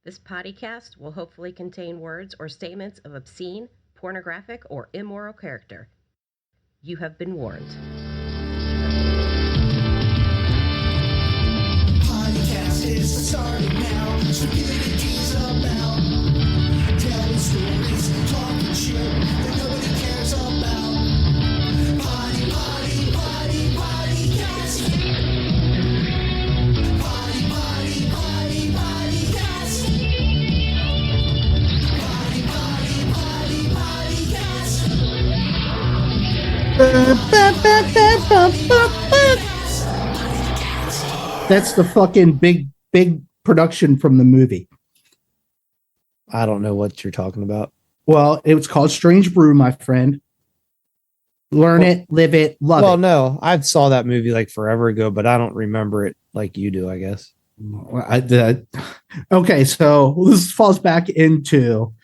This podcast will hopefully contain words or statements of obscene, pornographic, or immoral character. You have been warned. Podcast is starting now. Stupidity about telling stories, talking shit that nobody cares about. Potty, potty, potty, pottycast. Potty, potty, potty, pottycast. Potty, potty, potty, pottycast. That's the fucking big production from the movie. I don't know what you're talking about. Well, it was called Strange Brew, my friend. Learn it, live it, love it. Well, no, I saw that movie like forever ago, but I don't remember it like you do, I guess. Okay, so this falls back into,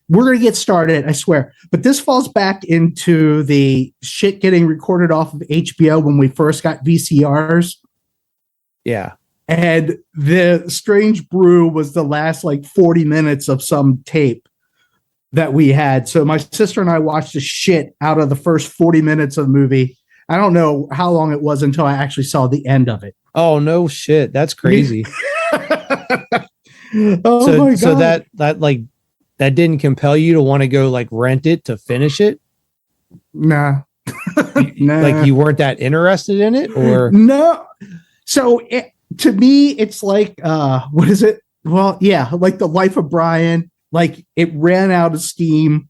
we're going to get started, I swear, but this falls back into the shit getting recorded off of HBO when we first got VCRs. Yeah. And the Strange Brew was the last like 40 minutes of some tape that we had. So my sister and I watched the shit out of the first 40 minutes of the movie. I don't know how long it was until I actually saw the end of it. Oh, no shit. That's crazy. Oh my God. So that didn't compel you to want to go like rent it to finish it? Nah. Nah. Like you weren't that interested in it, or no. So to me, it's like, what is it? Well, yeah, like The Life of Brian. Like it ran out of steam.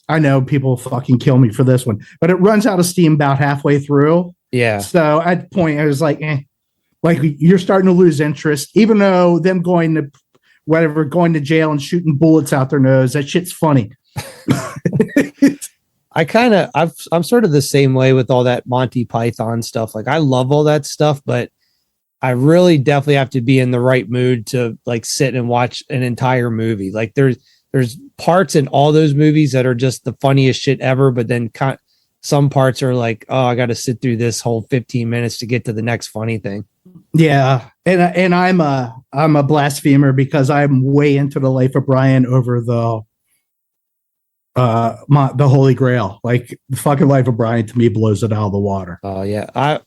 I know people fucking kill me for this one, but it runs out of steam about halfway through. yeah. So at the point, I was like, like you're starting to lose interest, even though them going to jail and shooting bullets out their nose. That shit's funny. I'm sort of the same way with all that Monty Python stuff. Like I love all that stuff, but I really definitely have to be in the right mood to like sit and watch an entire movie. Like there's parts in all those movies that are just the funniest shit ever, but then some parts are like, oh, I got to sit through this whole 15 minutes to get to the next funny thing. Yeah, and I'm a blasphemer because I'm way into The Life of Brian over the Holy Grail. Like the fucking Life of Brian to me blows it out of the water. Oh yeah,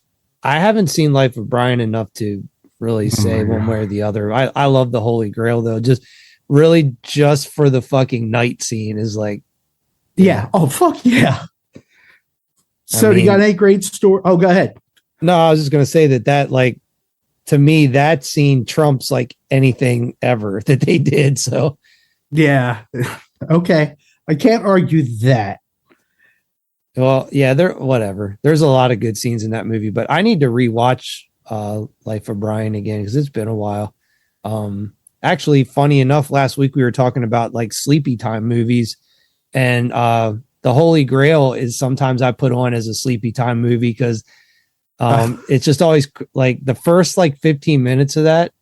I haven't seen Life of Brian enough to really say one way or the other. I love the Holy Grail though. Just for the fucking night scene is like, yeah. Oh fuck yeah. So do you got any great story? Oh, go ahead. No, I was just gonna say that like to me that scene trumps like anything ever that they did. So yeah, okay, I can't argue that. Well, yeah, whatever. There's a lot of good scenes in that movie, but I need to rewatch Life of Brian again because it's been a while. Actually, funny enough, last week we were talking about like sleepy time movies, and the Holy Grail is sometimes I put on as a sleepy time movie because it's just always like the first like 15 minutes of that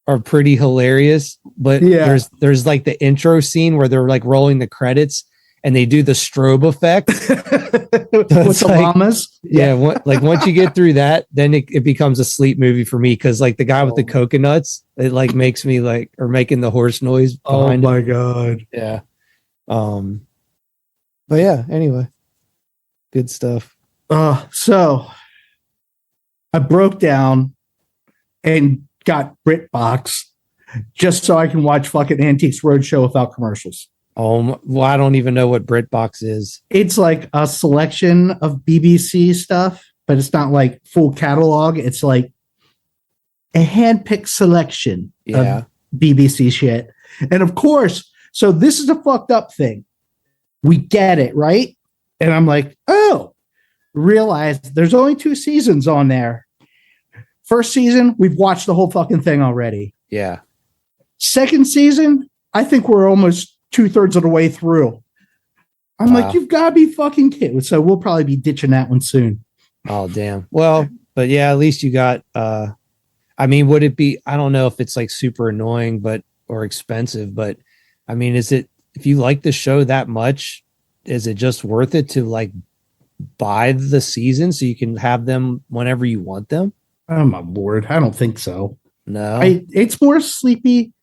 are pretty hilarious, but yeah. there's like the intro scene where they're like rolling the credits and they do the strobe effect with the llamas. Yeah. Like once you get through that, then it becomes a sleep movie for me. Cause like the guy with the coconuts, it like makes me like, or making the horse noise. Oh my God. Yeah. But yeah, anyway, good stuff. So I broke down and got BritBox just so I can watch fucking Antiques Roadshow without commercials. Oh, well, I don't even know what BritBox is. It's like a selection of BBC stuff, but it's not like full catalog. It's like a handpicked selection of BBC shit. And of course, so this is a fucked up thing. We get it, right? And I'm like, oh, realize there's only 2 seasons on there. First season, we've watched the whole fucking thing already. Yeah. Second season, I think we're almost 2/3 of the way through. I'm like, you've got to be fucking kidding. So we'll probably be ditching that one soon. Oh, damn. Well, but yeah, at least you got, I mean, would it be, I don't know if it's like super annoying, or expensive, but I mean, if you like the show that much, is it just worth it to like buy the season so you can have them whenever you want them? Oh my Lord. I don't think so. No, it's more sleepy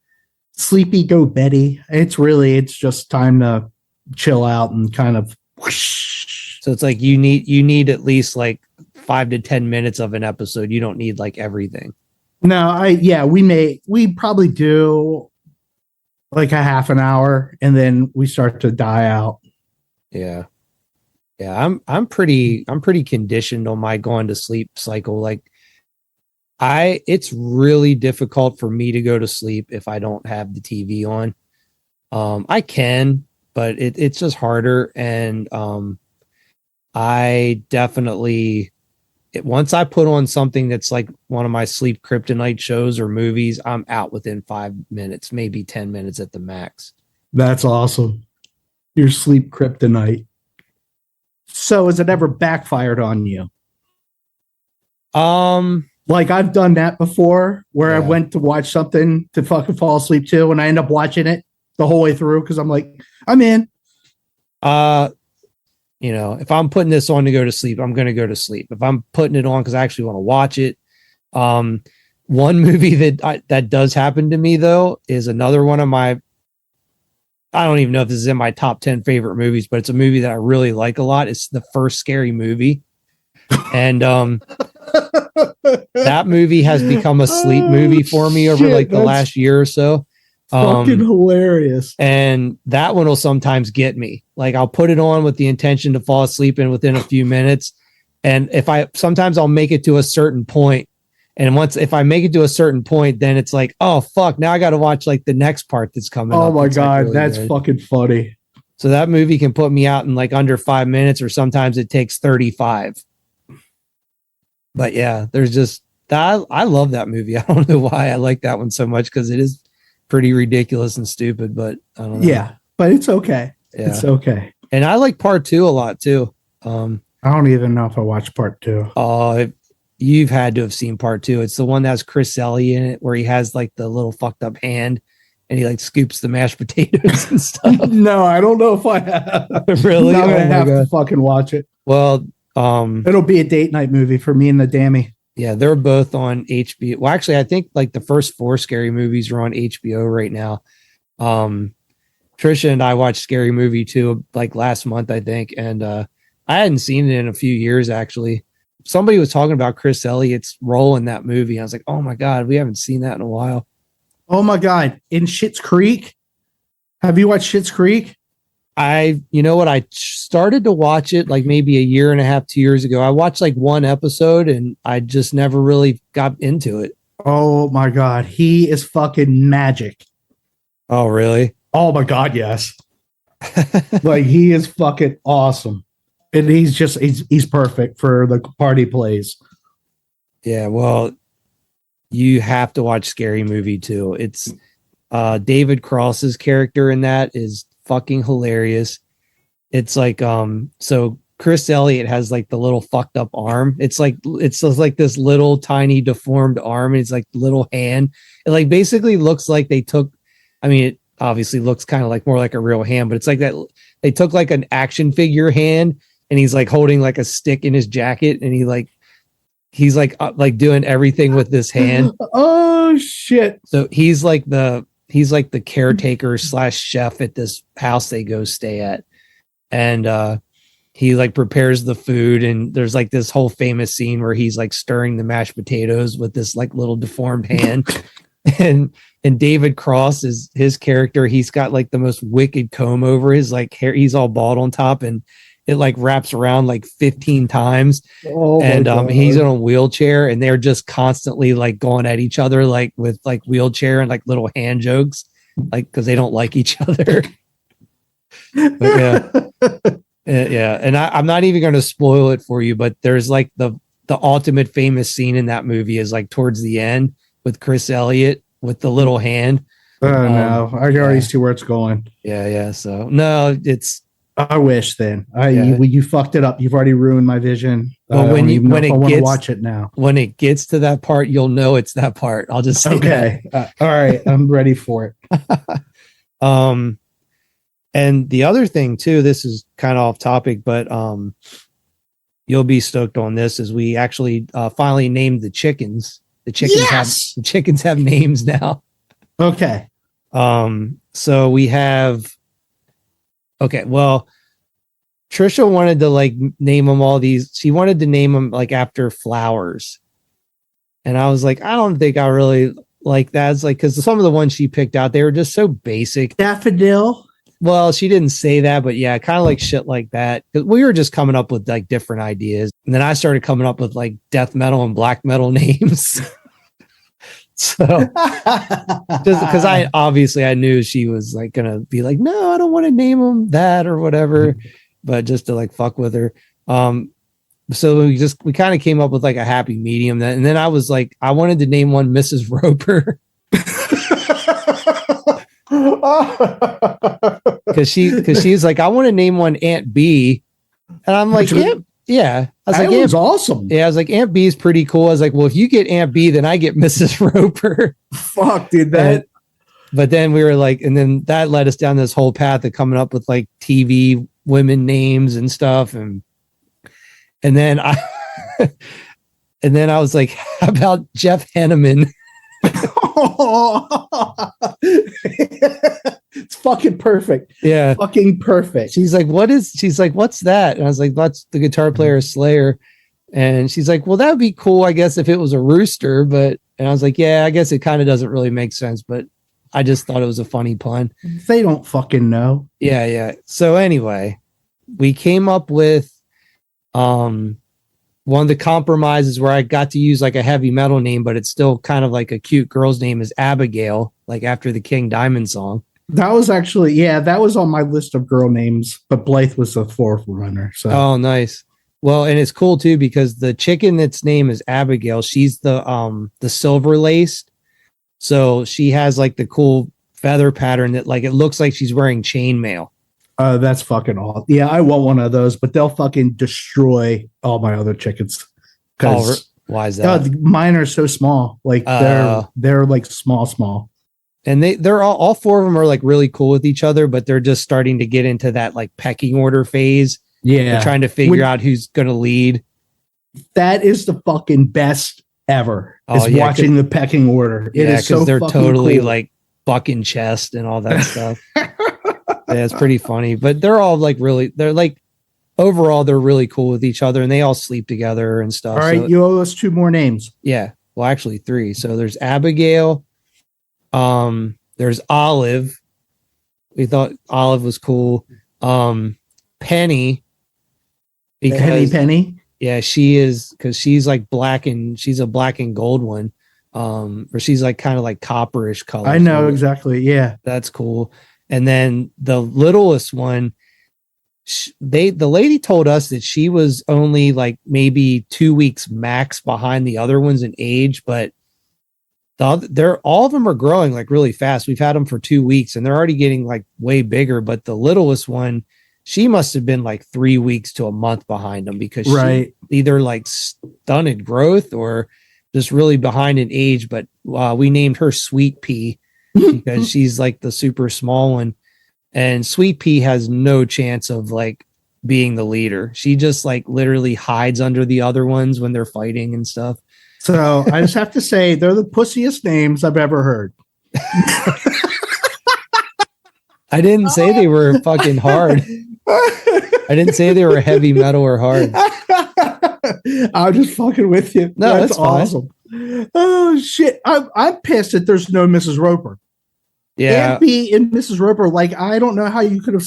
sleepy go Betty. It's just time to chill out and kind of whoosh. So it's like you need at least like 5 to 10 minutes of an episode. You don't need like everything. No, we probably do like a half an hour and then we start to die out. Yeah. Yeah, I'm pretty conditioned on my going to sleep cycle. Like it's really difficult for me to go to sleep if I don't have the TV on. I can, but it's just harder. And I definitely, once I put on something that's like one of my sleep kryptonite shows or movies, I'm out within 5 minutes, maybe 10 minutes at the max. That's awesome. Your sleep kryptonite. So has it ever backfired on you? Like I've done that before where I went to watch something to fucking fall asleep to and I end up watching it the whole way through because I'm like, I'm in. You know, if I'm putting this on to go to sleep, I'm going to go to sleep. If I'm putting it on because I actually want to watch it. One movie that does happen to me though is another one of my, I don't even know if this is in my top 10 favorite movies, but it's a movie that I really like a lot. It's the first Scary Movie. And that movie has become a sleep movie for me over like the last year or so. Fucking hilarious. And that one will sometimes get me. Like I'll put it on with the intention to fall asleep in within a few minutes. And sometimes I'll make it to a certain point. And if I make it to a certain point, then it's like, oh fuck, now I got to watch like the next part that's coming up. Oh my God, like really that's good. fucking funny. So that movie can put me out in like under 5 minutes, or sometimes it takes 35. But yeah, there's just that. I love that movie. I don't know why I like that one so much because it is pretty ridiculous and stupid, but I don't know. Yeah, but it's okay. Yeah. It's okay. And I like part 2 a lot too. I don't even know if I watched part 2. Oh, you've had to have seen part 2. It's the one that has Chris Elliott in it, where he has like the little fucked up hand and he like scoops the mashed potatoes and stuff. No, I don't know if I have. Really? I'm gonna have to fucking watch it. Well, it'll be a date night movie for me and the Dammy. Yeah, they're both on HBO. Well, actually, I think like the first 4 Scary Movies are on HBO right now. Trisha and I watched Scary Movie 2 like last month, I think, and I hadn't seen it in a few years actually. Somebody was talking about Chris Elliott's role in that movie. I was like, oh my God, we haven't seen that in a while. Oh my God. In Schitt's Creek? Have you watched Schitt's Creek? You know what? I started to watch it like maybe a year and a half, 2 years ago. I watched like one episode and I just never really got into it. Oh my God. He is fucking magic. Oh, really? Oh my God. Yes. Like he is fucking awesome. And he's perfect for the part he plays. Yeah. Well, you have to watch Scary Movie 2. It's David Cross's character in that is fucking hilarious. It's like so Chris Elliott has like the little fucked up arm. It's just like this little tiny deformed arm, and it's like little hand. It like basically looks like they took, I mean, it obviously looks kind of like more like a real hand, but it's like that they took like an action figure hand and he's like holding like a stick in his jacket and he's like doing everything with this hand. Oh shit. So he's like the caretaker / chef at this house they go stay at. And he like prepares the food, and there's like this whole famous scene where he's like stirring the mashed potatoes with this like little deformed hand. and David Cross is his character. He's got like the most wicked comb over his like hair. He's all bald on top, and it like wraps around like 15 times. Oh, and he's in a wheelchair, and they're just constantly like going at each other, like with like wheelchair and like little hand jokes, like because they don't like each other. But, yeah. And I'm not even going to spoil it for you, but there's like the ultimate famous scene in that movie is like towards the end with Chris Elliott with the little hand. Oh no, I can already see where it's going. Yeah. So no, it's. I wish then. You fucked it up. You've already ruined my vision. Well, when it want to gets, watch it now. When it gets to that part, you'll know it's that part. I'll just say okay. All right, I'm ready for it. And the other thing too, this is kind of off topic, but you'll be stoked on this, is we actually finally named the chickens. The chickens have names now. Okay. So we have, okay, well, Trisha wanted to like name them all these. She wanted to name them like after flowers. And I was like, I don't think I really like that. It's like, because some of the ones she picked out, they were just so basic. Daffodil. Well, she didn't say that, but yeah, kind of like shit like that. Because we were just coming up with like different ideas. And then I started coming up with like death metal and black metal names. So just because I knew she was like going to be like, no, I don't want to name them that or whatever, but just to like fuck with her. So we kind of came up with like a happy medium. And then I was like, I wanted to name one Mrs. Roper. Because she's like, I want to name one Aunt B. And I'm like, yeah. I was like, it was awesome. Yeah, I was like, Aunt B is pretty cool. I was like, well, if you get Aunt B, then I get Mrs. Roper. Fuck, dude. But then we were like, and then that led us down this whole path of coming up with like TV women names and stuff. And then I was like, how about Jeff Henneman? It's fucking perfect. Yeah. Fucking perfect. She's like, what's that? And I was like, that's the guitar player Slayer. And she's like, well, that would be cool, I guess, if it was a rooster. And I was like, yeah, I guess it kind of doesn't really make sense, but I just thought it was a funny pun. They don't fucking know. Yeah. So anyway, we came up with one of the compromises where I got to use like a heavy metal name, but it's still kind of like a cute girl's name is Abigail, like after the King Diamond song. That was actually, that was on my list of girl names, but Blythe was the fourth runner. So. Oh, nice. Well, and it's cool too, because the chicken that's name is Abigail. She's the silver laced. So she has like the cool feather pattern that like, it looks like she's wearing chainmail. That's fucking awesome. Yeah, I want one of those, but they'll fucking destroy all my other chickens. Why is that? Mine are so small. Like they're like small. And they're all four of them are like really cool with each other, but they're just starting to get into that like pecking order phase. Yeah. They're trying to figure out who's going to lead. That is the fucking best ever. Watching the pecking order. It is so they're totally cool. Like bucking chest and all that stuff. Yeah, it's pretty funny, but they're all like they're like overall, they're really cool with each other and they all sleep together and stuff. All right. So, you owe us 2 more names. Yeah. Well, actually 3. So there's Abigail. There's Olive. We thought Olive was cool. Penny. Because, Penny. Yeah, she is, because she's like she's a black and gold one. Or she's like kind of like copperish color. I know exactly. Yeah. That's cool. And then the littlest one, the lady told us that she was only like maybe 2 weeks max behind the other ones in age, but all of them are growing like really fast. We've had them for 2 weeks and they're already getting like way bigger. But the littlest one, she must have been like 3 weeks to a month behind them, because she either like stunted growth or just really behind in age. But we named her Sweet Pea because she's like the super small one, and Sweet Pea has no chance of like being the leader. She just like literally hides under the other ones when they're fighting and stuff. So I just have to say they're the pussiest names I've ever heard. I didn't say they were fucking hard. I didn't say they were heavy metal or hard. I'm just fucking with you. No, that's awesome. Oh shit! I'm pissed that there's no Mrs. Roper. Yeah, Aunt B and Mrs. Roper. Like, I don't know how you could have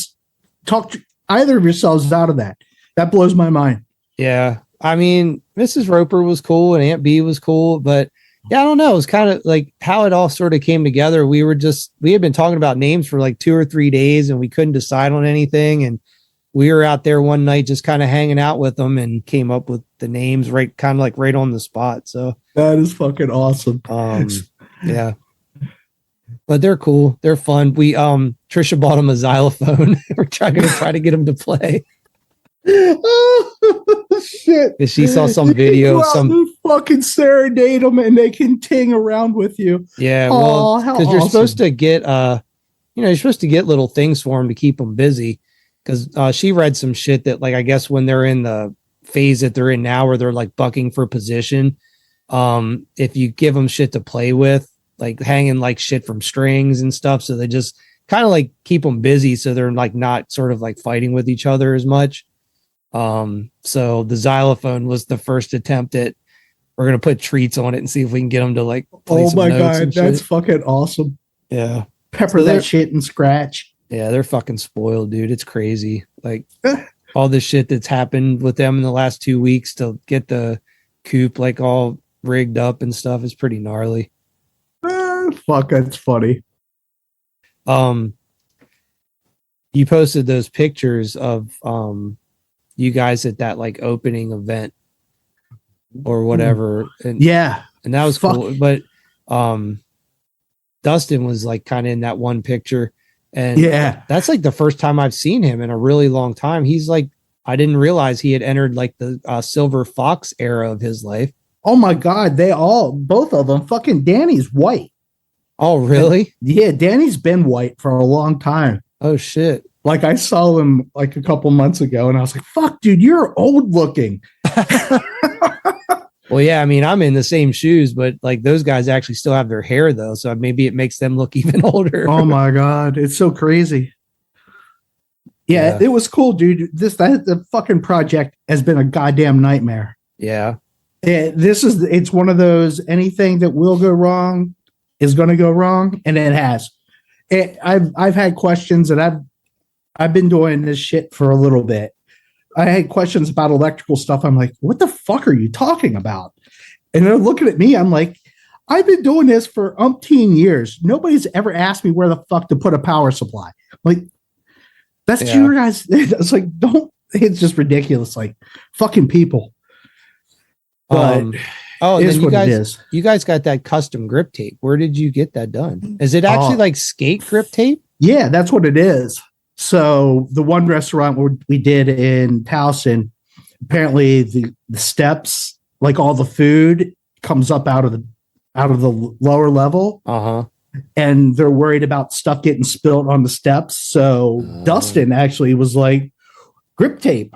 talked either of yourselves out of that. That blows my mind. Yeah, I mean, Mrs. Roper was cool and Aunt B was cool, but yeah, I don't know. It was kind of like how it all sort of came together. We had been talking about names for like 2 or 3 days and we couldn't decide on anything. And we were out there one night just kind of hanging out with them and came up with the names right on the spot. So that is fucking awesome. Yeah. But they're cool. They're fun. We Trisha bought him a xylophone. We're trying to get him to play. Oh shit! She saw some video, fucking serenade them, and they can ting around with you. Yeah, well, because you're supposed to get you're supposed to get little things for them to keep them busy. Because she read some shit that, like, I guess when they're in the phase that they're in now, where they're like bucking for position, if you give them shit to play with, like hanging like shit from strings and stuff. So they just kind of like keep them busy. So they're like not sort of like fighting with each other as much. So the xylophone was the first attempt at, we're going to put treats on it and see if we can get them to like, play some notes and that's shit. fucking awesome. Yeah. Pepper So that shit and scratch. Yeah. They're fucking spoiled, dude. It's crazy. Like all the shit that's happened with them in the last 2 weeks to get the coop like all rigged up and stuff is pretty gnarly. Fuck, that's funny. You posted those pictures of you guys at that like opening event or whatever, and that was cool. But Dustin was like kind of in that one picture, and that's like the first time I've seen him in a really long time. He's like, I didn't realize he had entered like the Silver Fox era of his life. Oh my god, both of them. Fucking Danny's white. Oh really? Yeah, Danny's been white for a long time. Oh shit. Like I saw him like a couple months ago and I was like, fuck, dude, you're old looking. Well, yeah, I mean, I'm in the same shoes, but like those guys actually still have their hair though. So maybe it makes them look even older. Oh my God. It's so crazy. Yeah, it was cool, dude. The fucking project has been a goddamn nightmare. Yeah. It's one of those, anything that will go wrong is going to go wrong. And it has. I've had questions, and I've been doing this shit for a little bit. I had questions about electrical stuff. I'm like, what the fuck are you talking about? And they're looking at me. I'm like, I've been doing this for umpteen years. Nobody's ever asked me where the fuck to put a power supply. Like, that's your guys. It's like, it's just ridiculous. Like, fucking people. But and then you guys got that custom grip tape. Where did you get that done? Is it actually like skate grip tape? Yeah, that's what it is. So the one restaurant we did in Towson, apparently the steps, like all the food comes up out of the lower level. And they're worried about stuff getting spilled on the steps. So Dustin actually was like, grip tape.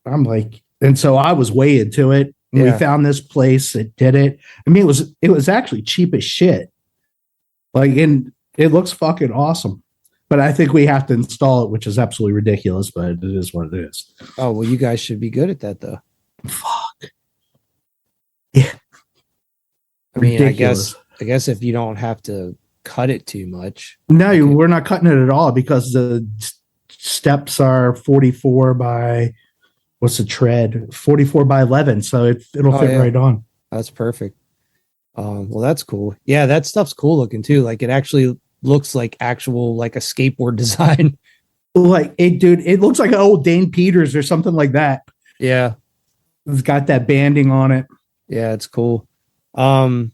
I'm like, and so I was way into it. And we found this place that did it. I mean, it was actually cheap as shit. Like, and it looks fucking awesome. But I think we have to install it, which is absolutely ridiculous, but it is what it is. Oh, well, you guys should be good at that, though. Fuck. Yeah. I mean, ridiculous. I guess if you don't have to cut it too much. No, we're not cutting it at all because the steps are 44 by, what's the tread? 44 by 11. So it'll fit right on. That's perfect. Well, that's cool. Yeah, that stuff's cool looking too. Like it actually looks like actual, like a skateboard design. Like it looks like an old Dane Peters or something like that. Yeah. It's got that banding on it. Yeah, it's cool. But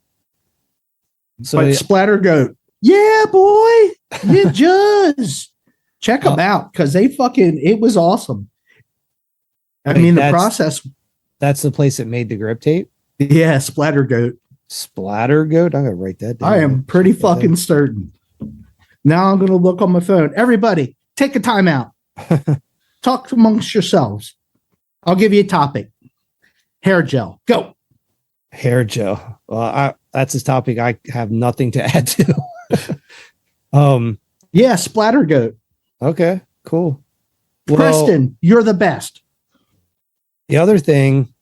Splatter Goat. Yeah, boy. Ninjas. Check them out because it was awesome. I mean, the process. That's the place that made the grip tape? Yeah, Splatter Goat. Splatter Goat? I'm going to write that down. I am pretty fucking certain. Now I'm going to look on my phone. Everybody, take a time out. Talk amongst yourselves. I'll give you a topic. Hair gel. Go. Hair gel. Well, that's a topic I have nothing to add to. Yeah, Splatter Goat. Okay, cool. Preston, you're the best. The other thing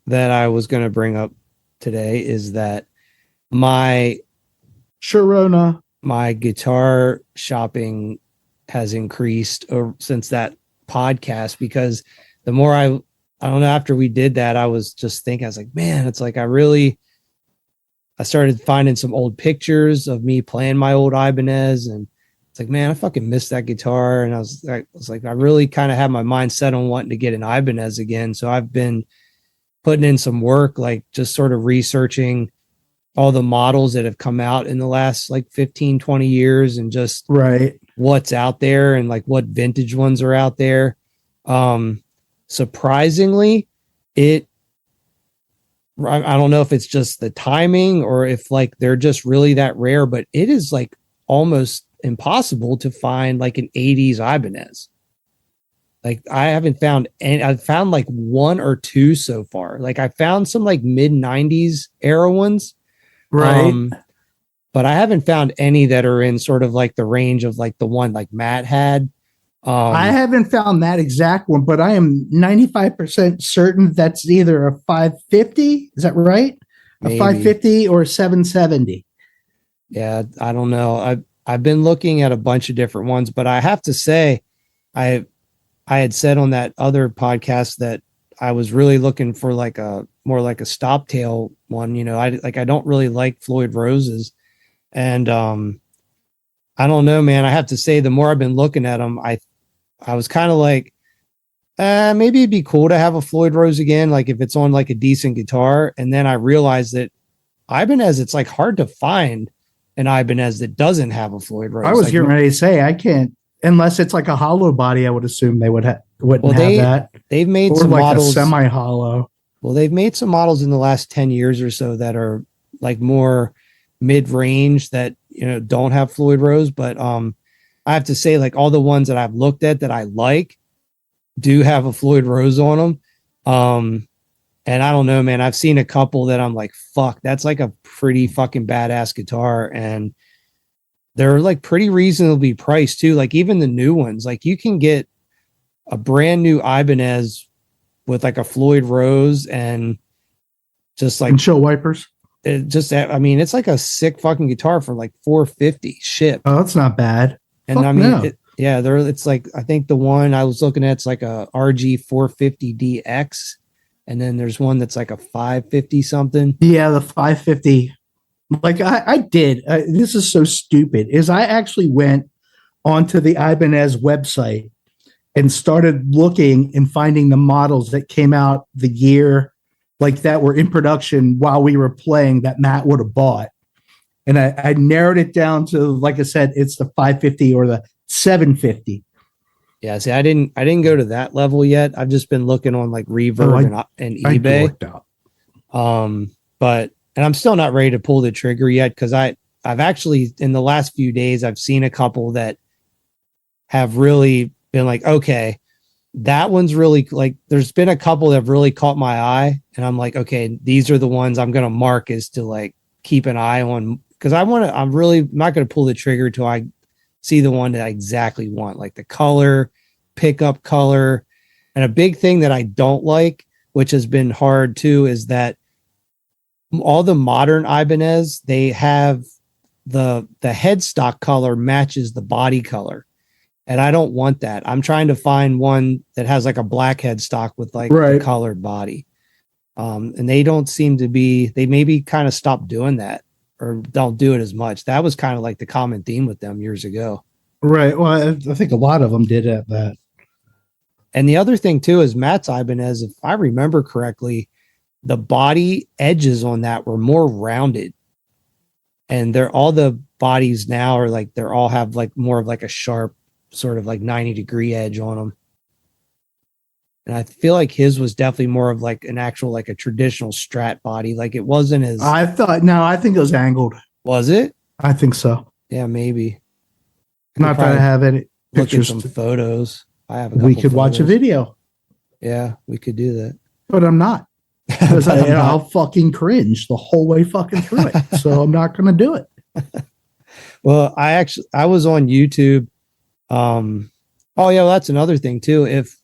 that I was going to bring up today is that my guitar shopping has increased since that podcast, because the more I don't know, after we did that, I was just thinking, I was like, man, it's like I started finding some old pictures of me playing my old Ibanez, and it's like, man, I fucking missed that guitar. And I was like, I really kind of had my mind set on wanting to get an Ibanez again. So I've been putting in some work, like just sort of researching all the models that have come out in the last like 15, 20 years and just what's out there and like what vintage ones are out there. Surprisingly, I don't know if it's just the timing or if like they're just really that rare, but it is like almost impossible to find like an 80s Ibanez. Like I haven't found any. I've found like one or two so far. Like I found some like mid 90s era ones. But but I haven't found any that are in sort of like the range of like the one like Matt had. I haven't found that exact one, but I am 95% certain that's either a 550. Is that right? Maybe. A 550 or a 770. Yeah, I don't know. I've been looking at a bunch of different ones, but I have to say, I had said on that other podcast that I was really looking for like a more like a stop tail one. You know, I don't really like Floyd Roses, and I don't know, man. I have to say, the more I've been looking at them, I was kind of like, maybe it'd be cool to have a Floyd Rose again, like if it's on like a decent guitar. And then I realized that Ibanez, it's like hard to find an Ibanez that doesn't have a Floyd Rose. I was like, getting ready to say I can't unless it's like a hollow body. I would assume they wouldn't have that. They've made or some like models a semi-hollow. Well, they've made some models in the last 10 years or so that are like more mid-range that, you know, don't have Floyd Rose. But I have to say, like, all the ones that I've looked at that I like do have a Floyd Rose on them. And I don't know, man, I've seen a couple that I'm like, fuck, that's like a pretty fucking badass guitar. And they're like pretty reasonably priced too. Like even the new ones, like you can get a brand new Ibanez with like a Floyd Rose and just like windshield wipers. It just, I mean, it's like a sick fucking guitar for like $450 ship. Oh, that's not bad. And Fuck I mean, no. it's like, I think the one I was looking at, it's like a RG 450DX. And then there's one that's like a 550 something. Yeah, the 550. Like I did. This is so stupid. Is I actually went onto the Ibanez website and started looking and finding the models that came out the year, like that were in production while we were playing that Matt would have bought. And I narrowed it down to, like I said, it's the 550 or the 750. Yeah, see, I didn't go to that level yet. I've just been looking on like Reverb and eBay. But I'm still not ready to pull the trigger yet because I've actually in the last few days I've seen a couple that have really been like, okay, that one's really like. There's been a couple that have really caught my eye, and I'm like, okay, these are the ones I'm gonna mark as to like keep an eye on because I'm really not gonna pull the trigger till I see the one that I exactly want, like the color, pickup color. And a big thing that I don't like, which has been hard too, is that all the modern Ibanez, they have the headstock color matches the body color. And I don't want that. I'm trying to find one that has like a black headstock with like a colored body. And they don't seem to be, they maybe kind of stopped doing that or don't do it as much. That was kind of like the common theme with them years ago. Right. Well, I think a lot of them did have that. And the other thing too is Matt's Ibanez, if I remember correctly, the body edges on that were more rounded. And they're all the bodies now are like, they're all have like more of like a sharp sort of like 90-degree edge on them. And I feel like his was definitely more of like an actual, like a traditional Strat body. Like it wasn't as. I think it was angled. Was it? I think so. Yeah, maybe. Not that I have any pictures. Look at some photos. I have. We could watch a video. Yeah, we could do that. But I'm not. Because I'll fucking cringe the whole way fucking through it. So I'm not going to do it. Well, I was on YouTube. Oh yeah, well, that's another thing too. If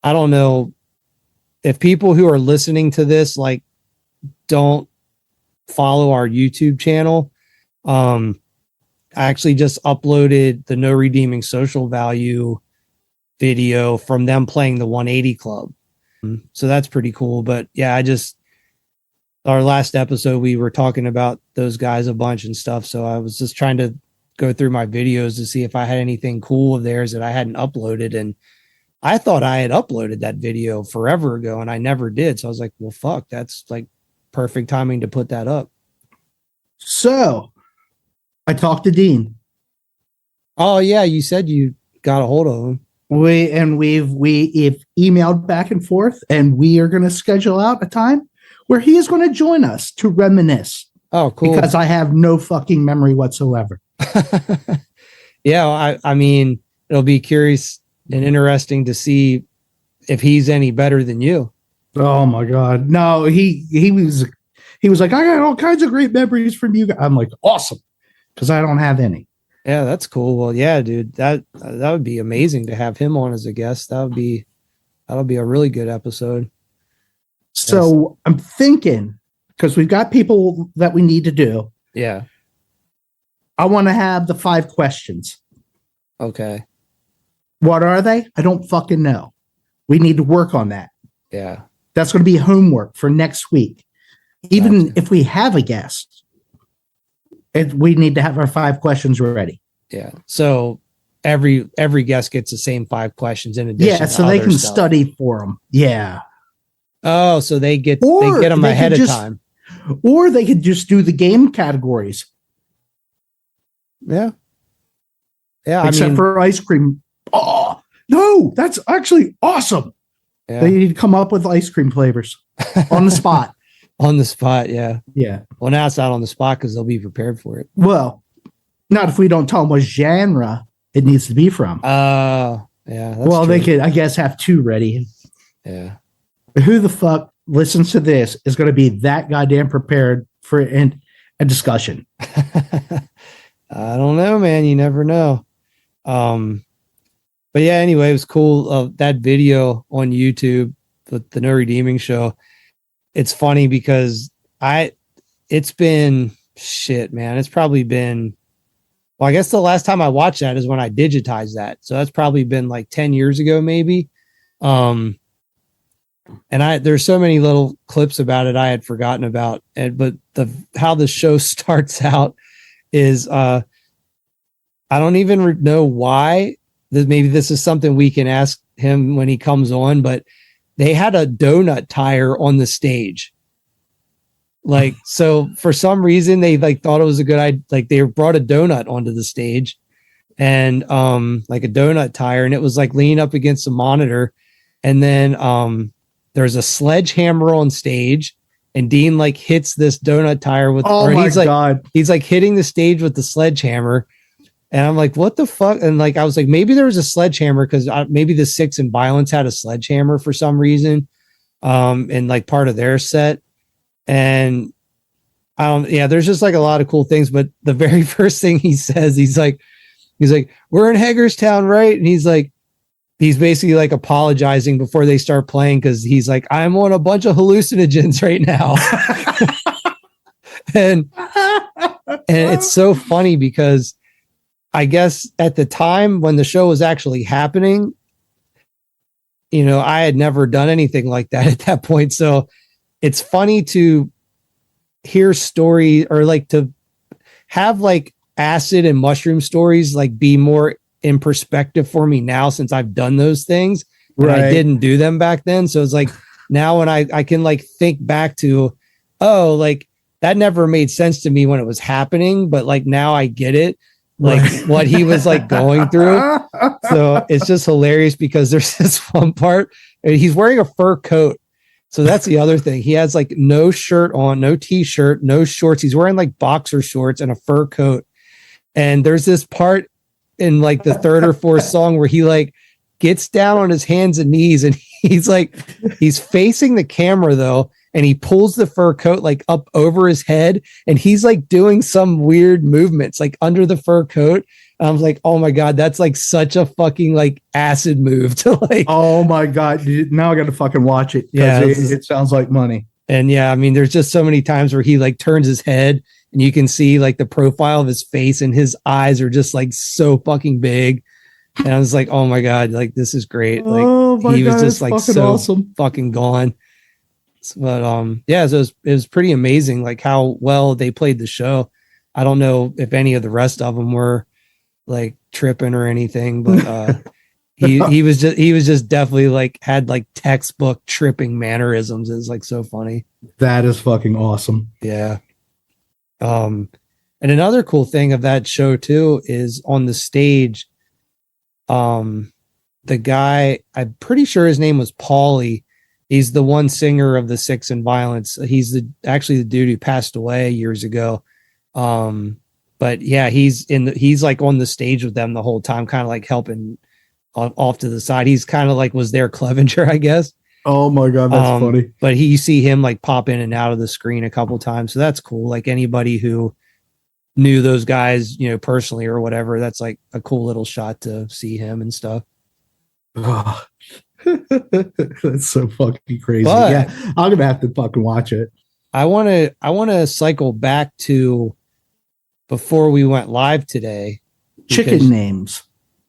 I don't know if people who are listening to this like don't follow our YouTube channel, I actually just uploaded the No Redeeming Social Value video from them playing the 180 Club. So that's pretty cool. But yeah, our last episode, we were talking about those guys a bunch and stuff. So I was just trying to go through my videos to see if I had anything cool of theirs that I hadn't uploaded. And I thought I had uploaded that video forever ago and I never did. So I was like, well, fuck, that's like perfect timing to put that up. So I talked to Dean. Oh yeah. You said you got a hold of him. We've emailed back and forth and we are going to schedule out a time where he is going to join us to reminisce. Oh, cool. Because I have no fucking memory whatsoever. Yeah. I mean, it'll be curious and interesting to see if he's any better than you. Oh my God. No, he He was like, I got all kinds of great memories from you. I'm like, awesome. Because I don't have any. Yeah, that's cool. Well, yeah, dude, that would be amazing to have him on as a guest. That'll be a really good episode. So I'm thinking, because we've got people that we need to do. Yeah. I want to have the 5 questions. Okay. What are they? I don't fucking know. We need to work on that. Yeah. That's going to be homework for next week. Even if we have a guest, we need to have our 5 questions ready. Yeah. So every guest gets the same 5 questions in addition. Yeah, so they can study for them. Yeah. Oh, so they get them ahead of time. Or they could just do the game categories. Yeah. Yeah. Except for ice cream. Oh, no, that's actually awesome. Yeah. They need to come up with ice cream flavors on the spot. On the spot, yeah. Yeah. Well, now it's not on the spot because they'll be prepared for it. Well, not if we don't tell them what genre it needs to be from. Yeah. Well, true. They could, I guess, have 2 ready. Yeah. Who the fuck listens to this is going to be that goddamn prepared for a discussion? I don't know, man. You never know. But yeah, anyway, it was cool. That video on YouTube, the No Redeeming Show. It's funny because it's been shit, man. It's probably been, well, I guess the last time I watched that is when I digitized that. So that's probably been like 10 years ago, maybe. And there's so many little clips about it I had forgotten about. But how the show starts out is, I don't even know why. Maybe this is something we can ask him when he comes on, but they had a donut tire on the stage. Like, so for some reason they like thought it was a good idea. Like they brought a donut onto the stage and, like a donut tire, and it was like leaning up against the monitor. And then, there's a sledgehammer on stage, and Dean like hits this donut tire with, he's like hitting the stage with the sledgehammer. And I'm like, what the fuck? And like, I was like, maybe there was a sledgehammer because maybe the Six and Violence had a sledgehammer for some reason, and like part of their set. And there's just like a lot of cool things. But the very first thing he says, he's like, we're in Hagerstown, right? And he's basically like apologizing before they start playing because he's like, I'm on a bunch of hallucinogens right now. and it's so funny because I guess at the time when the show was actually happening, I had never done anything like that at that point. So it's funny to hear story or like to have like acid and mushroom stories, like be more in perspective for me now since I've done those things. Right. I didn't do them back then. So it's like now when I can like think back to, oh, like that never made sense to me when it was happening, but like now I get it. Like what he was like going through. So it's just hilarious because there's this one part and he's wearing a fur coat. So that's the other thing. He has like no shirt on, no t-shirt, no shorts. He's wearing like boxer shorts and a fur coat. And there's this part in like the 3rd or 4th song where he like gets down on his hands and knees and he's facing the camera though. And he pulls the fur coat like up over his head and he's like doing some weird movements like under the fur coat. And I was like, oh my God, that's like such a fucking like acid move to like, oh my God. Now I got to fucking watch it. Yeah. It sounds like money. And yeah, I mean, there's just so many times where he like turns his head and you can see like the profile of his face and his eyes are just like so fucking big. And I was like, oh my God, like this is great. Like he was just like so awesome. Fucking gone. But so it was pretty amazing like how well they played the show. I don't know if any of the rest of them were like tripping or anything, but he was just definitely like had like textbook tripping mannerisms. It's like so funny. That is fucking awesome. Yeah. And another cool thing of that show too is on the stage, the guy, I'm pretty sure his name was Paulie. He's the one singer of the Six and Violence. He's actually the dude who passed away years ago. But yeah, he's like on the stage with them the whole time, kind of like helping off to the side. He's kind of like was their Clevenger, I guess. Oh my god, that's funny. But you see him like pop in and out of the screen a couple times, so that's cool. Like anybody who knew those guys, personally or whatever, that's like a cool little shot to see him and stuff. Oh. That's so fucking crazy. But yeah, I'm gonna have to fucking watch it. I want to cycle back to before we went live today. Chicken names.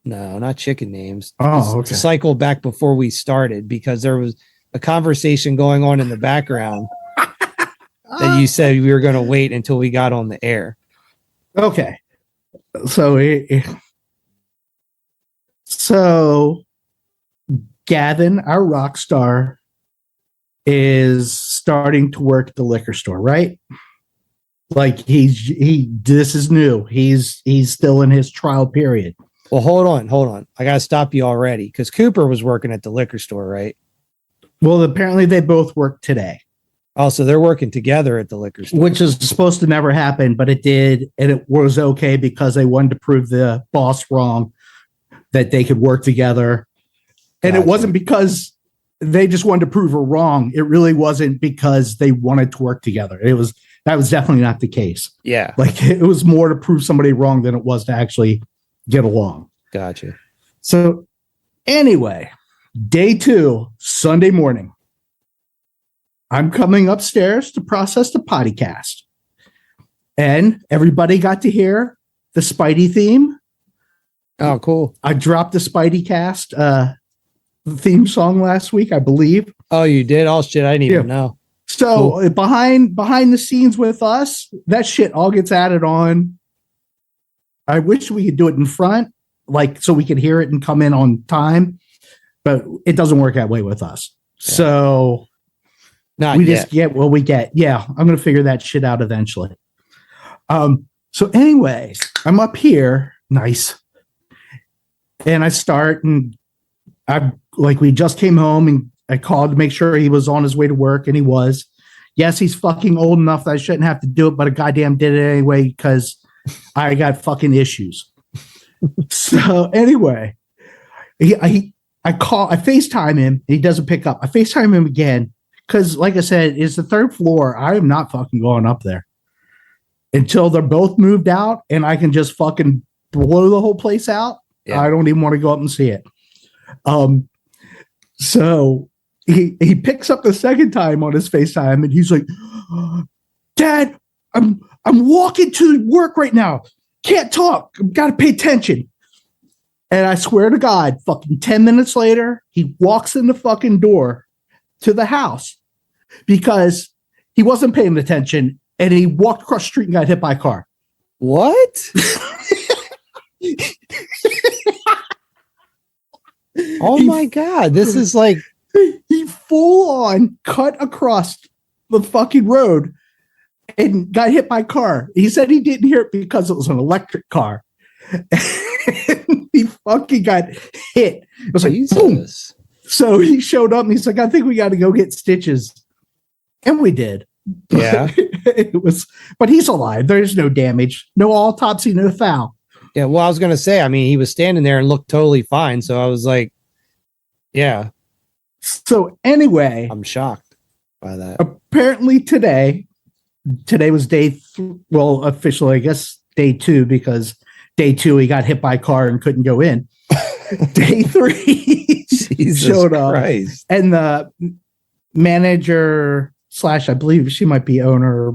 No, not chicken names. Oh, okay. To cycle back before we started, because there was a conversation going on in the background that you said we were going to wait until we got on the air. Okay. So Gavin, our rock star, is starting to work at the liquor store, right? Like this is new. He's still in his trial period. Well, hold on. I got to stop you already, because Cooper was working at the liquor store, right? Well, apparently they both work today. Oh, so they're working together at the liquor store. Which is supposed to never happen, but it did, and it was okay because they wanted to prove the boss wrong, that they could work together. And It wasn't because they just wanted to prove her wrong. It really wasn't because they wanted to work together. That was definitely not the case. Yeah. Like it was more to prove somebody wrong than it was to actually get along. Gotcha. So anyway, day 2, Sunday morning, I'm coming upstairs to process the podcast, and everybody got to hear the Spidey theme. Oh, cool. I dropped the Spidey cast theme song last week, I believe. Oh, you did? Oh shit, I didn't even know. So cool. behind the scenes with us, that shit all gets added on. I wish we could do it in front, like so we could hear it and come in on time, but it doesn't work that way with us. Yeah. So just get what we get. Yeah, I'm gonna figure that shit out eventually. So anyway, I'm up here, nice, and I start, and we just came home, and I called to make sure he was on his way to work, and he was. Yes, he's fucking old enough that I shouldn't have to do it, but I goddamn did it anyway because I got fucking issues. So anyway, I FaceTime him, and he doesn't pick up. I FaceTime him again because, like I said, it's the 3rd floor. I am not fucking going up there until they're both moved out, and I can just fucking blow the whole place out. Yeah. I don't even want to go up and see it. So he picks up the second time on his FaceTime, and he's like, "Dad, I'm walking to work right now. Can't talk. I've got to pay attention." And I swear to God, fucking 10 minutes later, he walks in the fucking door to the house because he wasn't paying attention, and he walked across the street and got hit by a car. What? Oh my God. This is like... He full on cut across the fucking road and got hit by a car. He said he didn't hear it because it was an electric car. And he fucking got hit. It was like, boom. So he showed up, and he's like, "I think we got to go get stitches." And we did. Yeah. But he's alive. There's no damage. No autopsy, no foul. Yeah, well, I was going to say, I mean, he was standing there and looked totally fine. So I was like, yeah. So anyway, I'm shocked by that. Apparently today was officially, I guess, day 2, because day 2 he got hit by a car and couldn't go in. Day 3 showed up, Christ. And the manager / I believe she might be owner.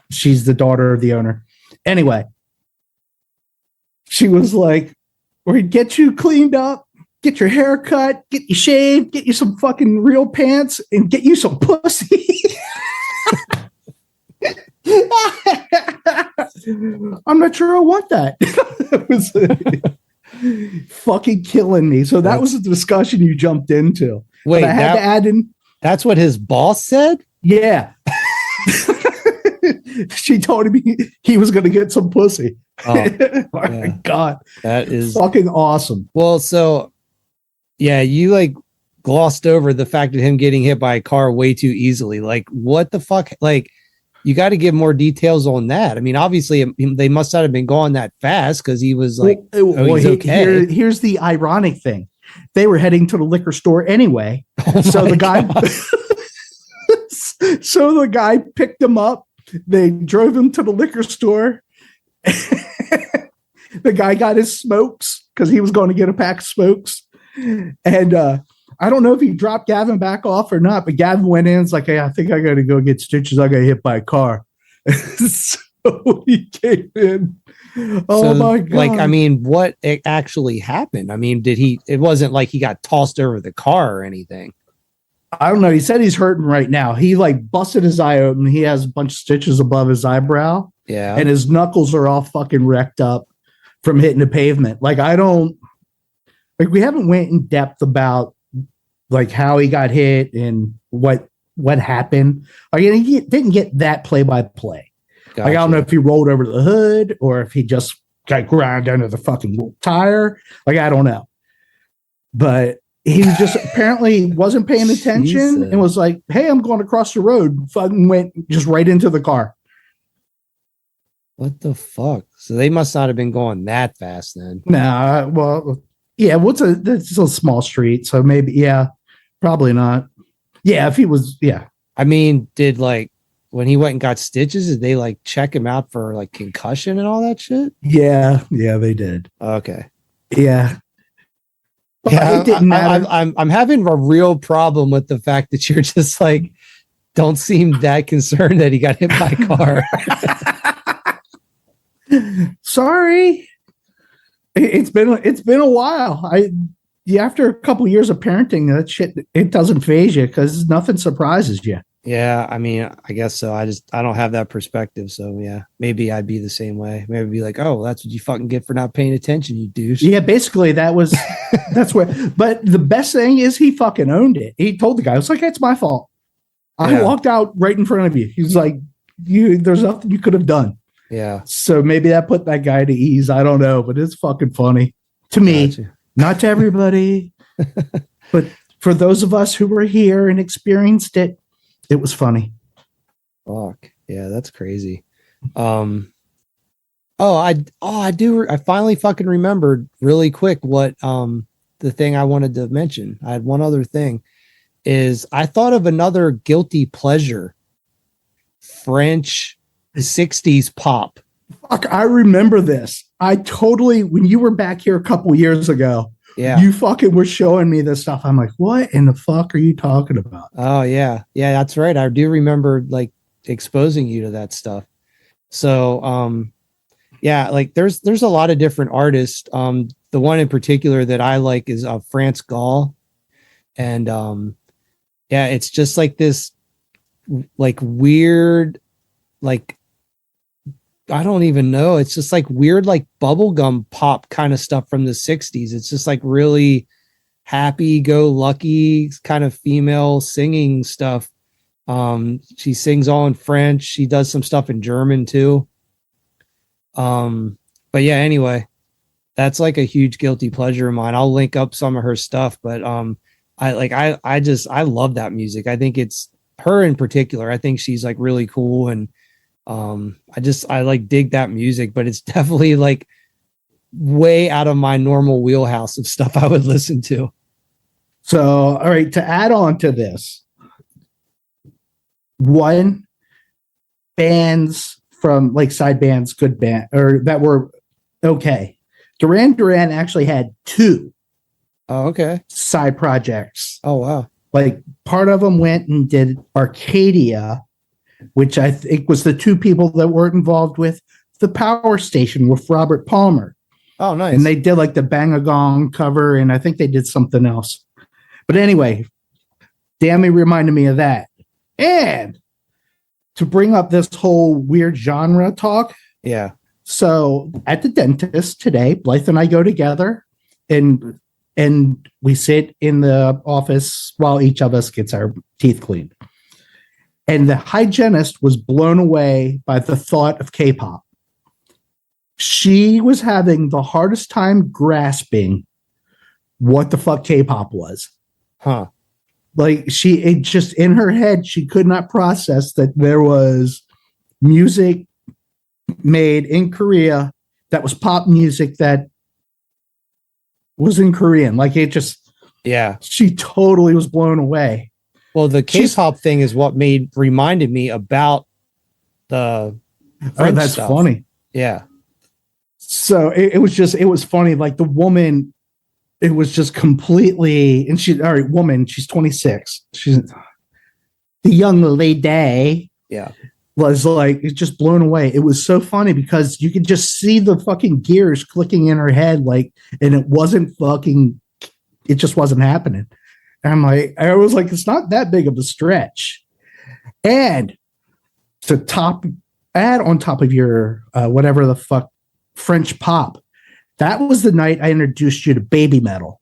She's the daughter of the owner. Anyway, she was like, "We're gonna get you cleaned up, get your hair cut, get you shaved, get you some fucking real pants, and get you some pussy." I'm not sure I want that. It was fucking killing me. So that was a discussion you jumped into. Wait, but I had to add in. That's what his boss said? Yeah. She told me he was going to get some pussy. Oh my God. That is fucking awesome. Well, so yeah, you like glossed over the fact of him getting hit by a car way too easily. Like, what the fuck? Like, you got to give more details on that. I mean, obviously they must not have been going that fast because he was like, he's okay. Here's the ironic thing. They were heading to the liquor store anyway. Oh So my the guy, God. so the guy picked him up. They drove him to the liquor store. The guy got his smokes because he was going to get a pack of smokes. And I don't know if he dropped Gavin back off or not, but Gavin went in. It's like, hey, I think I got to go get stitches. I got hit by a car. So he came in. Oh So, my God. like, I mean, what actually happened? I mean, it wasn't like he got tossed over the car or anything. I don't know. He said he's hurting right now. He like busted his eye open. He has a bunch of stitches above his eyebrow. Yeah. And his knuckles are all fucking wrecked up from hitting the pavement. Like, we haven't went in depth about like how he got hit and what happened. Like, he didn't get that play by play. Gotcha. Like, I don't know if he rolled over the hood or if he just got ground under the fucking tire. Like, I don't know. But he was just apparently wasn't paying attention Jesus. and was like, hey, I'm going across the road. Fucking went just right into the car. What the fuck? So they must not have been going that fast then. Nah, well, yeah, it's a small street, so maybe, yeah, probably not. Yeah, if he was, yeah. I mean, did like when he went and got stitches, did they like check him out for like concussion and all that shit? Yeah, they did. Okay. Yeah. But Yeah, it didn't matter. I'm having a real problem with the fact that you're just like don't seem that concerned that he got hit by a car. Sorry. It's been a while. After a couple years of parenting, that shit, it doesn't phase you because nothing surprises you. Yeah, I mean, I guess so. I don't have that perspective. So yeah, maybe I'd be the same way. Maybe I'd be like, oh, that's what you fucking get for not paying attention, you douche. Yeah, basically that's where. But the best thing is he fucking owned it. He told the guy, it's like, it's my fault. I walked out right in front of you. He's like, there's nothing you could have done. Yeah. So maybe that put that guy to ease. I don't know, but it's fucking funny to me, Gotcha. not to everybody, but for those of us who were here and experienced it, it was funny. Fuck. Yeah, that's crazy. I finally fucking remembered really quick what the thing I wanted to mention. I had one other thing is I thought of another guilty pleasure. French 60s pop. Fuck, I remember this. I totally, when you were back here a couple years ago, you fucking were showing me this stuff. I'm like, what in the fuck are you talking about? Oh yeah. Yeah, that's right. I do remember like exposing you to that stuff. So yeah, like there's a lot of different artists. The one in particular that I like is France Gall. And yeah, it's just like this like weird, like I don't even know. It's just like weird, like bubblegum pop kind of stuff from the 60s. It's just like really happy go lucky kind of female singing stuff. She sings all in French. She does some stuff in German too. But yeah, anyway, that's like a huge guilty pleasure of mine. I'll link up some of her stuff, but I love that music. I think it's her in particular. I think she's like really cool, and I like dig that music, but it's definitely like way out of my normal wheelhouse of stuff I would listen to. So, all right, to add on to this, one, bands from like side bands, good band, or that were okay. Duran Duran actually had two side projects. Oh, wow. Like part of them went and did Arcadia, which I think was the two people that were involved with the Power Station with Robert Palmer. Oh, nice. And they did like the Bang a Gong cover, and I think they did something else. But anyway, Dammy reminded me of that. And to bring up this whole weird genre talk. Yeah. So at the dentist today, Blythe and I go together and we sit in the office while each of us gets our teeth cleaned. And the hygienist was blown away by the thought of K-pop. She was having the hardest time grasping what the fuck K-pop was. Huh. Like it just in her head, she could not process that there was music made in Korea that was pop music that was in Korean. Like it just, Yeah. She totally was blown away. Well, the K-pop thing is what reminded me about the French that's stuff. funny. Yeah. So it was funny. Like the woman, it was just completely, and she's 26. She's the young lady. Yeah. Was like, it's just blown away. It was so funny because you could just see the fucking gears clicking in her head, like, and it just wasn't happening. And I was like, it's not that big of a stretch. And add on top of your whatever the fuck French pop, that was the night I introduced you to baby metal.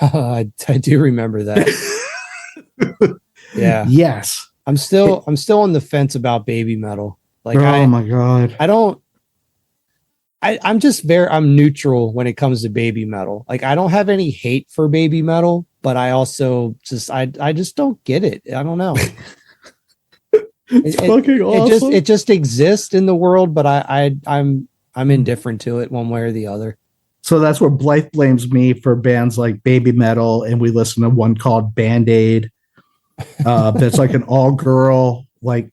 I do remember that. Yeah. Yes. I'm still on the fence about baby metal. Like, my God. I'm neutral when it comes to baby metal. Like, I don't have any hate for baby metal, but I also I just don't get it. I don't know. It's fucking awesome. It just exists in the world, but I'm indifferent to it one way or the other. So that's where Blythe blames me for bands like baby metal, and we listen to one called Band-Aid. That's like an all-girl, like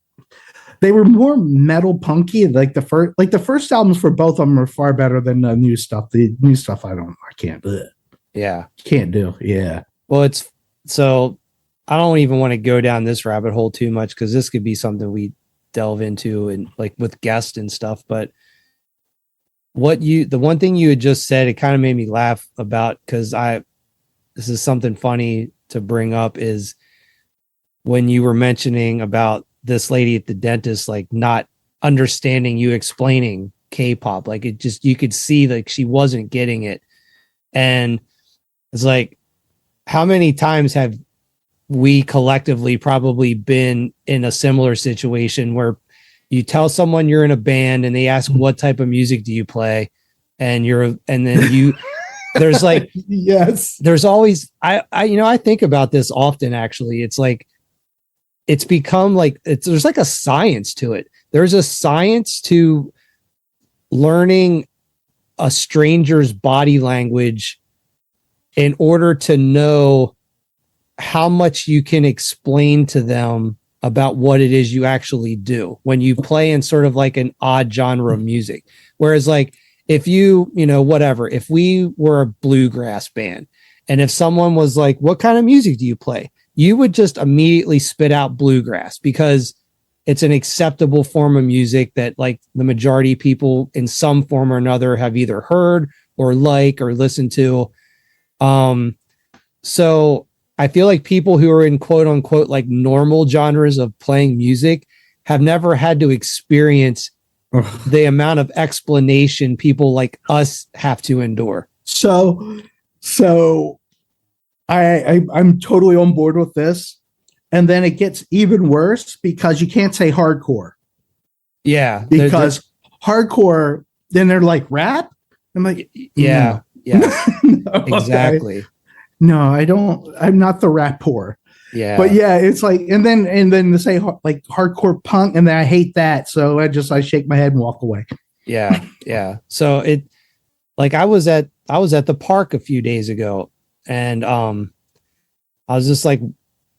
they were more metal punky. Like the first albums for both of them are far better than the new stuff. The new stuff I can't do it. Yeah. Can't do. Yeah. Well, so I don't even want to go down this rabbit hole too much because this could be something we delve into and like with guests and stuff. But the one thing you had just said, it kind of made me laugh about, because this is something funny to bring up, is when you were mentioning about this lady at the dentist, like not understanding you explaining K-pop, like you could see like she wasn't getting it. And it's like, how many times have we collectively probably been in a similar situation where you tell someone you're in a band and they ask, what type of music do you play? And there's like, yes, there's always, I think about this often, actually. It's like, it's become like, there's like a science to it. There's a science to learning a stranger's body language in order to know how much you can explain to them about what it is you actually do when you play in sort of like an odd genre of music. Whereas like, if if we were a bluegrass band and if someone was like, what kind of music do you play? You would just immediately spit out bluegrass because it's an acceptable form of music that like the majority of people in some form or another have either heard or like or listened to. So I feel like people who are in quote unquote like normal genres of playing music have never had to experience the amount of explanation people like us have to endure. So I'm totally on board with this. And then it gets even worse because you can't say hardcore. Yeah. Because hardcore, then they're like rap. I'm like, yeah. Yeah. No, exactly. No, I don't. I'm not the rap whore. Yeah. But yeah, it's like, and then they say like hardcore punk, and then I hate that. So I shake my head and walk away. Yeah. Yeah. So I was at the park a few days ago, and I was just like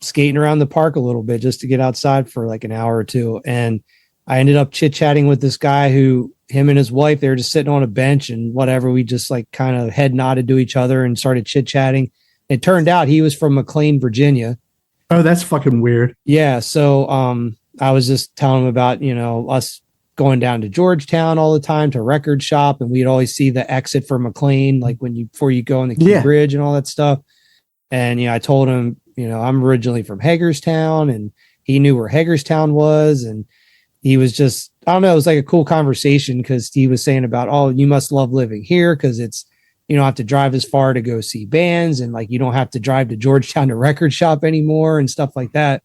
skating around the park a little bit just to get outside for like an hour or two. And I ended up chit-chatting with this guy him and his wife, they were just sitting on a bench and whatever. We just like kind of head nodded to each other and started chit-chatting. It turned out he was from McLean, Virginia. Oh, that's fucking weird. Yeah. So I was just telling him about, us going down to Georgetown all the time to record shop. And we'd always see the exit for McLean, like before you go on the Key Bridge and all that stuff. And, I told him, I'm originally from Hagerstown, and he knew where Hagerstown was. And he was just, I don't know, it was like a cool conversation because he was saying about, oh, you must love living here because it's, you don't have to drive as far to go see bands, and like you don't have to drive to Georgetown to record shop anymore and stuff like that.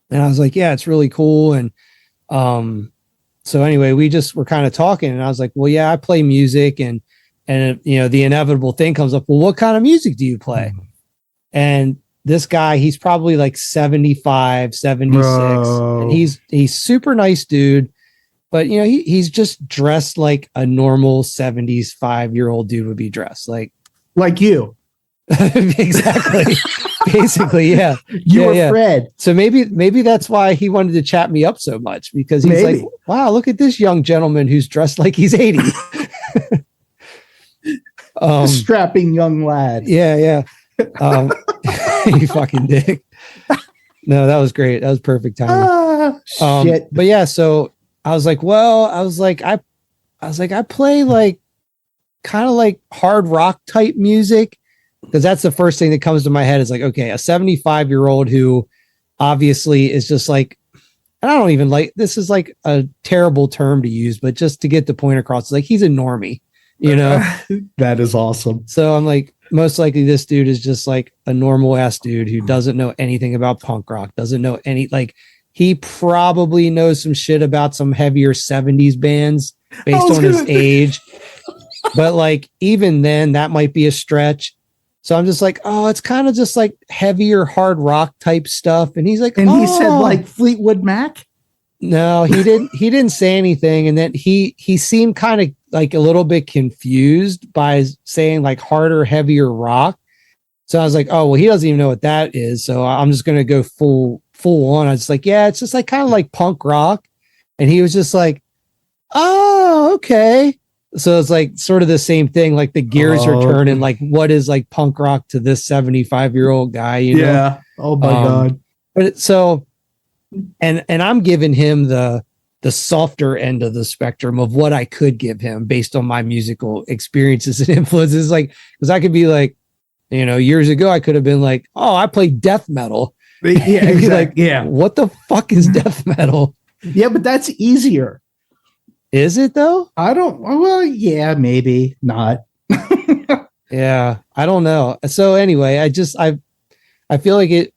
And I was like, yeah, it's really cool. And so anyway, we just were kind of talking, and I was like, well, yeah, I play music, and the inevitable thing comes up. Well, what kind of music do you play? And this guy, he's probably like 75, 76, and he's super nice dude. But, he's just dressed like a normal 75-year-old dude would be dressed. Like you. Exactly. Basically, yeah. You were Fred. So maybe that's why he wanted to chat me up so much, because he's like, wow, look at this young gentleman who's dressed like he's 80. Strapping young lad. Yeah. You fucking dick. No, that was great. That was perfect timing. Shit. But yeah, so I was like, I play like kind of like hard rock type music, because that's the first thing that comes to my head is like, okay, a 75-year-old who obviously is just like, and I don't even like, this is like a terrible term to use, but just to get the point across, it's like he's a normie, you know? That is awesome. So I'm like, most likely this dude is just like a normal ass dude who doesn't know anything about punk rock, doesn't know any, like, he probably knows some shit about some heavier 70s bands based on his age. But like, even then, that might be a stretch. So I'm just like, oh, it's kind of just like heavier hard rock type stuff. And he's like, and he said like Fleetwood Mac. No, he didn't say anything. And then he seemed kind of like a little bit confused by saying like harder, heavier rock. So I was like, oh, well, he doesn't even know what that is. So I'm just going to go full on. I was like, yeah, it's just like kind of like punk rock. And he was just like, oh, okay. So it's like sort of the same thing. Like the gears are turning. Like, what is like punk rock to this 75-year-old guy? You know? Yeah. Oh my God. But so, and I'm giving him the softer end of the spectrum of what I could give him based on my musical experiences and influences. Like, because I could be like, you know, years ago I could have been like, oh, I play death metal. Yeah, exactly. Like, yeah. What the fuck is death metal? Yeah, but that's easier. Is it though? I don't. Well, yeah, maybe not. Yeah, I don't know. So anyway, I feel like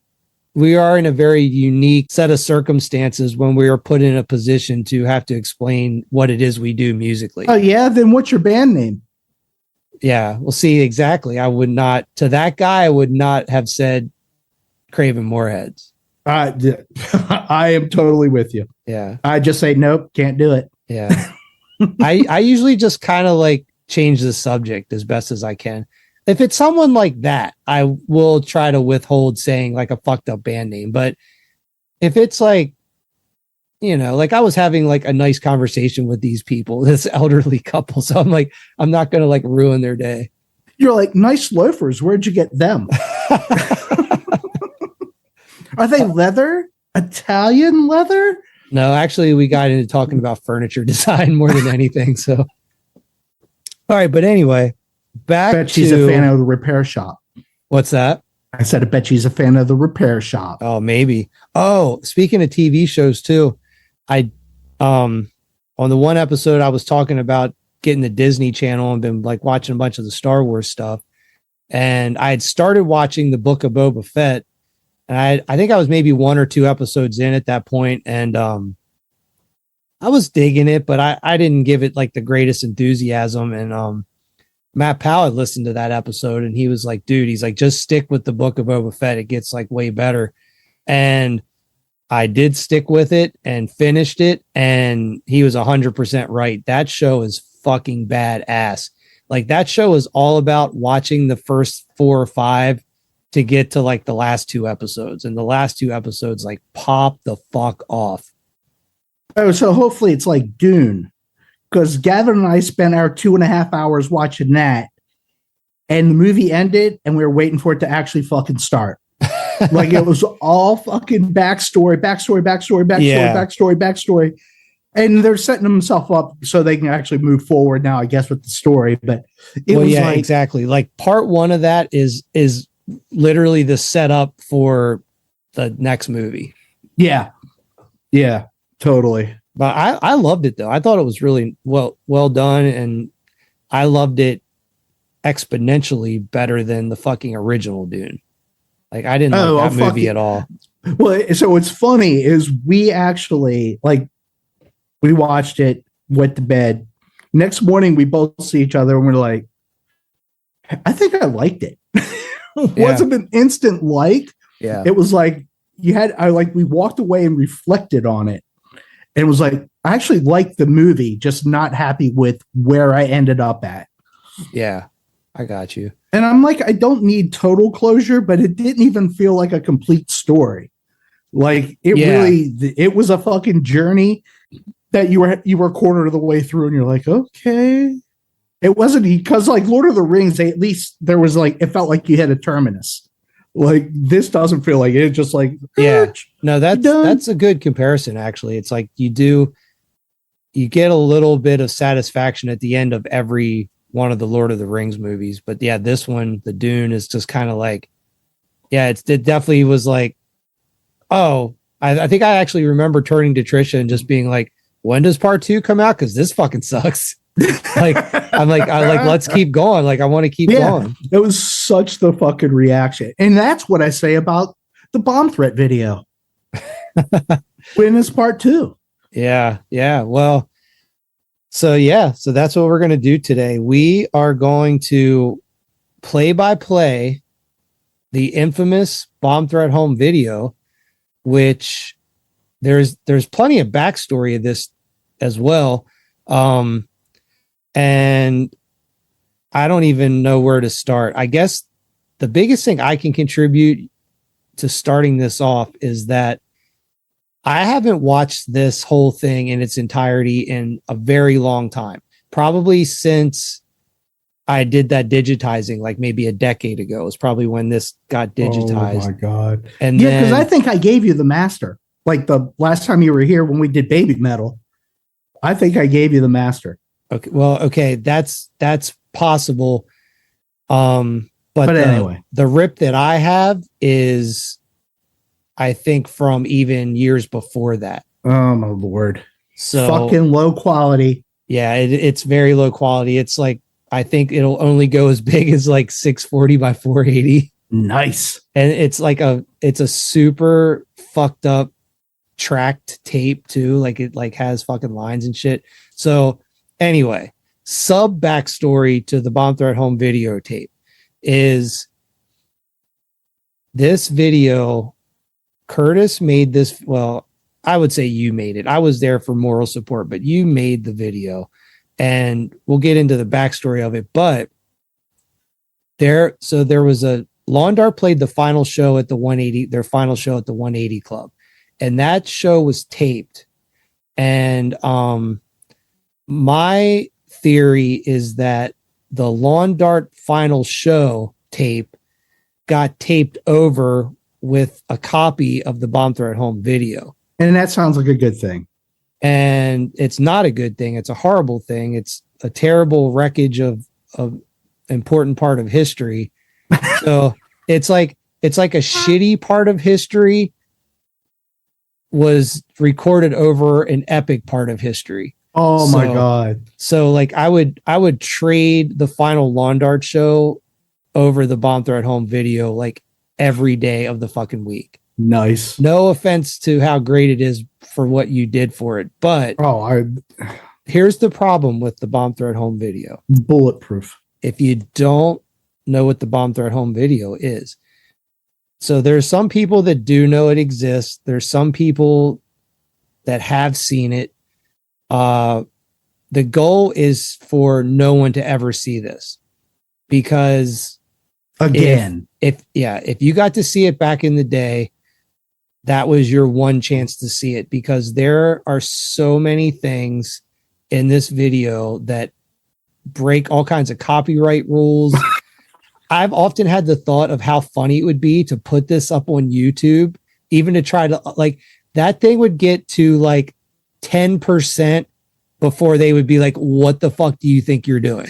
we are in a very unique set of circumstances when we are put in a position to have to explain what it is we do musically. Oh yeah, then what's your band name? Yeah, well, see, exactly. I would not, to that guy, I would not have said Craven Moorheads. I am totally with you. Yeah, I just say nope, can't do it. Yeah. I usually just kind of like change the subject as best as I can. If it's someone like that, I will try to withhold saying like a fucked up band name. But if it's like, you know, like I was having like a nice conversation with these people, this elderly couple. So I'm like, I'm not going to like ruin their day. You're like, nice loafers. Where'd you get them? Are they leather? Italian leather? No, actually, we got into talking about furniture design more than anything. So, all right. But anyway, back bet she's a fan of the repair shop. What's that? I said, I bet she's a fan of the repair shop. Oh, maybe. Oh, speaking of TV shows too, on the one episode I was talking about getting the Disney Channel and been like watching a bunch of the Star Wars stuff. And I had started watching the Book of Boba Fett. And I think I was maybe 1 or 2 episodes in at that point, and I was digging it, but I didn't give it like the greatest enthusiasm. And Matt Powell had listened to that episode, and he was like, dude, he's like, just stick with the Book of Boba Fett. It gets like way better. And I did stick with it and finished it, and he was 100% right. That show is fucking badass. Like that show is all about watching the first 4 or 5 to get to like the last 2 episodes, and the last 2 episodes like pop the fuck off. Oh, so hopefully it's like Dune, because Gavin and I spent our 2.5 hours watching that, and the movie ended, and we were waiting for it to actually fucking start. Like it was all fucking backstory, and they're setting themselves up so they can actually move forward now, I guess, with the story. But it was like, exactly. Like part 1 of that is literally the setup for the next movie. Yeah, totally. But I loved it though. I thought it was really well done, and I loved it exponentially better than the fucking original Dune. Like I didn't like that movie at all. Well, so what's funny is we actually we watched it, went to bed. Next morning we both see each other and we're like, I think I liked it. Wasn't an instant like. Yeah. It was like we walked away and reflected on it. And it was like, I actually liked the movie, just not happy with where I ended up at. Yeah. I got you. And I'm like, I don't need total closure, but it didn't even feel like a complete story. Like it really, it was a fucking journey that you were a quarter of the way through, and you're like, okay. It wasn't because like Lord of the Rings, at least there was like it felt like you had a terminus. Like this doesn't feel like it. It's just like no, that's a good comparison. Actually, it's like you get a little bit of satisfaction at the end of every one of the Lord of the Rings movies, but yeah, this one, the Dune, is just kind of like, it definitely was like, oh, I think I actually remember turning to Trisha and just being like, when does part 2 come out? Because this fucking sucks. I let's keep going. Like I want to keep going. It was such the fucking reaction. And that's what I say about the bomb threat video. When is part 2? Yeah. Well, so that's what we're going to do today. We are going to play by play the infamous bomb threat home video, which there's plenty of backstory of this as well. And I don't even know where to start. I guess the biggest thing I can contribute to starting this off is that I haven't watched this whole thing in its entirety in a very long time, probably since I did that digitizing, like maybe a decade ago. It's probably when this got digitized. Oh my God. And because I think I gave you the master, like the last time you were here when we did Baby Metal. I think I gave you the master. Okay. Well, okay. That's possible. But anyway, the rip that I have is, I think, from even years before that. Oh my Lord. So fucking low quality. Yeah. It's very low quality. It's like, I think it'll only go as big as like 640 by 480. Nice. And it's like it's a super fucked up tracked tape too. Like it like has fucking lines and shit. So anyway, sub backstory to the bomb threat home videotape is this video. Curtis made this. Well, I would say you made it. I was there for moral support, but you made the video, and we'll get into the backstory of it. But there was a Lawn Dart played the final show at the 180, their final show at the 180 Club, and that show was taped. And my theory is that the Lawn Dart final show tape got taped over with a copy of the bomb threat home video. And that sounds like a good thing. And it's not a good thing. It's a horrible thing. It's a terrible wreckage of important part of history. So it's like a shitty part of history was recorded over an epic part of history. Oh my God. So like I would trade the final Lawn Dart show over the bomb threat home video like every day of the fucking week. Nice. No offense to how great it is for what you did for it, but here's the problem with the bomb threat home video. Bulletproof. If you don't know what the bomb threat home video is. So there's some people that do know it exists. There's some people that have seen it. The goal is for no one to ever see this, because again, if you got to see it back in the day, that was your one chance to see it, because there are so many things in this video that break all kinds of copyright rules. I've often had the thought of how funny it would be to put this up on YouTube, even to try to like that thing would get to like 10% before they would be like, what the fuck do you think you're doing?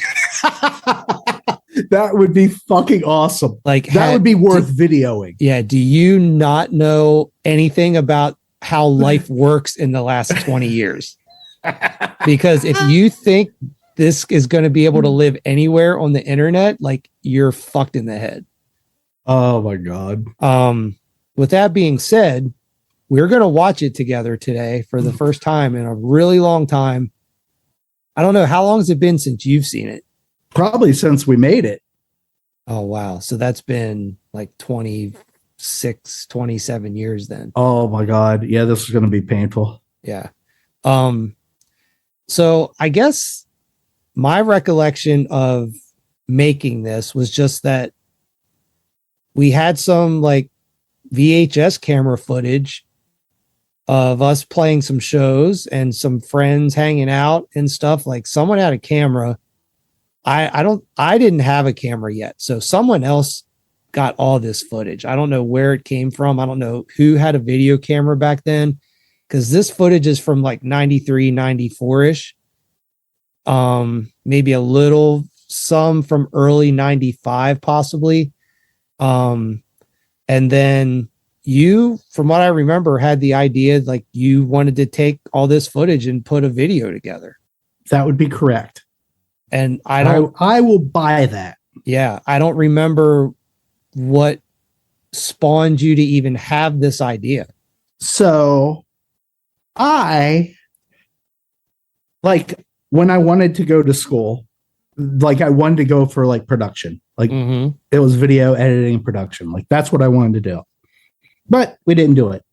That would be fucking awesome. Like that would be worth videoing. Yeah. Do you not know anything about how life works in the last 20 years? Because if you think this is going to be able to live anywhere on the internet, like you're fucked in the head. Oh my God. With that being said, we're going to watch it together today for the first time in a really long time. I don't know. How long has it been since you've seen it? Probably since we made it. Oh, wow. So that's been like 26, 27 years then. Oh my God. Yeah, this is going to be painful. Yeah. So I guess my recollection of making this was just that we had some like VHS camera footage of us playing some shows and some friends hanging out and stuff. Like someone had a camera. I didn't have a camera yet. So someone else got all this footage. I don't know where it came from. I don't know who had a video camera back then, because this footage is from like 93, 94-ish. Maybe a little, some from early 95, possibly. And then you, from what I remember, had the idea like you wanted to take all this footage and put a video together. That would be correct. And I will buy that. Yeah, I don't remember what spawned you to even have this idea. So I, like, when I wanted to go to school, like I wanted to go for like production, like it was video editing production. Like that's what I wanted to do, but we didn't do it.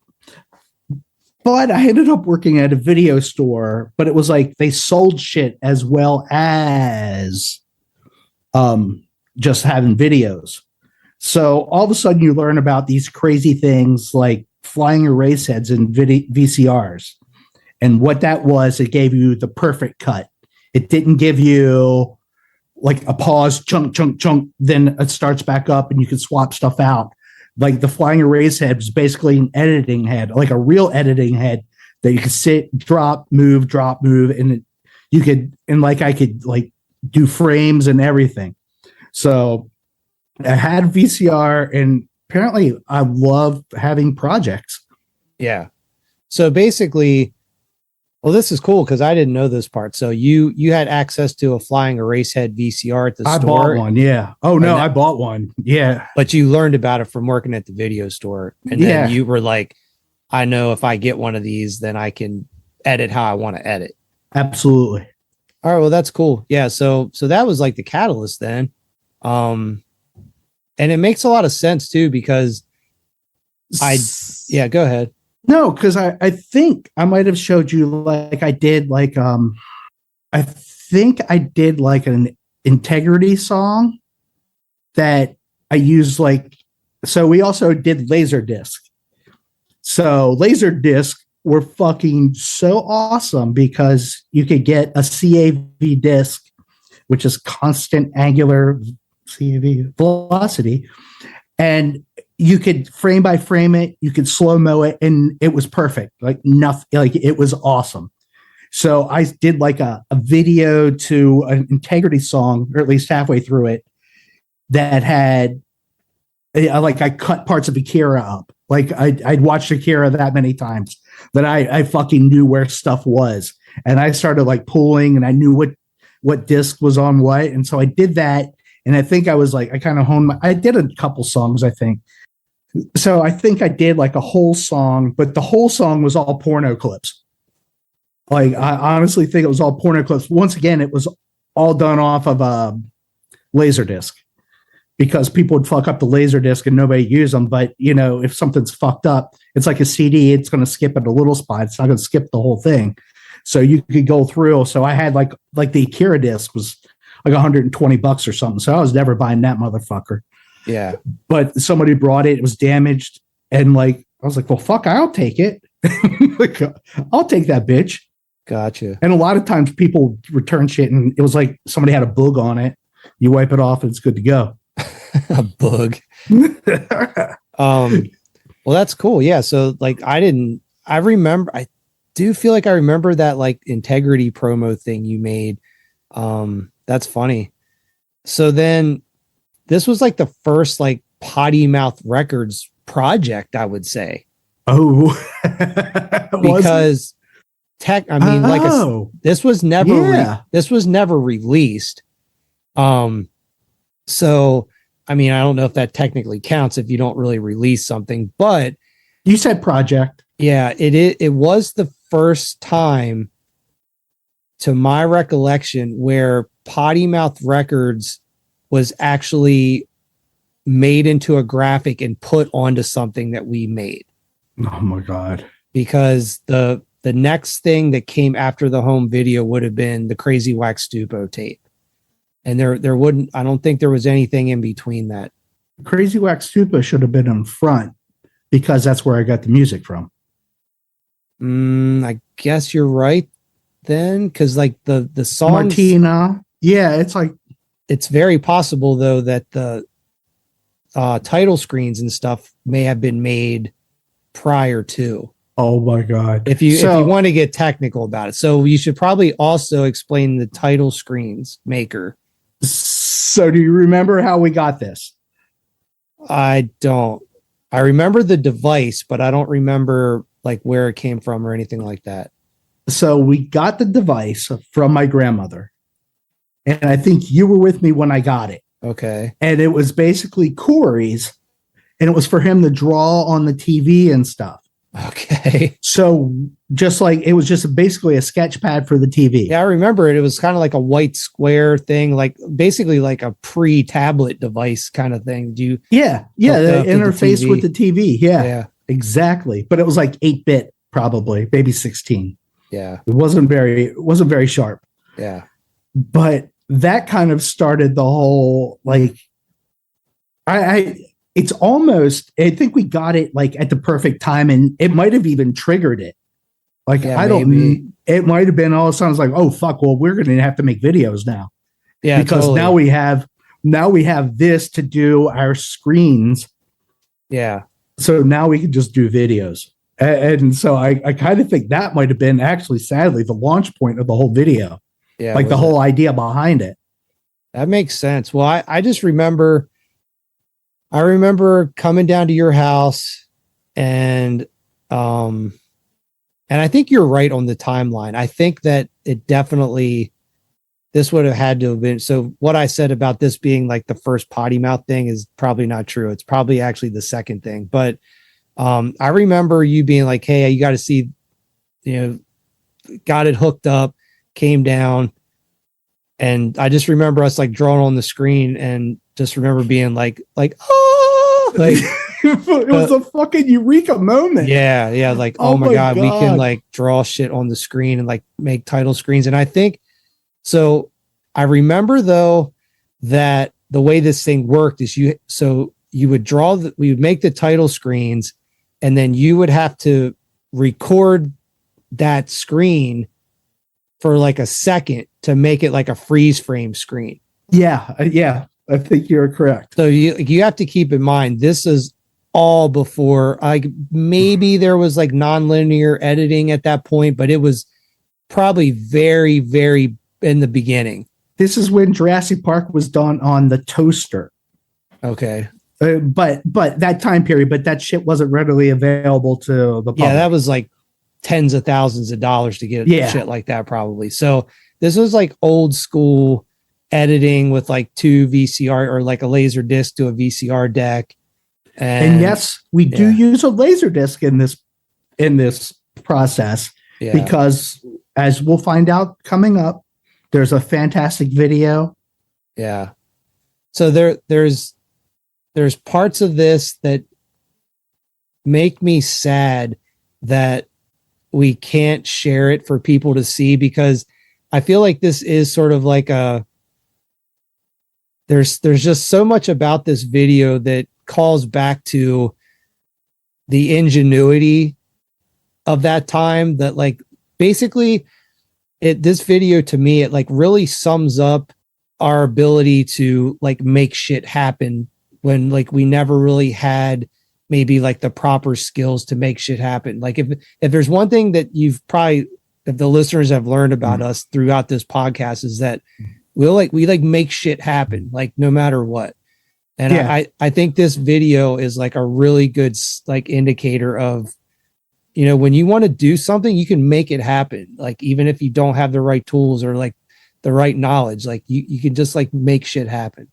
But I ended up working at a video store, but it was like they sold shit as well as just having videos. So all of a sudden you learn about these crazy things like flying erase heads in VCRs. And what that was, it gave you the perfect cut. It didn't give you like a pause, chunk, then it starts back up and you can swap stuff out. Like the flying erase head was basically an editing head, like a real editing head that you could sit, drop, move, and you could, and like I could like do frames and everything. So I had VCR, and apparently I love having projects. Yeah. So basically, well, this is cool because I didn't know this part. So you had access to a flying erase head VCR at the store. I bought one, yeah. Oh no, I bought one, yeah. But you learned about it from working at the video store, and then you were like, I know if I get one of these, then I can edit how I want to edit. Absolutely. All right, well, that's cool. Yeah, so that was like the catalyst then. And it makes a lot of sense too, because go ahead. No, because I think I might have showed you like I did like I think I did like an integrity song that I used like, so we also did Laserdisc. So Laserdisc were fucking so awesome because you could get a CAV disc, which is constant angular CAV velocity, and you could frame by frame it, you could slow-mo it, and it was perfect. Like nothing, like it was awesome. So I did like a video to an integrity song, or at least halfway through it, that had like I cut parts of Akira up. Like I'd watched Akira that many times that I fucking knew where stuff was. And I started like pulling, and I knew what disc was on what. And so I did that. And I think I was like, I kind of honed I did a couple songs, I think. So I think I did like a whole song, but the whole song was all porno clips. Like I honestly think it was all porno clips. Once again, it was all done off of a Laserdisc, because people would fuck up the Laserdisc and nobody used them. But you know, if something's fucked up, it's like a CD. It's going to skip at a little spot. It's not going to skip the whole thing. So you could go through. So I had like the Akira disc was like $120 or something. So I was never buying that motherfucker. Yeah. But somebody brought it. It was damaged. And like, I was like, well, fuck, I'll take it. Like, I'll take that bitch. Gotcha. And a lot of times people return shit and it was like somebody had a bug on it. You wipe it off and it's good to go. A bug. Well, that's cool. Yeah. So like I do feel like I remember that like integrity promo thing you made. That's funny. So then this was like the first like Potty Mouth Records project, I would say. Oh, because this was never released. So I mean, I don't know if that technically counts if you don't really release something, but you said project. Yeah, it was the first time, to my recollection, where Potty Mouth Records was actually made into a graphic and put onto something that we made. Oh my God. Because the next thing that came after the home video would have been the Crazy Wax Stupo tape. And there wouldn't, I don't think there was anything in between that. Crazy Wax Stupa should have been in front because that's where I got the music from. I guess you're right then, because like the songs, Martina. Yeah, it's like, it's very possible though that the title screens and stuff may have been made prior to. oh my God. If you want to get technical about it. So you should probably also explain the title screens maker. So do you remember how we got this? I don't. I remember the device, but I don't remember like where it came from or anything like that. So we got the device from my grandmother. And I think you were with me when I got it. Okay. And it was basically Corey's. And it was for him to draw on the TV and stuff. Okay. So just like it was just basically a sketch pad for the TV. Yeah, I remember it. It was kind of like a white square thing, like basically like a pre-tablet device kind of thing. Do you? Yeah. The interface with the TV. Yeah, exactly. But it was like 8-bit, probably, maybe 16. Yeah. It wasn't very sharp. Yeah. But that kind of started the whole like it's almost, I think we got it like at the perfect time, and it might have even triggered it. Like, yeah, it might have been all of a sudden, it's like, oh fuck, well, we're going to have to make videos now. Yeah. Because totally. now we have this to do our screens. Yeah. So now we can just do videos. And so I kind of think that might have been actually, sadly, the launch point of the whole video. Yeah. Like the whole idea behind it. That makes sense. Well, I just remember coming down to your house and I think you're right on the timeline. I think that it definitely, this would have had to have been. So what I said about this being like the first Potty Mouth thing is probably not true. It's probably actually the second thing. But I remember you being like, hey, you got to see, got it hooked up, came down. And I just remember us like drawing on the screen and just remember being like, oh, like it was a fucking eureka moment. Yeah. Yeah. Like, oh my God, we can like draw shit on the screen and like make title screens. And I think, so I remember though, that the way this thing worked is you would we would make the title screens and then you would have to record that screen for like a second to make it like a freeze frame screen. Yeah. I think you're correct. So you have to keep in mind, this is all before, like maybe there was like nonlinear editing at that point, but it was probably very, very in the beginning. This is when Jurassic Park was done on the toaster. Okay. But that time period, but that shit wasn't readily available to the public. Yeah, that was like tens of thousands of dollars to get shit like that probably. So this was like old school editing with like 2 VCR or like a laser disc to a VCR deck. And yes, we do use a laser disc in this process because as we'll find out coming up, there's a fantastic video. Yeah. So there's parts of this that make me sad that we can't share it for people to see, because I feel like this is sort of like there's just so much about this video that calls back to the ingenuity of that time, that like basically this video to me, it like really sums up our ability to like make shit happen when like we never really had maybe like the proper skills to make shit happen. Like if there's one thing that you've probably, if the listeners have learned about us throughout this podcast, is that we make shit happen, like no matter what. And I think this video is like a really good like indicator of, when you want to do something, you can make it happen. Like, even if you don't have the right tools or like the right knowledge, like you can just like make shit happen.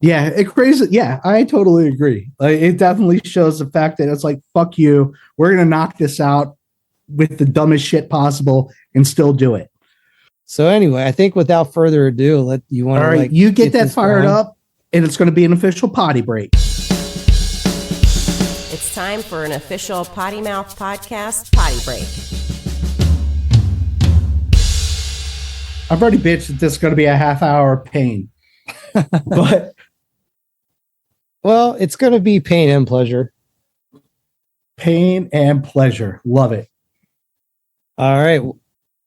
Yeah, it's crazy. Yeah, I totally agree. Like, it definitely shows the fact that it's like, fuck you, we're going to knock this out with the dumbest shit possible and still do it. So anyway, I think without further ado, all right, like, you get that fired up, and it's going to be an official potty break. It's time for an official Potty Mouth Podcast potty break. I've already bitched that this is going to be a half hour of pain. But well, it's going to be pain and pleasure. Pain and pleasure. Love it. All right.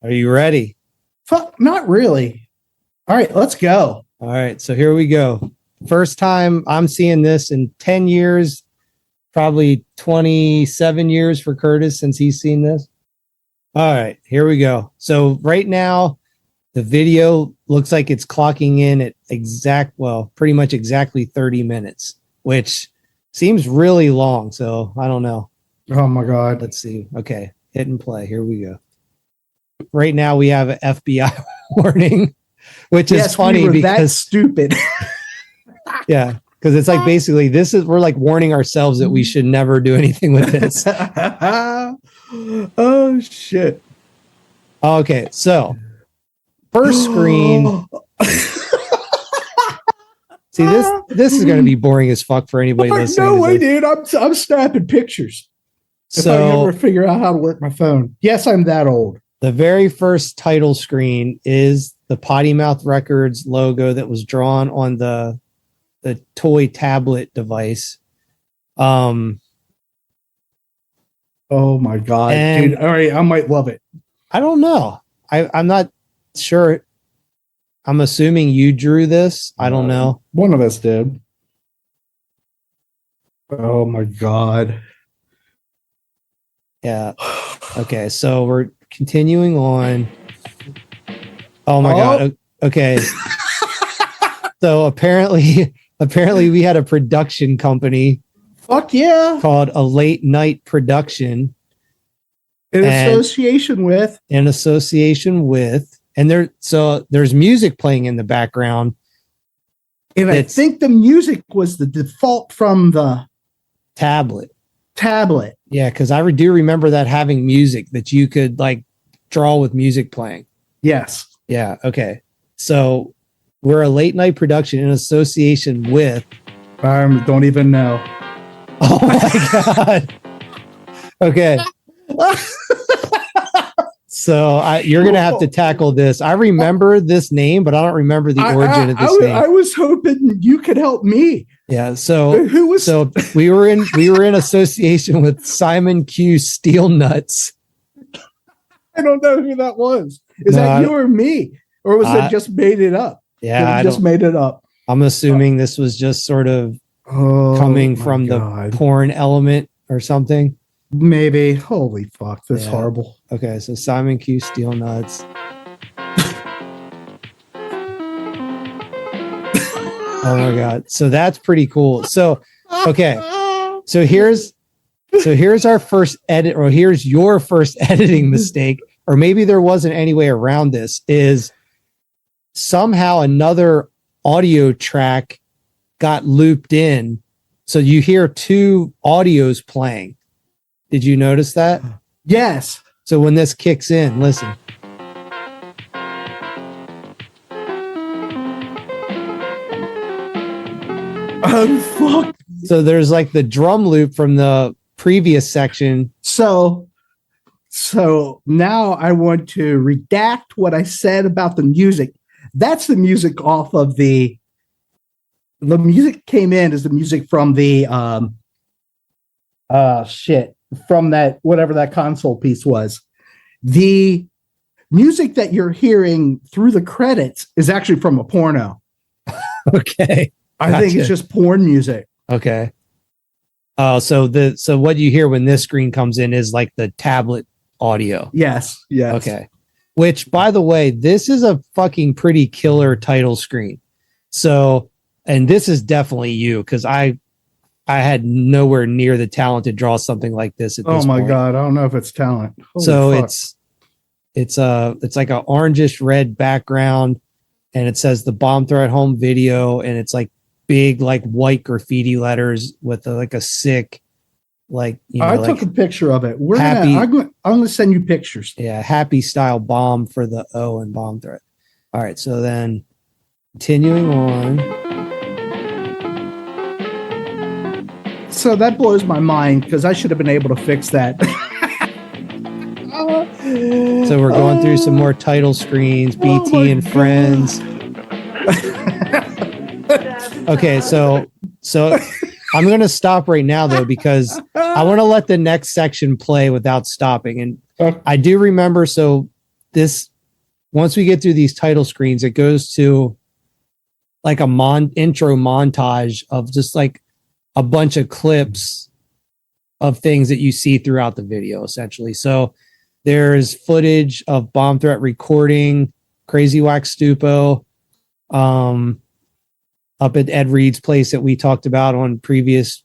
Are you ready? Fuck, not really. All right, let's go. All right. So here we go. First time I'm seeing this in 10 years, probably 27 years for Curtis since he's seen this. All right, here we go. So right now, the video looks like it's clocking in at pretty much exactly 30 minutes, which seems really long. So I don't know. Oh my God. Let's see. Okay, hit and play. Here we go. Right now we have an FBI warning, which is funny because that's stupid. Yeah, because it's like basically we're like warning ourselves that we should never do anything with this. Oh shit. Okay, so first screen. See, this is going to be boring as fuck for anybody listening. No way, dude. I'm snapping pictures. If I ever figure out how to work my phone. Yes, I'm that old. The very first title screen is the Potty Mouth Records logo that was drawn on the toy tablet device. Oh my God, dude. All right, I might love it. I don't know. I'm not sure. I'm assuming you drew this. I don't know. One of us did. Oh my God. Yeah. Okay, so we're continuing on. Oh my God. Okay. So apparently we had a production company. Fuck yeah. Called A Late Night Production. In association with. And there's music playing in the background. And I think the music was the default from the tablet. Yeah, because I do remember that having music that you could like draw with music playing. Yes. Yeah. Okay. So we're a late night production in association with. Don't even know. Oh my God. Okay. So you're going to have to tackle this. I remember this name, but I don't remember the origin of this name. I was hoping you could help me. Yeah. So we were in association with Simon Q Steel Nuts. I don't know who that was. Is that you or me? Or was it just made it up? Yeah. I just made it up. I'm assuming this was just sort of coming from the porn element or something. Maybe. Holy fuck. That's horrible. Okay. So Simon Q Steel Nuts. Oh my God. So that's pretty cool. So, okay. So here's our first edit, or here's your first editing mistake, or maybe there wasn't any way around this, is somehow another audio track got looped in. So you hear two audios playing. Did you notice that? Yes. So when this kicks in, listen. Oh, fuck. So there's like the drum loop from the previous section. So now I want to redact what I said about the music. That's the music off of the music came in as the music from the from that, whatever that console piece was. The music that you're hearing through the credits is actually from a porno. Okay. I think it's just porn music. Okay. So what you hear when this screen comes in is like the tablet audio. Yes. Yes. Okay. Which, by the way, this is a fucking pretty killer title screen. So, and this is definitely you, because I had nowhere near the talent to draw something like this at this point. God, I don't know if it's talent. Holy fuck. it's like an orangish red background, and it says the Bomb Threat Home Video, and it's like big like white graffiti letters with like a sick, like, you know, I took a picture of it. I'm going to send you pictures. Yeah, happy style bomb for the O and Bomb Threat. All right, so then continuing on. So that blows my mind, because I should have been able to fix that. So we're going through some more title screens, BT and Friends. Okay, so I'm going to stop right now though, because I want to let the next section play without stopping. And I do remember, so this, once we get through these title screens, it goes to like a intro montage of just like a bunch of clips of things that you see throughout the video, essentially. So there's footage of Bomb Threat recording Crazy Wax Stupo, up at Ed Reed's place that we talked about on previous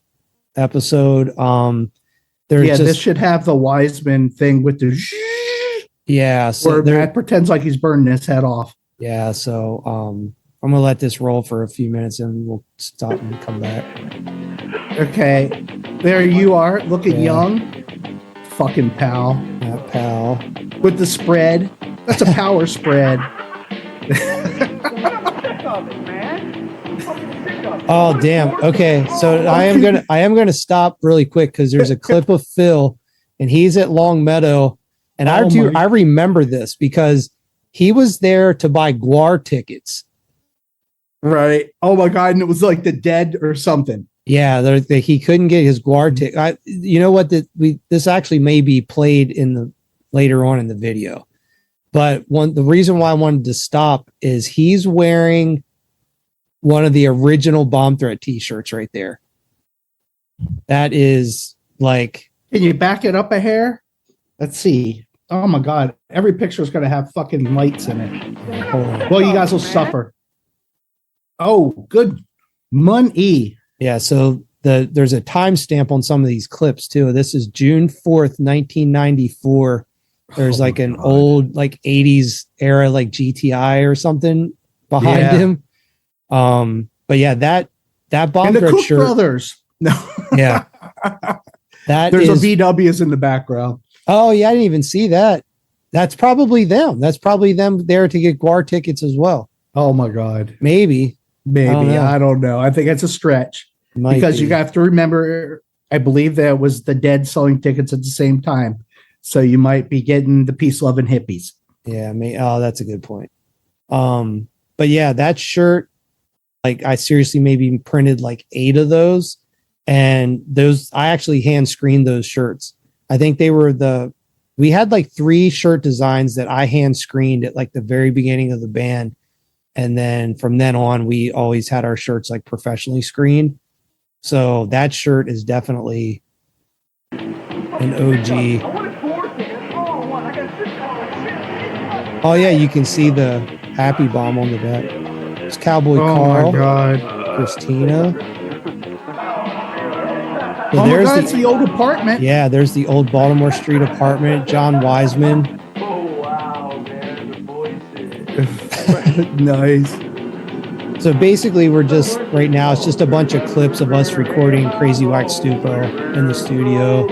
episode. This should have the Wiseman thing with the so where Matt pretends like he's burning his head off. Yeah, so I'm gonna let this roll for a few minutes and we'll stop and come back. Okay, there you are, looking young, fucking pal. That pal with the spread. That's a power spread. Oh damn. Okay. So I am gonna stop really quick because there's a clip of Phil and he's at Long Meadow. And I remember this because he was there to buy Guar tickets. Right. Oh my God. And it was like the Dead or something. Yeah, he couldn't get his Guar ticket. You know what? This actually may be played later on in the video. But the reason why I wanted to stop is he's wearing one of the original Bomb Threat t-shirts right there. That is like... Can you back it up a hair? Let's see. Oh my God. Every picture is going to have fucking lights in it. Well, you guys will suffer. Oh, good money. Yeah, so there's a timestamp on some of these clips too. This is June 4th, 1994. There's like an old like 80s era like GTI or something behind him. But yeah, that Bomb and the Threat Cook shirt. Brothers. No. Yeah. There's a VWs in the background. Oh yeah, I didn't even see that. That's probably them. That's probably them there to get Guar tickets as well. Oh my God. Maybe. I don't know. I think it's a stretch. Because you have to remember, I believe that was the Dead selling tickets at the same time. So you might be getting the peace loving hippies. Yeah, that's a good point. But yeah, that shirt, like I seriously maybe printed like 8 of those. And those, I actually hand screened those shirts. I think they were we had like 3 shirt designs that I hand screened at like the very beginning of the band. And then from then on, we always had our shirts like professionally screened. So that shirt is definitely an OG. Oh yeah, you can see the Happy Bomb on the back. It's Cowboy Carl. Oh my God. Christina. So oh my God, it's the old apartment. Yeah, there's the old Baltimore Street apartment. John Wiseman. Oh wow, man, the voices. Nice. So basically, we're just right now. It's just a bunch of clips of us recording Crazy Wax Stupo in the studio,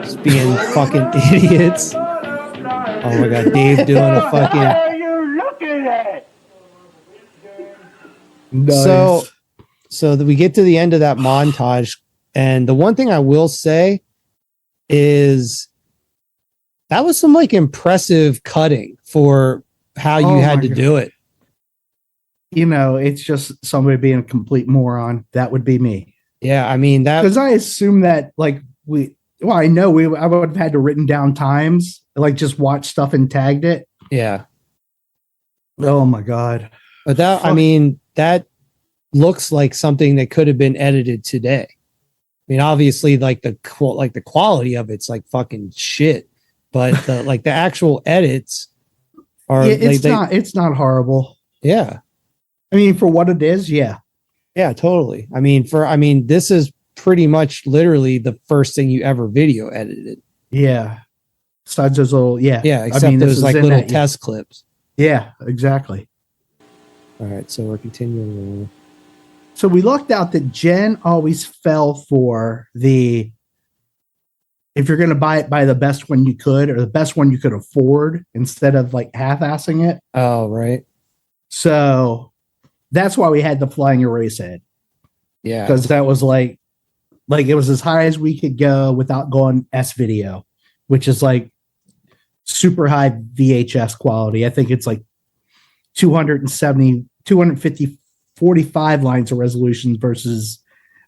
just being fucking idiots. Oh my God, Dave doing a fucking. What are you looking at? Nice. So that we get to the end of that montage, and the one thing I will say is that was some like impressive cutting for how you had to do it. You know, it's just somebody being a complete moron. That would be me. Yeah, I mean that because I assume that like I know I would have had to written down times, like just watch stuff and tagged it. Yeah. Oh my God. But I mean, that looks like something that could have been edited today. I mean, obviously, like the quality of it's like fucking shit, but the actual edits are. Yeah, it's not horrible. Yeah. I mean, for what it is, yeah. Yeah, totally. I mean, this is pretty much literally the first thing you ever video edited. Yeah. Besides those little, yeah. Yeah, except those like little test clips. Yeah, exactly. All right, so we're continuing. So we lucked out that Jen always fell for if you're going to buy it, buy the best one you could or the best one you could afford instead of like half-assing it. Oh, right. So that's why we had the flying erase head. Yeah. Because that was like it was as high as we could go without going S video, which is like super high VHS quality. I think it's like 270, 250, 45 lines of resolution versus,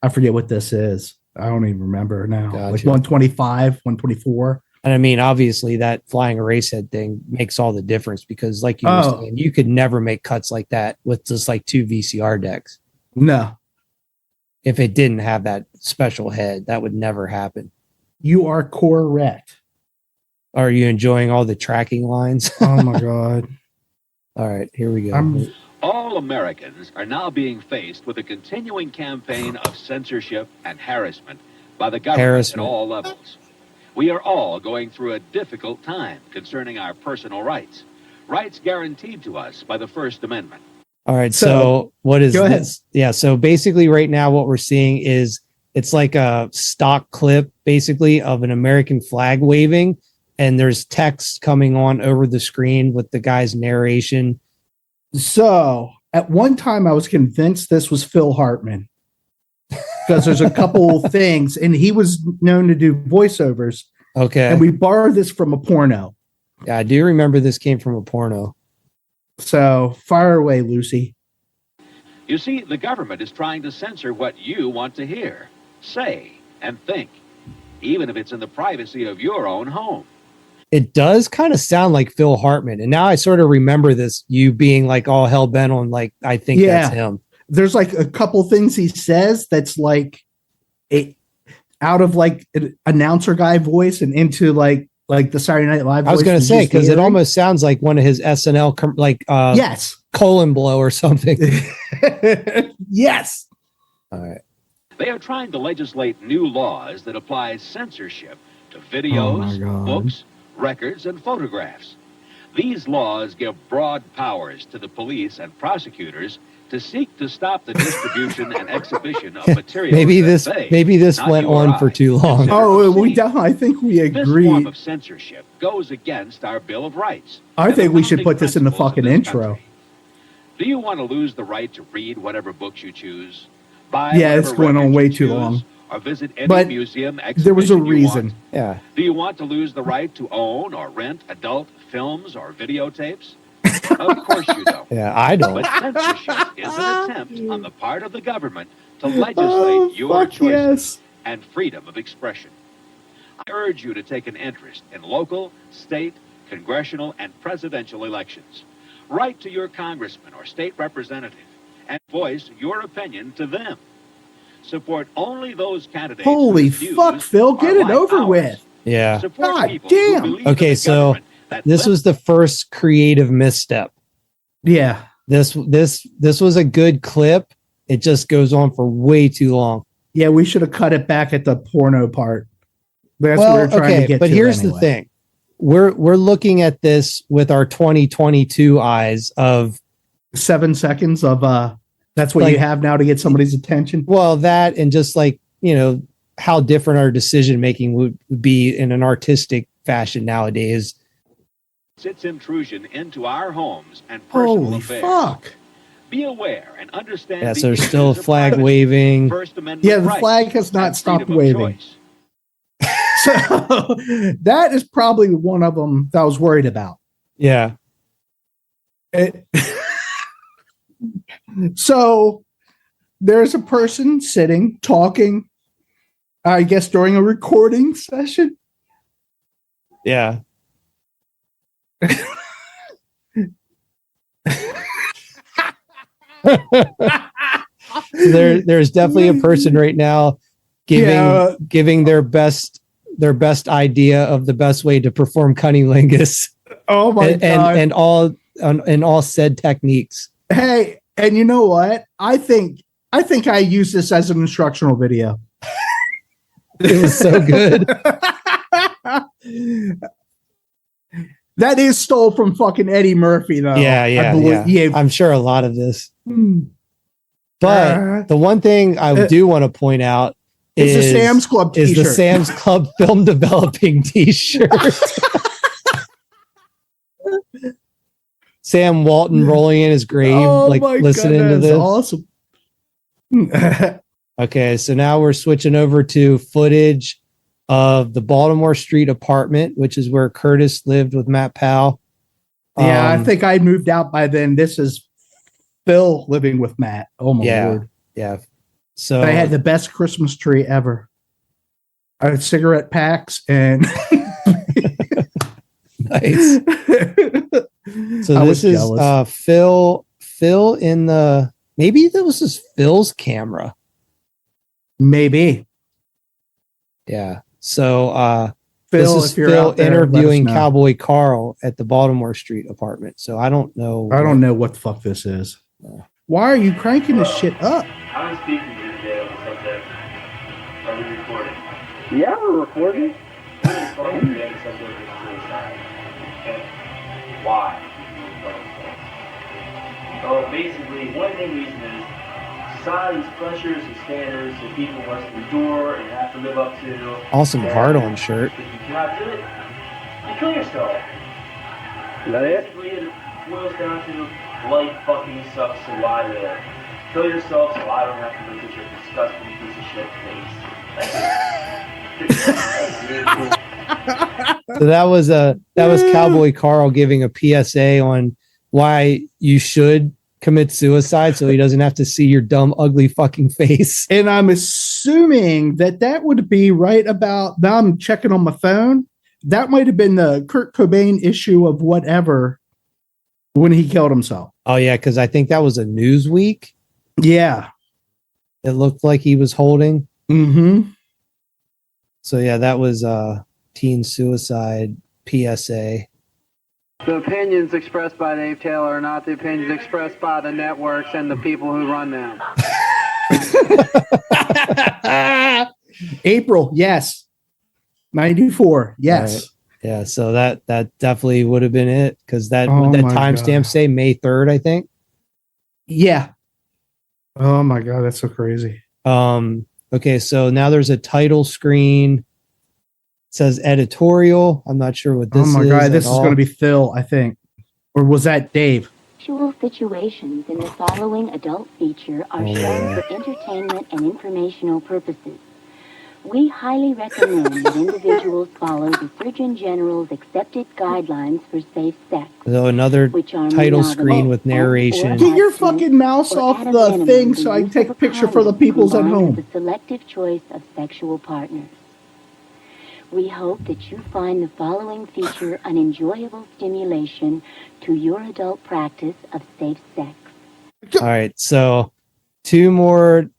I forget what this is. I don't even remember now. Gotcha. Like 125, 124. And I mean, obviously, that flying erase head thing makes all the difference because, like you were saying, you could never make cuts like that with just like 2 VCR decks. No. If it didn't have that special head, that would never happen. You are correct. Are you enjoying all the tracking lines? Oh my God. All right, here we go. All Americans are now being faced with a continuing campaign of censorship and harassment by the government at all levels. We are all going through a difficult time concerning our personal rights guaranteed to us by the First Amendment. All right, so what is this? Ahead. Yeah, so basically right now what we're seeing is it's like a stock clip basically of an American flag waving, and there's text coming on over the screen with the guy's narration. So at one time I was convinced this was Phil Hartman because there's a couple things, and he was known to do voiceovers. Okay. And we borrowed this from a porno. Yeah, I do remember this came from a porno. So fire away, Lucy. You see, the government is trying to censor what you want to hear, say, and think, even if it's in the privacy of your own home. It does kind of sound like Phil Hartman. And now I sort of remember this, you being like all hell bent on like, I think that's him. There's like a couple things he says that's like out of like an announcer guy voice and into like the Saturday Night Live voice. I was going to say, because it almost sounds like one of his SNL, yes, colon blow or something. Yes. All right. They are trying to legislate new laws that apply censorship to videos, books, records, and photographs. These laws give broad powers to the police and prosecutors to seek to stop the distribution and exhibition of material. Maybe this went on for too long. Oh, we definitely. I think we agree. This form of censorship goes against our Bill of Rights. I think we should put this in the fucking intro. Country. Do you want to lose the right to read whatever books you choose? Buy it's going on way too long. Or visit any museum exhibition there was a reason. Yeah. Do you want to lose the right to own or rent adult films or videotapes? Of course you don't. Yeah, I don't. But censorship is an attempt on the part of the government to legislate your choices and freedom of expression. I urge you to take an interest in local, state, congressional, and presidential elections. Write to your congressman or state representative and voice your opinion to them. Support only those candidates. Holy fuck, Phil, get it over with. Yeah. God damn. Okay, so this was the first creative misstep. Yeah. This was a good clip. It just goes on for way too long. Yeah, we should have cut it back at the porno part. That's what we're trying to get but to here's anyway. the thing. We're looking at this with our 2022 eyes of 7 seconds of that's what you have now to get somebody's attention. Well, that and just like, how different our decision making would be in an artistic fashion nowadays. Its intrusion into our homes and personal Holy affairs. fuck. Be aware and understand. Yeah, so there's still a flag waving. First Amendment Yeah, the rights flag has not and stopped freedom of waving. choice. So that is probably one of them that I was worried about. Yeah. So there's a person sitting, talking, I guess during a recording session. Yeah. There's definitely a person right now giving their best idea of the best way to perform cunnilingus. Oh my God. And all said techniques. Hey, and you know what? I think I use this as an instructional video. It was so good. That is stole from fucking Eddie Murphy, though. Yeah. I'm sure a lot of this. But the one thing I do want to point out is the Sam's Club t-shirt. Is the Sam's Club film developing t-shirt. Sam Walton rolling in his grave, listening to this. Awesome. Okay, so now we're switching over to footage of the Baltimore Street apartment, which is where Curtis lived with Matt Powell. Yeah, I think I moved out by then. This is Phil living with Matt. Oh my Lord. Yeah. So I had the best Christmas tree ever. I had cigarette packs and nice. So this is Phil in the, maybe that was just Phil's camera. Maybe. Yeah. So Phil, this is if you're Phil out there, interviewing let us know. Cowboy Carl at the Baltimore Street apartment. So I don't know. I don't know what the fuck this is. Why are you cranking this shit up? I'm speaking to you today on the subject. Are we recording? Yeah, we're recording. We're recording today on the subject of suicide. Okay. Why? So basically, one main reason is society's pressures and standards that people must endure and have to live up to. Awesome hard-on shirt. If you cannot do it, you kill yourself. Is that it? Basically, it boils down to life fucking sucks, so why live? Kill yourself so I don't have to look at your disgusting piece of shit face. So that was Cowboy Carl giving a PSA on why you should commit suicide so he doesn't have to see your dumb, ugly fucking face. And I'm assuming that would be right about, now I'm checking on my phone. That might have been the Kurt Cobain issue of whatever when he killed himself. Oh yeah, because I think that was a Newsweek. Yeah. It looked like he was holding. Mm-hmm. So yeah, that was teen suicide PSA. The opinions expressed by Dave Taylor are not the opinions expressed by the networks and the people who run them. April, yes. 94, yes. Right. Yeah, so that definitely would have been it, because that Oh would that my timestamp God. say May 3rd, I think. Yeah. Oh my God, that's so crazy. Okay, so now there's a title screen. It says editorial. I'm not sure what this is. Oh my God, this is all. going to be Phil, I think. Or was that Dave? Sexual situations in the following adult feature are shown for entertainment and informational purposes. We highly recommend that individuals follow the Surgeon General's accepted guidelines for safe sex. So another which are title monogamy screen with and/or narration. Get your fucking mouse or off at a the minimum, thing the so I use can take of a picture for the condom people's at combined home. with the selective choice of sexual partners. We hope that you find the following feature an enjoyable stimulation to your adult practice of safe sex. All right, so 2 more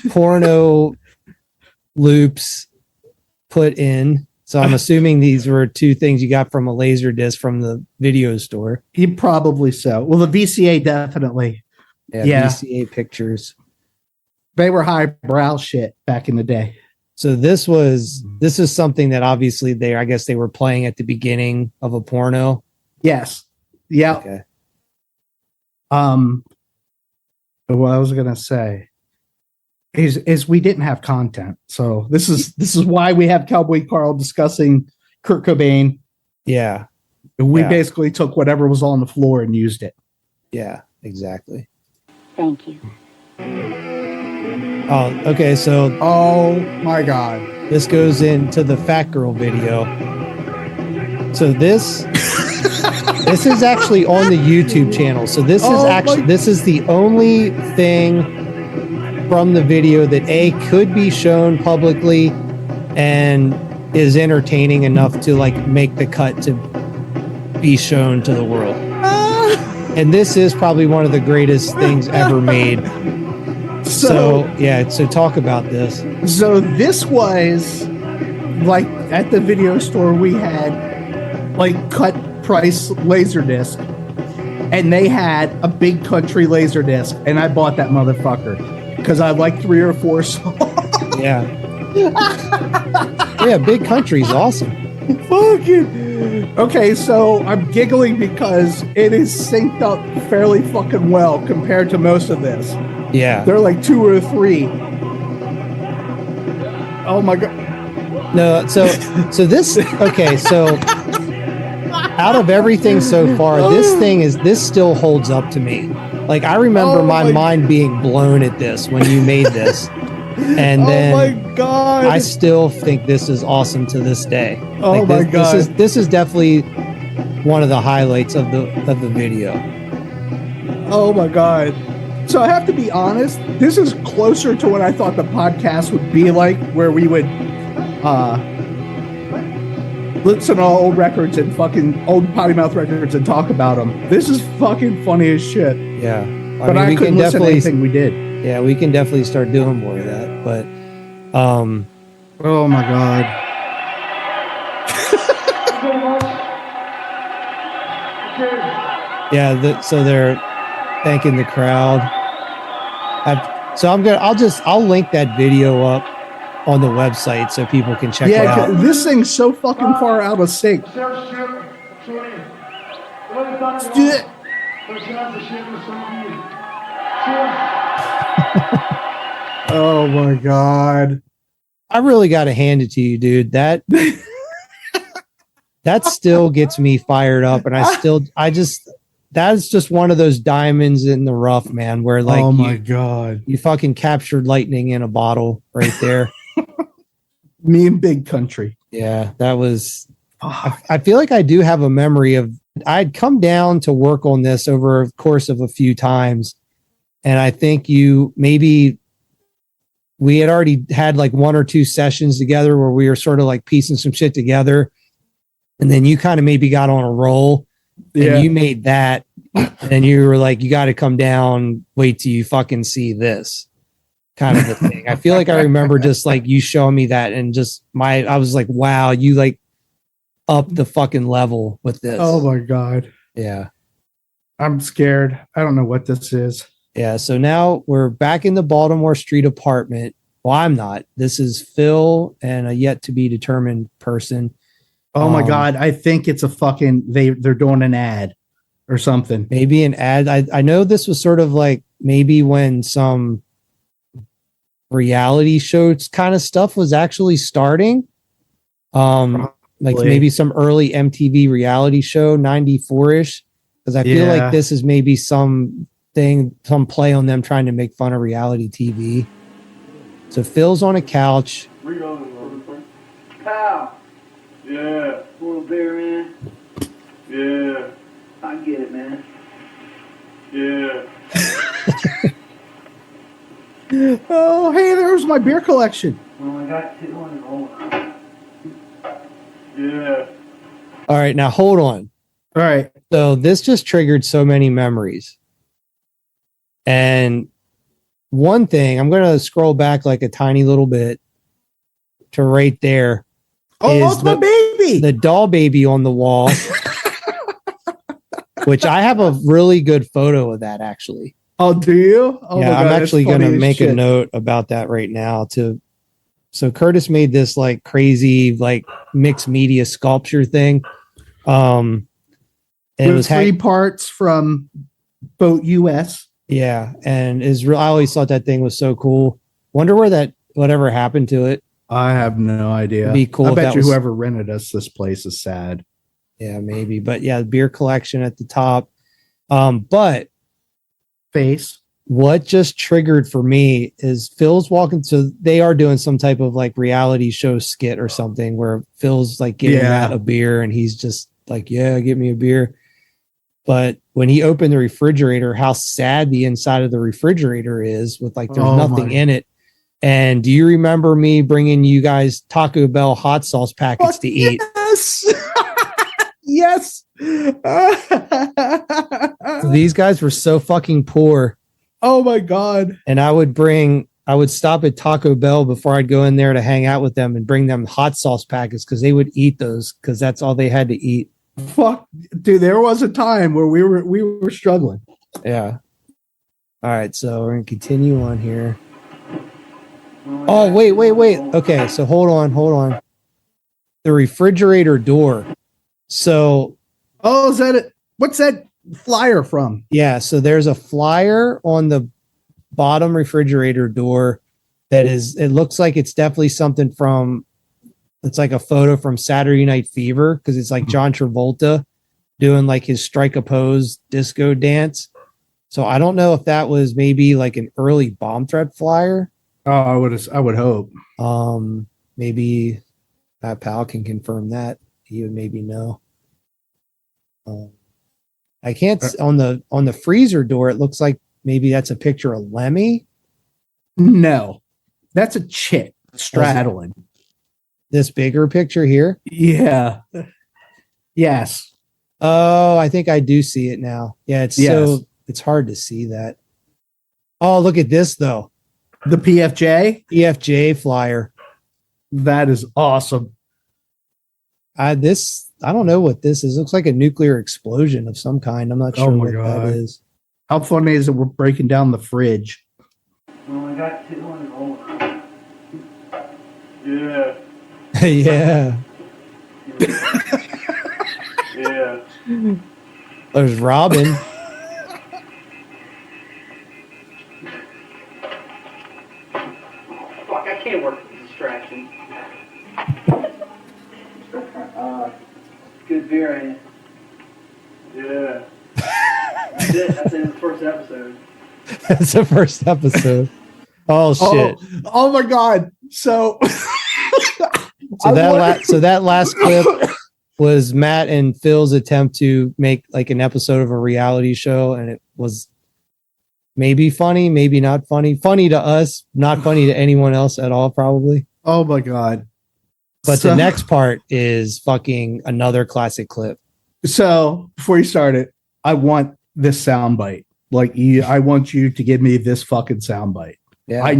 porno loops put in. So I'm assuming these were 2 things you got from a laser disc from the video store. Probably so. Well, the VCA definitely. Yeah. VCA pictures. They were highbrow shit back in the day. So this is something that obviously I guess they were playing at the beginning of a porno. Yes. Yeah. Okay. What I was gonna say is we didn't have content, so this is why we have Cowboy Carl discussing Kurt Cobain. Yeah. We Yeah. basically took whatever was on the floor and used it. Yeah, exactly. Thank you. Oh, okay. So Oh my God. this goes into the Fat Girl video. So this is actually on the YouTube channel. So this is the only thing from the video that could be shown publicly and is entertaining enough to like make the cut to be shown to the world. And this is probably one of the greatest things ever made. So talk about this. So this was like at the video store we had like cut price laser disc, and they had a Big Country laser disc, and I bought that motherfucker because I like 3 or 4 songs. Yeah. Yeah, Big Country's awesome. Fucking okay, so I'm giggling because it is synced up fairly fucking well compared to most of this. Yeah. They're like 2 or 3. Oh my God. No, so this okay, so out of everything so far, this still holds up to me. Like I remember my mind being blown at this when you made this. And then my god! I still think this is awesome to this day. Oh my god! This is definitely one of the highlights of the video. Oh my god! So I have to be honest. This is closer to what I thought the podcast would be like, where we would listen to old records and fucking old Potty Mouth Records and talk about them. This is fucking funny as shit. Yeah, But I couldn't listen to anything we did. Yeah, we can definitely start doing more of that. But oh my god. Yeah, so they're thanking the crowd. I'll link that video up on the website so people can check it out. Yeah, this thing's so fucking far out of sync. Oh my god. I really got to hand it to you, dude. That still gets me fired up, and that's just one of those diamonds in the rough, man, where like oh my god, you fucking captured lightning in a bottle right there. Me and Big Country. Yeah, that was I feel like I do have a memory of I'd come down to work on this over the course of a few times, and I think we had already had like one or two sessions together where we were sort of like piecing some shit together, and then you kind of maybe got on a roll. Yeah. And you made that, and you were like, you got to come down, wait till you fucking see this kind of a thing. I feel like I remember just like you showing me that, and just I was like, wow, you like up the fucking level with this. Oh my god. Yeah. I'm scared. I don't know what this is. Yeah. So now we're back in the Baltimore Street apartment. Well, I'm not. This is Phil and a yet to be determined person. Oh my god, I think it's a fucking they're doing an ad or something. Maybe an ad. I know this was sort of like maybe when some reality shows kind of stuff was actually starting. Like maybe some early MTV reality show, 94-ish. Because I feel like this is maybe some play on them trying to make fun of reality TV. So Phil's on a couch. Pal. Yeah. Want a beer, man? Yeah. I get it, man. Yeah. Oh, hey, there's my beer collection. Well, I got two on the roll. Yeah. All right, now hold on. All right. So this just triggered so many memories. And one thing, I'm going to scroll back like a tiny little bit to right there. Oh, it's my baby. The doll baby on the wall. Which I have a really good photo of that, actually. Oh, do you? Oh, yeah, my God, I'm actually going to make shit. a note about that right now. So Curtis made this like crazy, like mixed media sculpture thing. And it was 3 parts from Boat US. Yeah, and I always thought that thing was so cool. Wonder whatever happened to it. I have no idea. It'd be cool. I bet you whoever rented us this place is sad. Yeah, maybe. But yeah, the beer collection at the top. But face. What just triggered for me is Phil's walking. So they are doing some type of like reality show skit or something where Phil's like giving Matt a beer and he's just like, yeah, give me a beer. But when he opened the refrigerator, how sad the inside of the refrigerator is with like, there's nothing in it. And do you remember me bringing you guys Taco Bell hot sauce packets to eat? Yes. So these guys were so fucking poor. Oh my God. And I would stop at Taco Bell before I'd go in there to hang out with them and bring them hot sauce packets because they would eat those because that's all they had to eat. Fuck, dude, there was a time where we were struggling. Yeah. All right, so we're gonna continue on here. Oh, wait. Okay, so hold on. The refrigerator door. So is that it? What's that flyer from? Yeah, so there's a flyer on the bottom refrigerator door that it looks like it's definitely something from, it's like a photo from Saturday Night Fever because it's like John Travolta doing like his strike a pose disco dance. So I don't know if that was maybe like an early bomb threat flyer. I would hope. Maybe Matt Powell can confirm that. He would maybe know. I can't on the freezer door. It looks like maybe that's a picture of Lemmy. No, that's a chick straddling. This bigger picture here. Yeah. Yes. Oh, I think I do see it now. Yeah, it's hard to see that. Oh, look at this though. The PFJ flyer. That is awesome. I don't know what this is. It looks like a nuclear explosion of some kind. I'm not sure what that is. How funny is it we're breaking down the fridge? Well, I got 2 on the roll. Yeah. Yeah. Yeah. There's Robin. Fuck, I can't work with distractions. Good beer, ain't it? Yeah. That's it. That's the first episode. That's the first episode. Oh shit! Oh my god! So, that last clip was Matt and Phil's attempt to make like an episode of a reality show, and it was maybe funny, maybe not funny. Funny to us, not funny to anyone else at all, probably. Oh my god! But the next part is fucking another classic clip. So before you start it, I want this soundbite. Like, I want you to give me this fucking soundbite. Yeah. I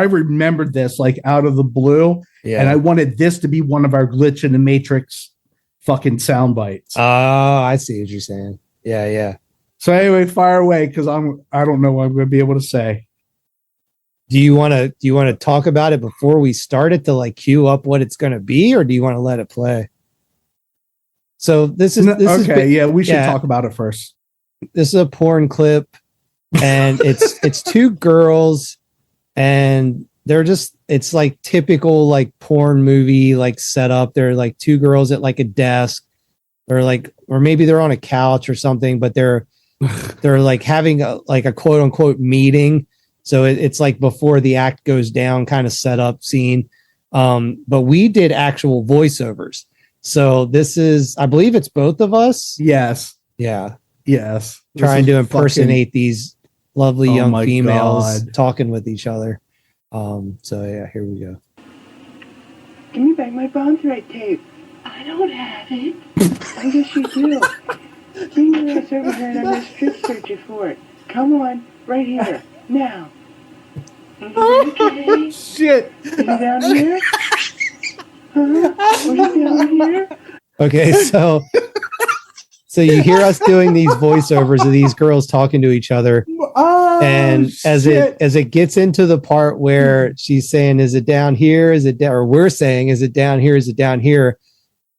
remembered this like out of the blue, and I wanted this to be one of our glitch in the matrix fucking soundbites. Oh, I see what you're saying. Yeah, yeah. So anyway, fire away because I don't know what I'm going to be able to say. Do you want to talk about it before we start it to like cue up what it's going to be, or do you want to let it play? So this is yeah, we should talk about it first. This is a porn clip, and it's 2 girls, and it's like typical like porn movie like setup. They're like 2 girls at like a desk, or maybe they're on a couch or something, but they're like having a quote unquote meeting. So it's like before the act goes down kind of setup scene. But we did actual voiceovers. So this is, I believe it's both of us. Yes. Yeah. Yes. Trying to impersonate these lovely young females talking with each other. So yeah, here we go. Give me back my bond thread tape. I don't have it. I guess you do. Bring your ass over here and I'm going to strip search you for it. Come on, right here, now. Okay. Shit. Is it down here? Huh? Are you down here? Okay, so you hear us doing these voiceovers of these girls talking to each other, and as it gets into the part where she's saying, "Is it down here? Is it down?" Or we're saying, "Is it down here? Is it down here?"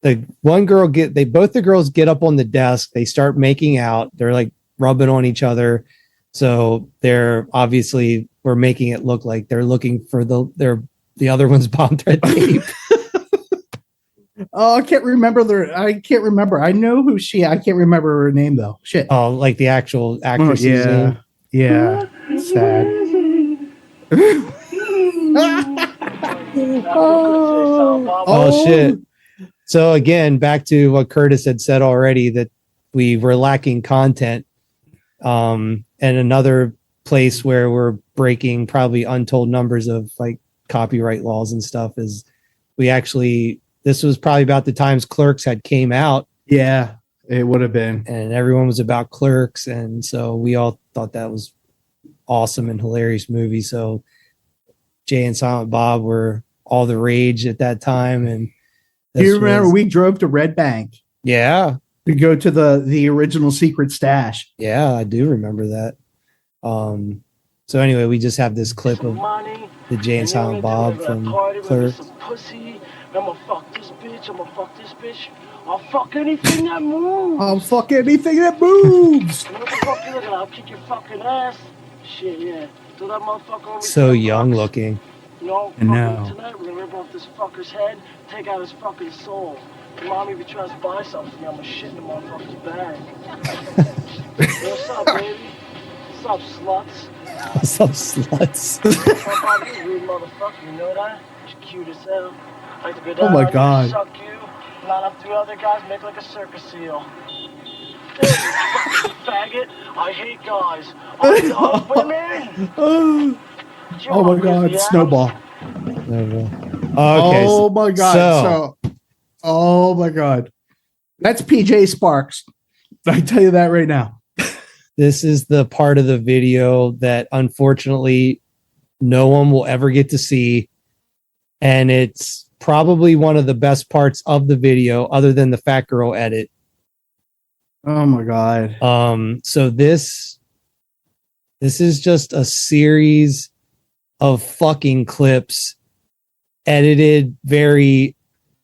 The one girl both the girls get up on the desk. They start making out. They're like rubbing on each other. So they're obviously we're making it look like they're looking for the other one's bomb thread tape. Oh, I can't remember. I know who I can't remember her name though. Shit. Oh, like the actual actress. Name. Yeah. Sad. Oh shit. So again, back to what Curtis had said already, that we were lacking content. And another place where we're breaking probably untold numbers of like copyright laws and stuff is this was probably about the times Clerks had came out. Yeah, it would have been. And everyone was about Clerks. And so we all thought that was awesome and hilarious movie. So Jay and Silent Bob were all the rage at that time. And do you remember we drove to Red Bank? Yeah. To go to the original secret stash. Yeah, I do remember that. So anyway, we just have this clip of the Jay and Silent Bob from Clerks. I'ma fuck this bitch. I'ma fuck this bitch. I'll fuck anything that moves. I'll fuck anything that moves. What the fuck you looking at? I'll kick your fucking ass. Shit, yeah. So that motherfucker so young looking. You know, tonight we're gonna rip off this fucker's head, take out his fucking soul. Mommy, if he tries to buy something from me, I'm gonna shit in the motherfucker's bag. What's up, baby? What's up, sluts? What's up, sluts? Fuck off, you rude motherfucker, you know that? You're cute as hell. I like to go down Oh my on you, God. suck you, line up 3 other guys, make like a circus seal. You fucking faggot. I hate guys. I love women. Oh my God, Snowball. Okay. Oh my God. Oh my God. That's PJ Sparks. I tell you that right now. This is the part of the video that unfortunately no one will ever get to see. And it's probably one of the best parts of the video other than the fat girl edit. Oh my God. So this is just a series of fucking clips edited very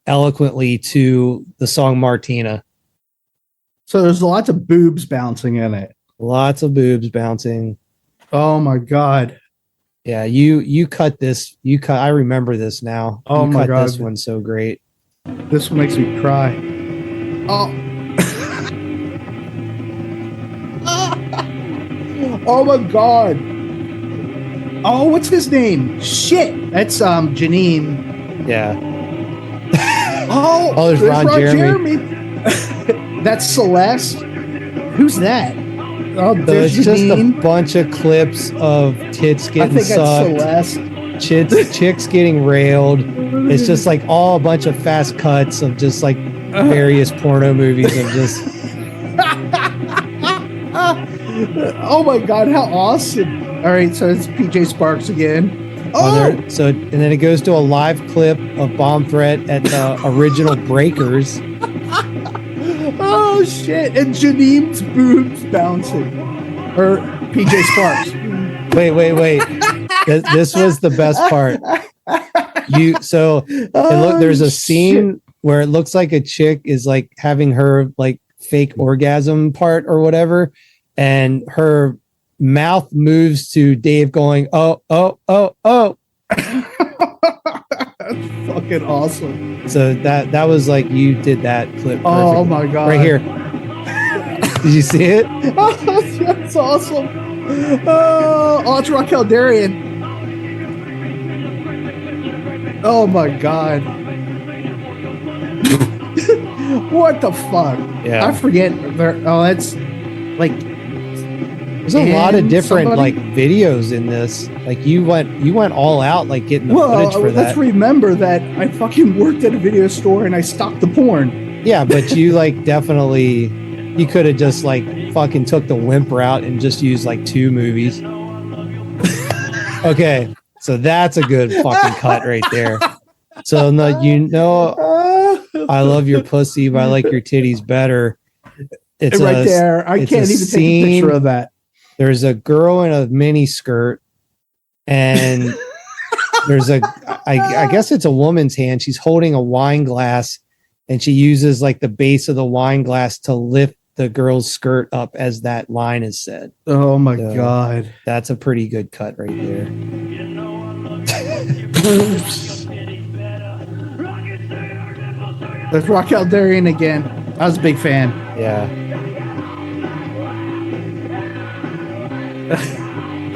eloquently to the song Martina. So there's lots of boobs bouncing in it. Lots of boobs bouncing. Oh my God. Yeah, you cut this. I remember this now. Oh you my cut God. This one so great. This one makes me cry. Oh. Oh my God. Oh, what's his name? Shit. That's Janine. Yeah. Oh, there's Ron Jeremy. That's Celeste. Who's that? Oh, So there's it's just a Janine. bunch of clips of tits I getting think sucked, that's Celeste. chicks getting railed. It's just like all a bunch of fast cuts of just like various porno movies of just. Oh my God, how awesome. All right, so it's PJ Sparks again. Oh, And then it goes to a live clip of Bomb Threat at the original Breakers. Oh shit! And Janine's boobs bouncing. Or PJ Sparks. Wait. This was the best part. There's a scene where it looks like a chick is like having her like fake orgasm part or whatever, and her mouth moves to Dave going, oh. That's fucking awesome. So that was like you did that clip. Oh perfectly. my God. Right here. Did you see it? Oh, that's awesome. Oh, it's Raquel Darian. Oh my God. What the fuck? Yeah. I forget. That's like. There's a lot of different like videos in this. Like you went all out like getting the footage for that. Let's remember that I fucking worked at a video store and I stocked the porn. Yeah, but you like definitely you could have just like fucking took the wimp route and just used like 2 movies. Okay, so that's a good fucking cut right there. So no, I love your pussy, but I like your titties better. It's right there. I can't even take a picture of that. There's a girl in a mini skirt, and there's I guess it's a woman's hand. She's holding a wine glass, and she uses like the base of the wine glass to lift the girl's skirt up as that line is said. Oh my God. That's a pretty good cut right there. That's Raquel Darian again. I was a big fan. Yeah.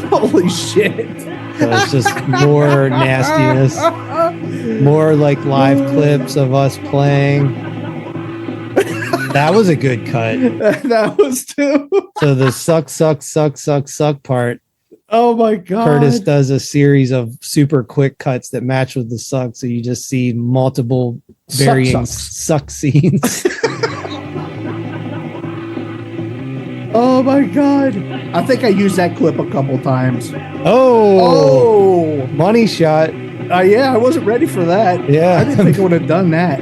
Holy shit. So it's just more nastiness, more like live clips of us playing. That was a good cut. That was too. So the suck part. Oh my God. Curtis does a series of super quick cuts that match with the suck. So you just see multiple varying suck scenes. Oh my God. I think I used that clip a couple times. Oh, money shot. Yeah, I wasn't ready for that. Yeah. I didn't think I would have done that.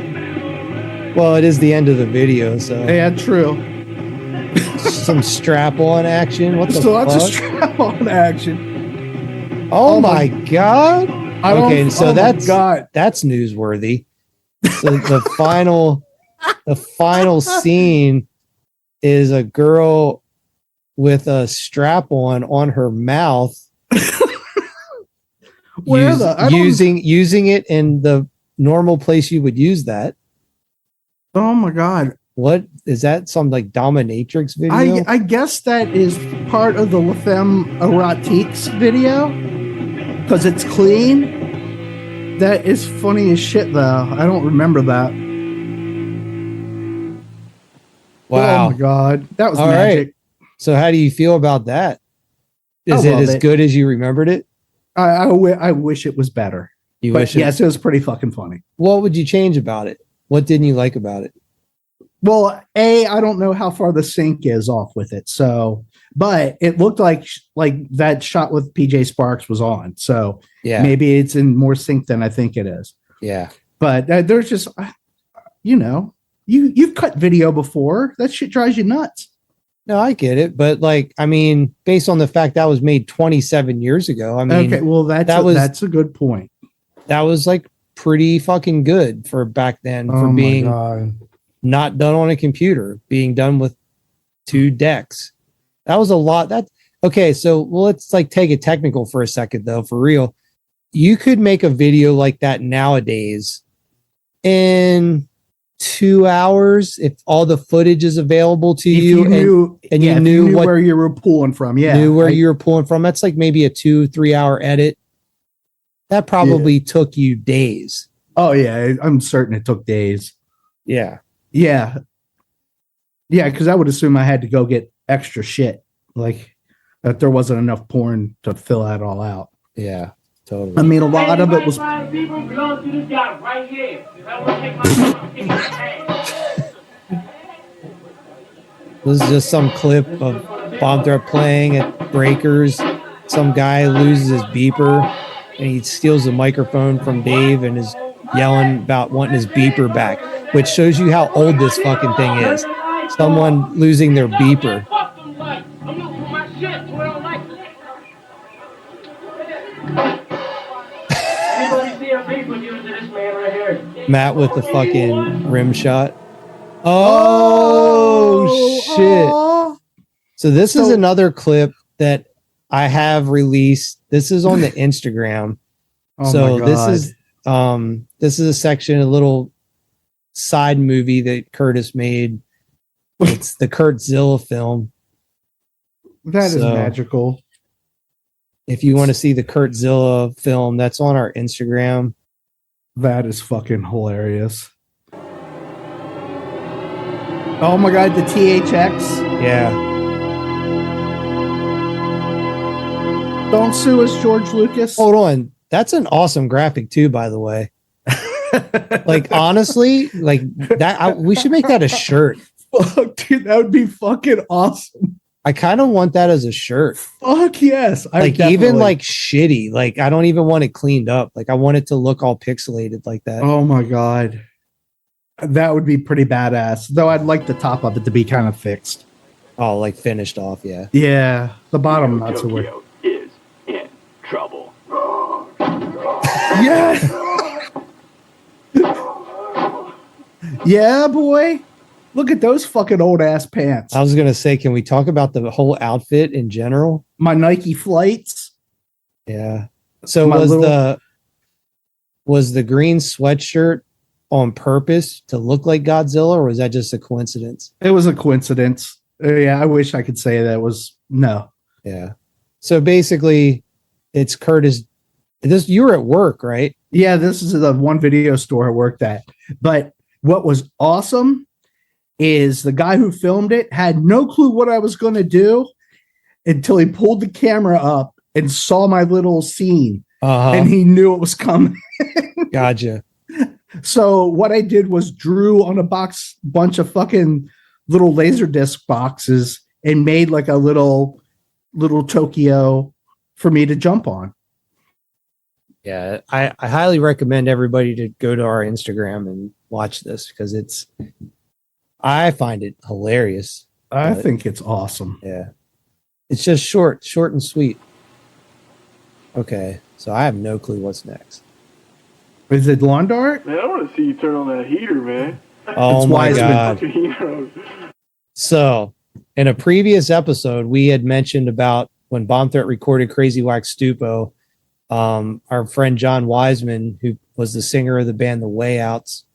Well, it is the end of the video, so. Yeah, true. Some strap-on action. What the Still fuck? lots of strap-on action. Oh my God. Okay, so that's newsworthy. So the final scene is a girl with a strap-on her mouth. using it in the normal place you would use that. Oh my God. What is that? Some like dominatrix video? I guess that is part of the Lefemme Erotiques video because it's clean. That is funny as shit, though. I don't remember that. Wow. Oh my god, that was All magic. right. So how do you feel about that? Is it as good as you remembered it? I wish it was better. You but wish yes, it was pretty fucking funny. What would you change about it? What didn't you like about it? Well, I don't know how far the sync is off with it. So, but it looked like that shot with PJ Sparks was on. So yeah, maybe it's in more sync than I think it is. Yeah. But there's just, you've cut video before. That shit drives you nuts. No, I get it. But like, I mean, based on the fact that was made 27 years ago, I mean, okay, well, that's a good point. That was like pretty fucking good for back then for being not done on a computer, being done with 2 decks. That was a lot. Okay. So let's like take it technical for a second though, for real. You could make a video like that nowadays in 2 hours if all the footage is available to you, you knew where you were pulling from. Yeah. Knew where you were pulling from. That's like maybe a 2-3 hour edit. That probably took you days. Oh yeah. I'm certain it took days. Yeah. Yeah. Yeah. Cause I would assume I had to go get extra shit. Like that there wasn't enough porn to fill that all out. Yeah. Totally. I mean, a lot of it was. People belong to this guy right here. I want to take my This is just some clip of Bomb Threat playing at Breakers. Some guy loses his beeper and he steals the microphone from Dave and is yelling about wanting his beeper back, which shows you how old this fucking thing is. Someone losing their beeper. Matt with the fucking rim shot. Oh shit. So this is another clip that I have released. This is on the Instagram. So this is a section, a little side movie that Curtis made. It's the Kurtzilla film. That is magical. If you want to see the Kurtzilla film, that's on our Instagram. That is fucking hilarious. Oh my god, the THX. Yeah. Don't sue us, George Lucas. Hold on. That's an awesome graphic too, by the way. Like honestly, like that we should make that a shirt. Fuck, dude, that would be fucking awesome. I kind of want that as a shirt. Fuck yes. Like even like shitty. Like I don't even want it cleaned up. Like I want it to look all pixelated like that. Oh my god. That would be pretty badass. Though I'd like the top of it to be kind of fixed. Oh, like finished off, yeah. Yeah. The bottom not so weird. Is in trouble. Yeah. Yeah, boy. Look at those fucking old ass pants. I was gonna say, can we talk about the whole outfit in general? My Nike flights. Yeah. So was the green sweatshirt on purpose to look like Godzilla, or was that just a coincidence? It was a coincidence. Yeah, I wish I could say that was no. Yeah. So basically, it's Curtis. You were at work, right? Yeah, this is the one video store I worked at. But what was awesome is the guy who filmed it had no clue what I was going to do until he pulled the camera up and saw my little scene. And he knew it was coming. Gotcha. So what I did was drew on a bunch of fucking little Laserdisc boxes and made like a little Tokyo for me to jump on. Yeah, I highly recommend everybody to go to our Instagram and watch this because I find it hilarious. I think it's awesome. Yeah. It's just short and sweet. Okay, so I have no clue what's next. Is it lawn dart? Man, I want to see you turn on that heater, man. Oh my God. So, in a previous episode, we had mentioned about when Bomb Threat recorded Crazy Wax Stupo, our friend John Wiseman, who was the singer of the band The Way Outs,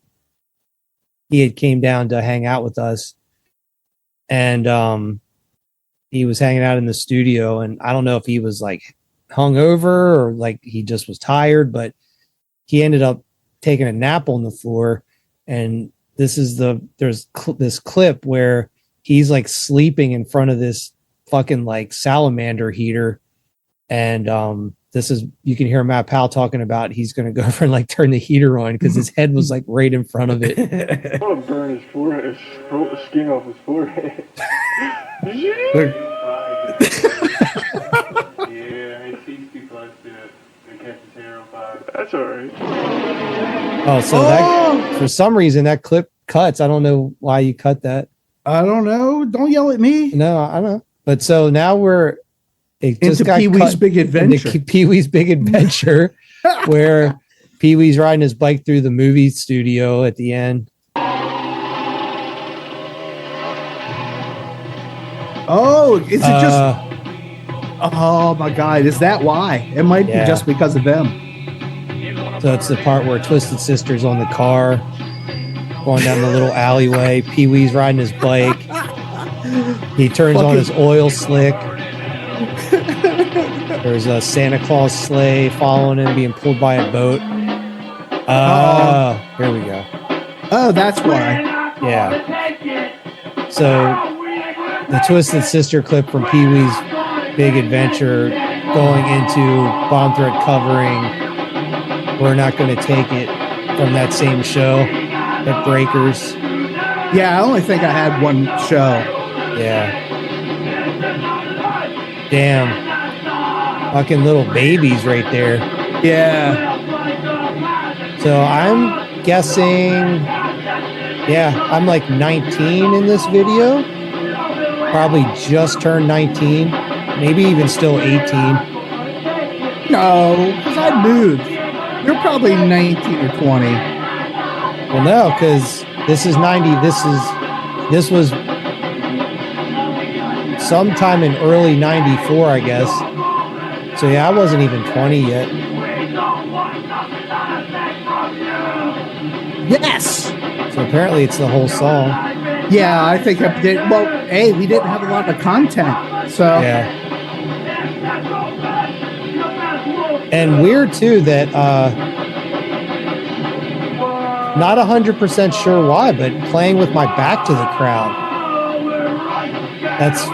he had came down to hang out with us, and he was hanging out in the studio, and I don't know if he was like hungover or like he just was tired, but he ended up taking a nap on the floor. And there's this clip where he's like sleeping in front of this fucking like salamander heater. And you can hear Matt Powell talking about he's going to go over and like turn the heater on because his head was like right in front of it. I want to burn his forehead, his skin off his forehead. Yeah, I see people like that. They catch his hair on fire. That's alright. Oh, so that for some reason that clip cuts. I don't know why you cut that. I don't know. Don't yell at me. No, I don't know. But so now we're into Pee-wee's Big Adventure. Pee-wee's Big Adventure, where Pee-wee's riding his bike through the movie studio at the end. Oh, is it just? Oh my God, is that why? It might be just because of them. So it's the part where Twisted Sister's on the car, going down the little alleyway. Pee-wee's riding his bike. He turns on his oil slick. There's a Santa Claus sleigh following him, being pulled by a boat. Here we go. Oh, that's why. Yeah. So the Twisted Sister clip from Pee-wee's Big Adventure going into Bomb Threat covering We're Not Gonna Take It from that same show at Breakers. Yeah, I only think I had one show. Yeah. Damn. Fucking little babies right there. Yeah. So I'm guessing, I'm like 19 in this video. Probably just turned 19. Maybe even still 18. No, because I moved. You're probably 19 or 20. Well, no, because this is 90. This was sometime in early 94, I guess. So yeah, I wasn't even 20 yet. Yes. So apparently it's the whole song. Yeah, I think I did. Well, hey, we didn't have a lot of content, so yeah. And weird too that not 100% sure why, but playing with my back to the crowd. That's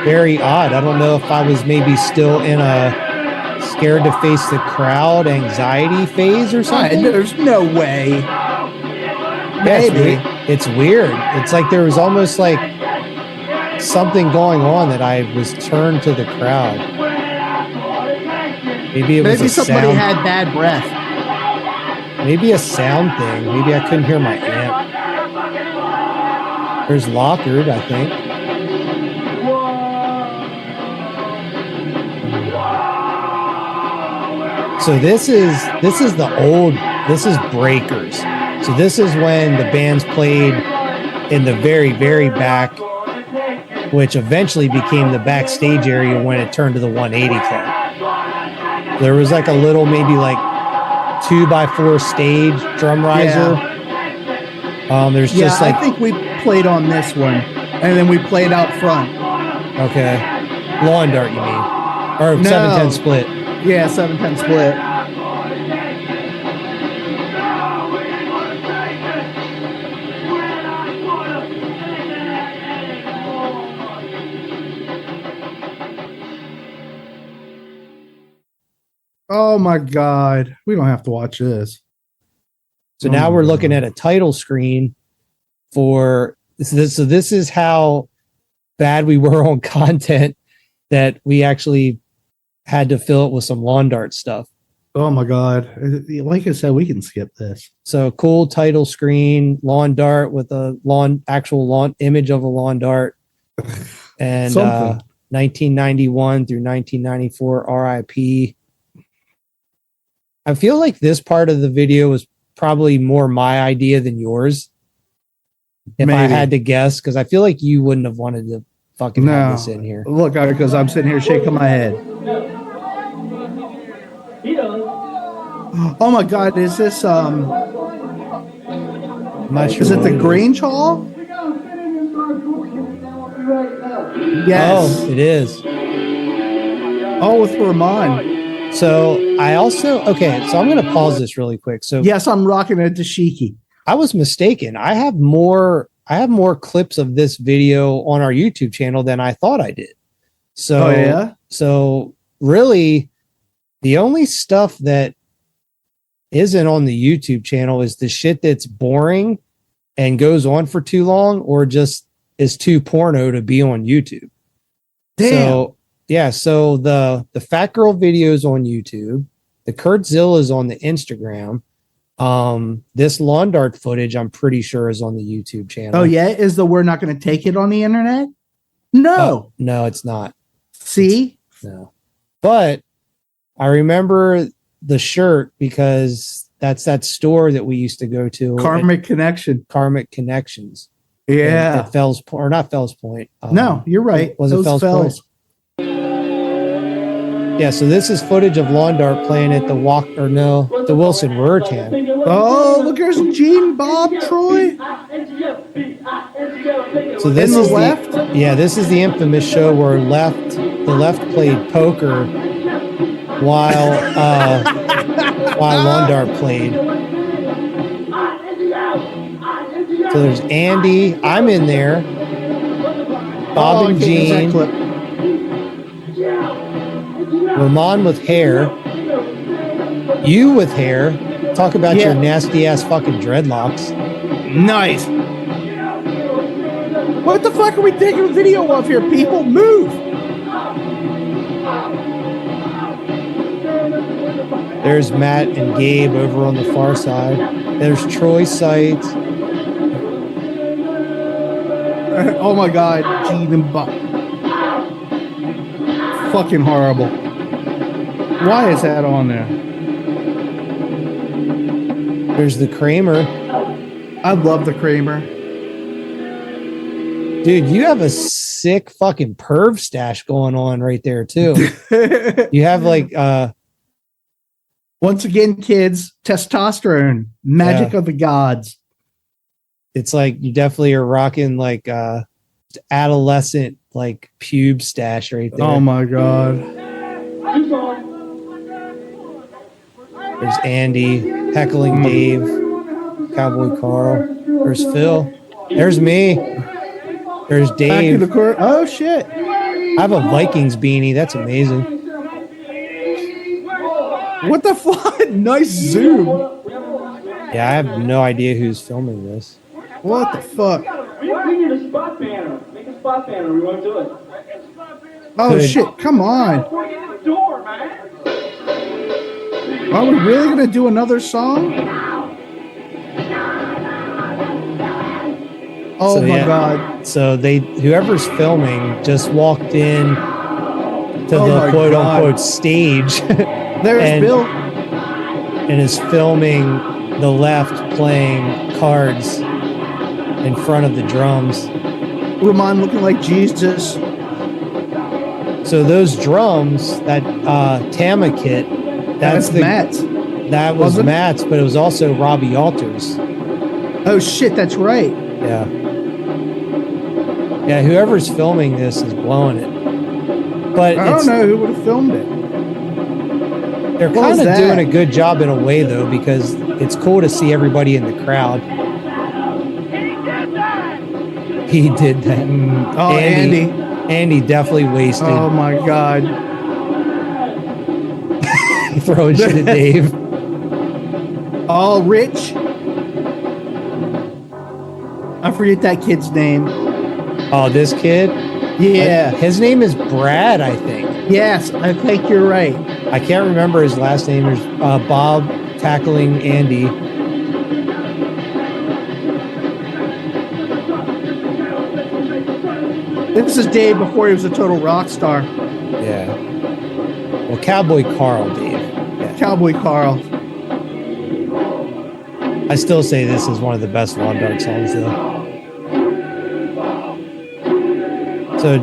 very odd. I don't know if I was maybe still in a scared to face the crowd anxiety phase or something. There's no way. Maybe. It's weird. It's like there was almost like something going on that I was turned to the crowd. Maybe it was a somebody sound. had bad breath. Maybe a sound thing. Maybe I couldn't hear my amp. There's Lockard, I think. So this is Breakers. So this is when the bands played in the very, very back, which eventually became the backstage area when it turned to the 180 Club. There was like a little, maybe like 2x4 stage drum riser. Yeah. There's just like, I think we played on this one, and then we played out front. Okay, Lawn Dart, you mean? Or No. 710 split? Yeah, 710 split. Oh my God. We don't have to watch this. So now we're looking at a title screen for this. So this is how bad we were on content that we actually had to fill it with some Lawn Dart stuff. Oh my God. Like I said, we can skip this. So cool title screen, Lawn Dart with a actual lawn image of a Lawn Dart. And 1991 through 1994 RIP. I feel like this part of the video was probably more my idea than yours. If I had to guess, because I feel like you wouldn't have wanted to fucking have this in here. Look, because I'm sitting here shaking my head. Oh my God, is this I'm not sure Is it what the is. Grange Hall? Yes. Oh, it is. Oh, with Ramon. So I also so I'm gonna pause this really quick. So yes, I'm rocking a dashiki. I was mistaken. I have more clips of this video on our YouTube channel than I thought I did. So so really the only stuff that isn't on the YouTube channel is the shit that's boring and goes on for too long or just is too porno to be on YouTube. Damn. So yeah, so the Fat Girl videos on YouTube, the Kurtzilla is on the Instagram. This lawn dart footage I'm pretty sure is on the YouTube channel. Oh yeah, is the we're not going to take it on the internet? No. No, it's not. See? No. But I remember the shirt because that's that store that we used to go to. Karmic Connection. Karmic Connections. Yeah. At Fells Point, or not Fells Point. No, you're right. Was it Fells Point? Yeah, so this is footage of lawn dart playing at the the Wilson Ruritan. Oh, look, there's Gene, Bob, Troy. So this is left. This is the infamous show where the left played poker while lawn dart played. So there's Andy. I'm in there. Bob and Gene. Ramon with hair. You with hair. Talk about your nasty ass fucking dreadlocks. Nice. What the fuck are we taking a video of here, people? Move. There's Matt and Gabe over on the far side. There's Troy's sites. Oh my God, Gene and Bob. Fucking horrible. Why is that on there? There's the Kramer. I love the Kramer. Dude, you have a sick fucking perv stash going on right there too. You have like once again, kids, testosterone, magic of the gods. It's like you definitely are rocking like adolescent like pube stash right there. Oh my God. There's Andy, heckling Dave, Cowboy Carl. There's Phil. There's me. There's Dave. Oh shit. I have a Vikings beanie. That's amazing. What the fuck? Nice zoom. Yeah, I have no idea who's filming this. What the fuck? We need a spot banner. Make a spot banner. We want to do it. Oh shit, come on. The door, man. Are we really gonna do another song? Oh my God. So whoever's filming just walked in to the quote unquote stage. There's Bill. And is filming the left playing cards in front of the drums. Ramon looking like Jesus. So those drums, that Tama kit, that's Matt's. That was Matt's, but it was also Robbie Alter's. Oh shit, that's right. Yeah. Yeah, whoever's filming this is blowing it. But I don't know who would have filmed it. They're kind of doing a good job in a way, though, because it's cool to see everybody in the crowd. He did that. Oh, Andy. Andy definitely wasted. Oh my God. Throwing shit at Dave. Oh, Rich. I forget that kid's name. Oh, this kid? Yeah. His name is Brad, I think. Yes, I think you're right. I can't remember his last name. There's Bob tackling Andy. This is Dave before he was a total rock star. Yeah. Well, Cowboy Carl, Dave. Yeah. Cowboy Carl. I still say this is one of the best lawn dart songs, though. So,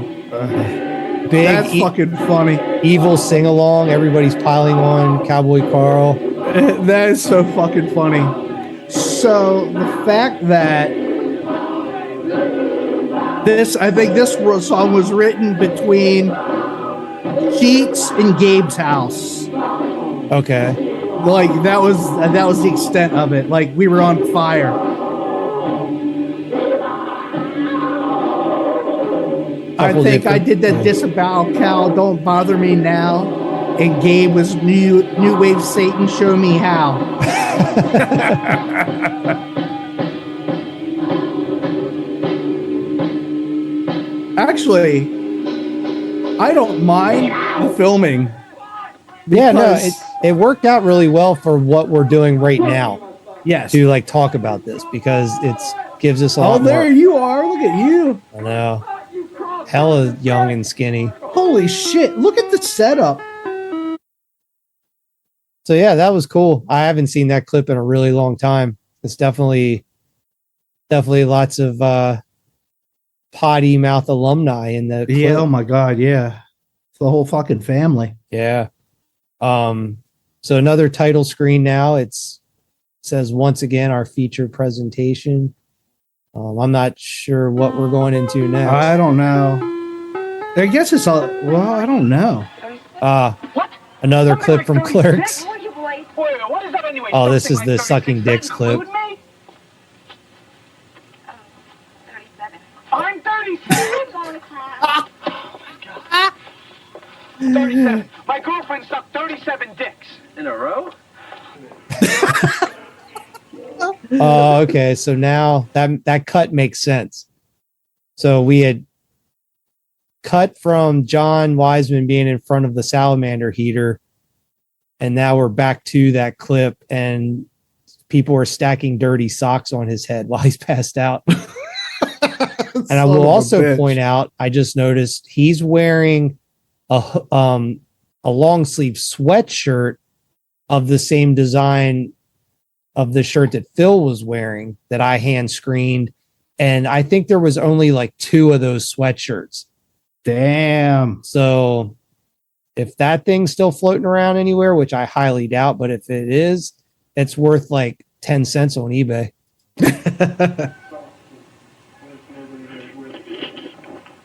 big. That's fucking funny. Evil sing along. Everybody's piling on Cowboy Carl. That is so fucking funny. So the fact that I think this song was written between Sheets and Gabe's house. Okay. Like that was the extent of it. Like we were on fire. I think I did that Disavow Cal, Don't Bother Me Now. And Gabe was New Wave Satan, Show Me How. Actually, I don't mind the filming. Yeah, no, it worked out really well for what we're doing right now. Yes. To like talk about this because it's gives us a lot there more. You are. Look at you. I know. Hella young and skinny. Holy shit. Look at the setup. So yeah, that was cool. I haven't seen that clip in a really long time. It's definitely lots of Potty Mouth alumni in the clip. Yeah, oh my god, yeah. It's the whole fucking family. Yeah. So another title screen now. It says once again our feature presentation. I'm not sure what we're going into next. I don't know. I guess it's I don't know. Another clip from Clerks. What is that anyway? Oh, this is the sucking dicks clip. I'm 37. 37. My girlfriend sucked 37 dicks in a row. Oh, okay. So now that cut makes sense. So we had cut from John Wiseman being in front of the salamander heater, and now we're back to that clip, and people are stacking dirty socks on his head while he's passed out. And I will also point out, I just noticed he's wearing a long sleeve sweatshirt of the same design of the shirt that Phil was wearing that I hand screened. And I think there was only like 2 of those sweatshirts. Damn. So if that thing's still floating around anywhere, which I highly doubt, but if it is, it's worth like 10 cents on eBay.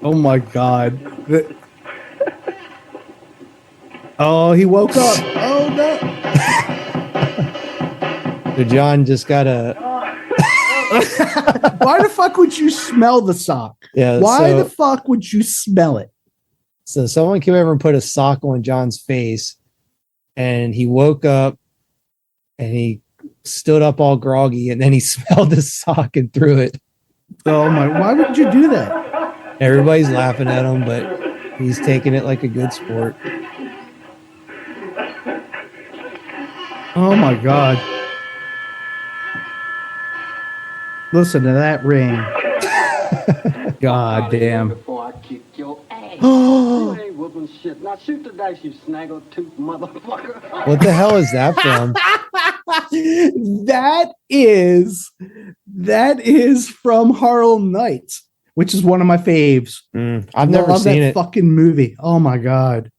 Oh my god. Oh, he woke up. Oh no. So John just got a... Why the fuck would you smell the sock? Yeah. Why the fuck would you smell it? So someone came over and put a sock on John's face, and he woke up and he stood up all groggy, and then he smelled the sock and threw it. Oh my, why would you do that? Everybody's laughing at him, but he's taking it like a good sport. Oh my god. Listen to that ring. God damn. Before I kick your ass. Oh. You ain't whooping shit. Now shoot the dice, you snaggle-tooth motherfucker. What the hell is that from? That is from Harlem Nights, which is one of my faves. I've never seen it. Fucking movie. Oh my god.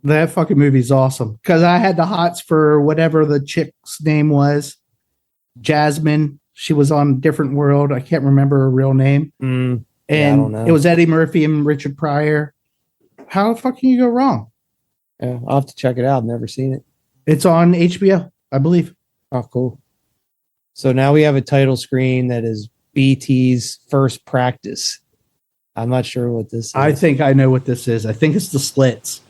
That fucking movie's awesome. Because I had the hots for whatever the chick's name was. Jasmine. She was on Different World. I can't remember her real name. And I don't know. It was Eddie Murphy and Richard Pryor. How the fuck can you go wrong? Yeah, I'll have to check it out. I've never seen it. It's on HBO, I believe. Oh, cool. So now we have a title screen that is BT's first practice. I'm not sure what this is. I think I know what this is. I think it's the Slits.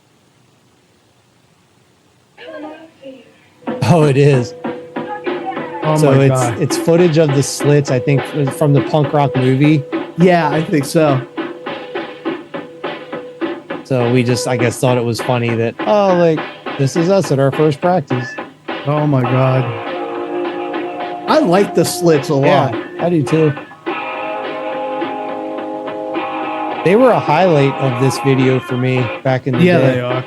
Oh, it is. Oh so my God. It's footage of the Slits, I think, from the punk rock movie. Yeah, I think so. So we just, I guess, thought it was funny that, oh, like, this is us at our first practice. Oh my God. I like the Slits a lot. Yeah, I do too. They were a highlight of this video for me back in the day. Yeah, they are.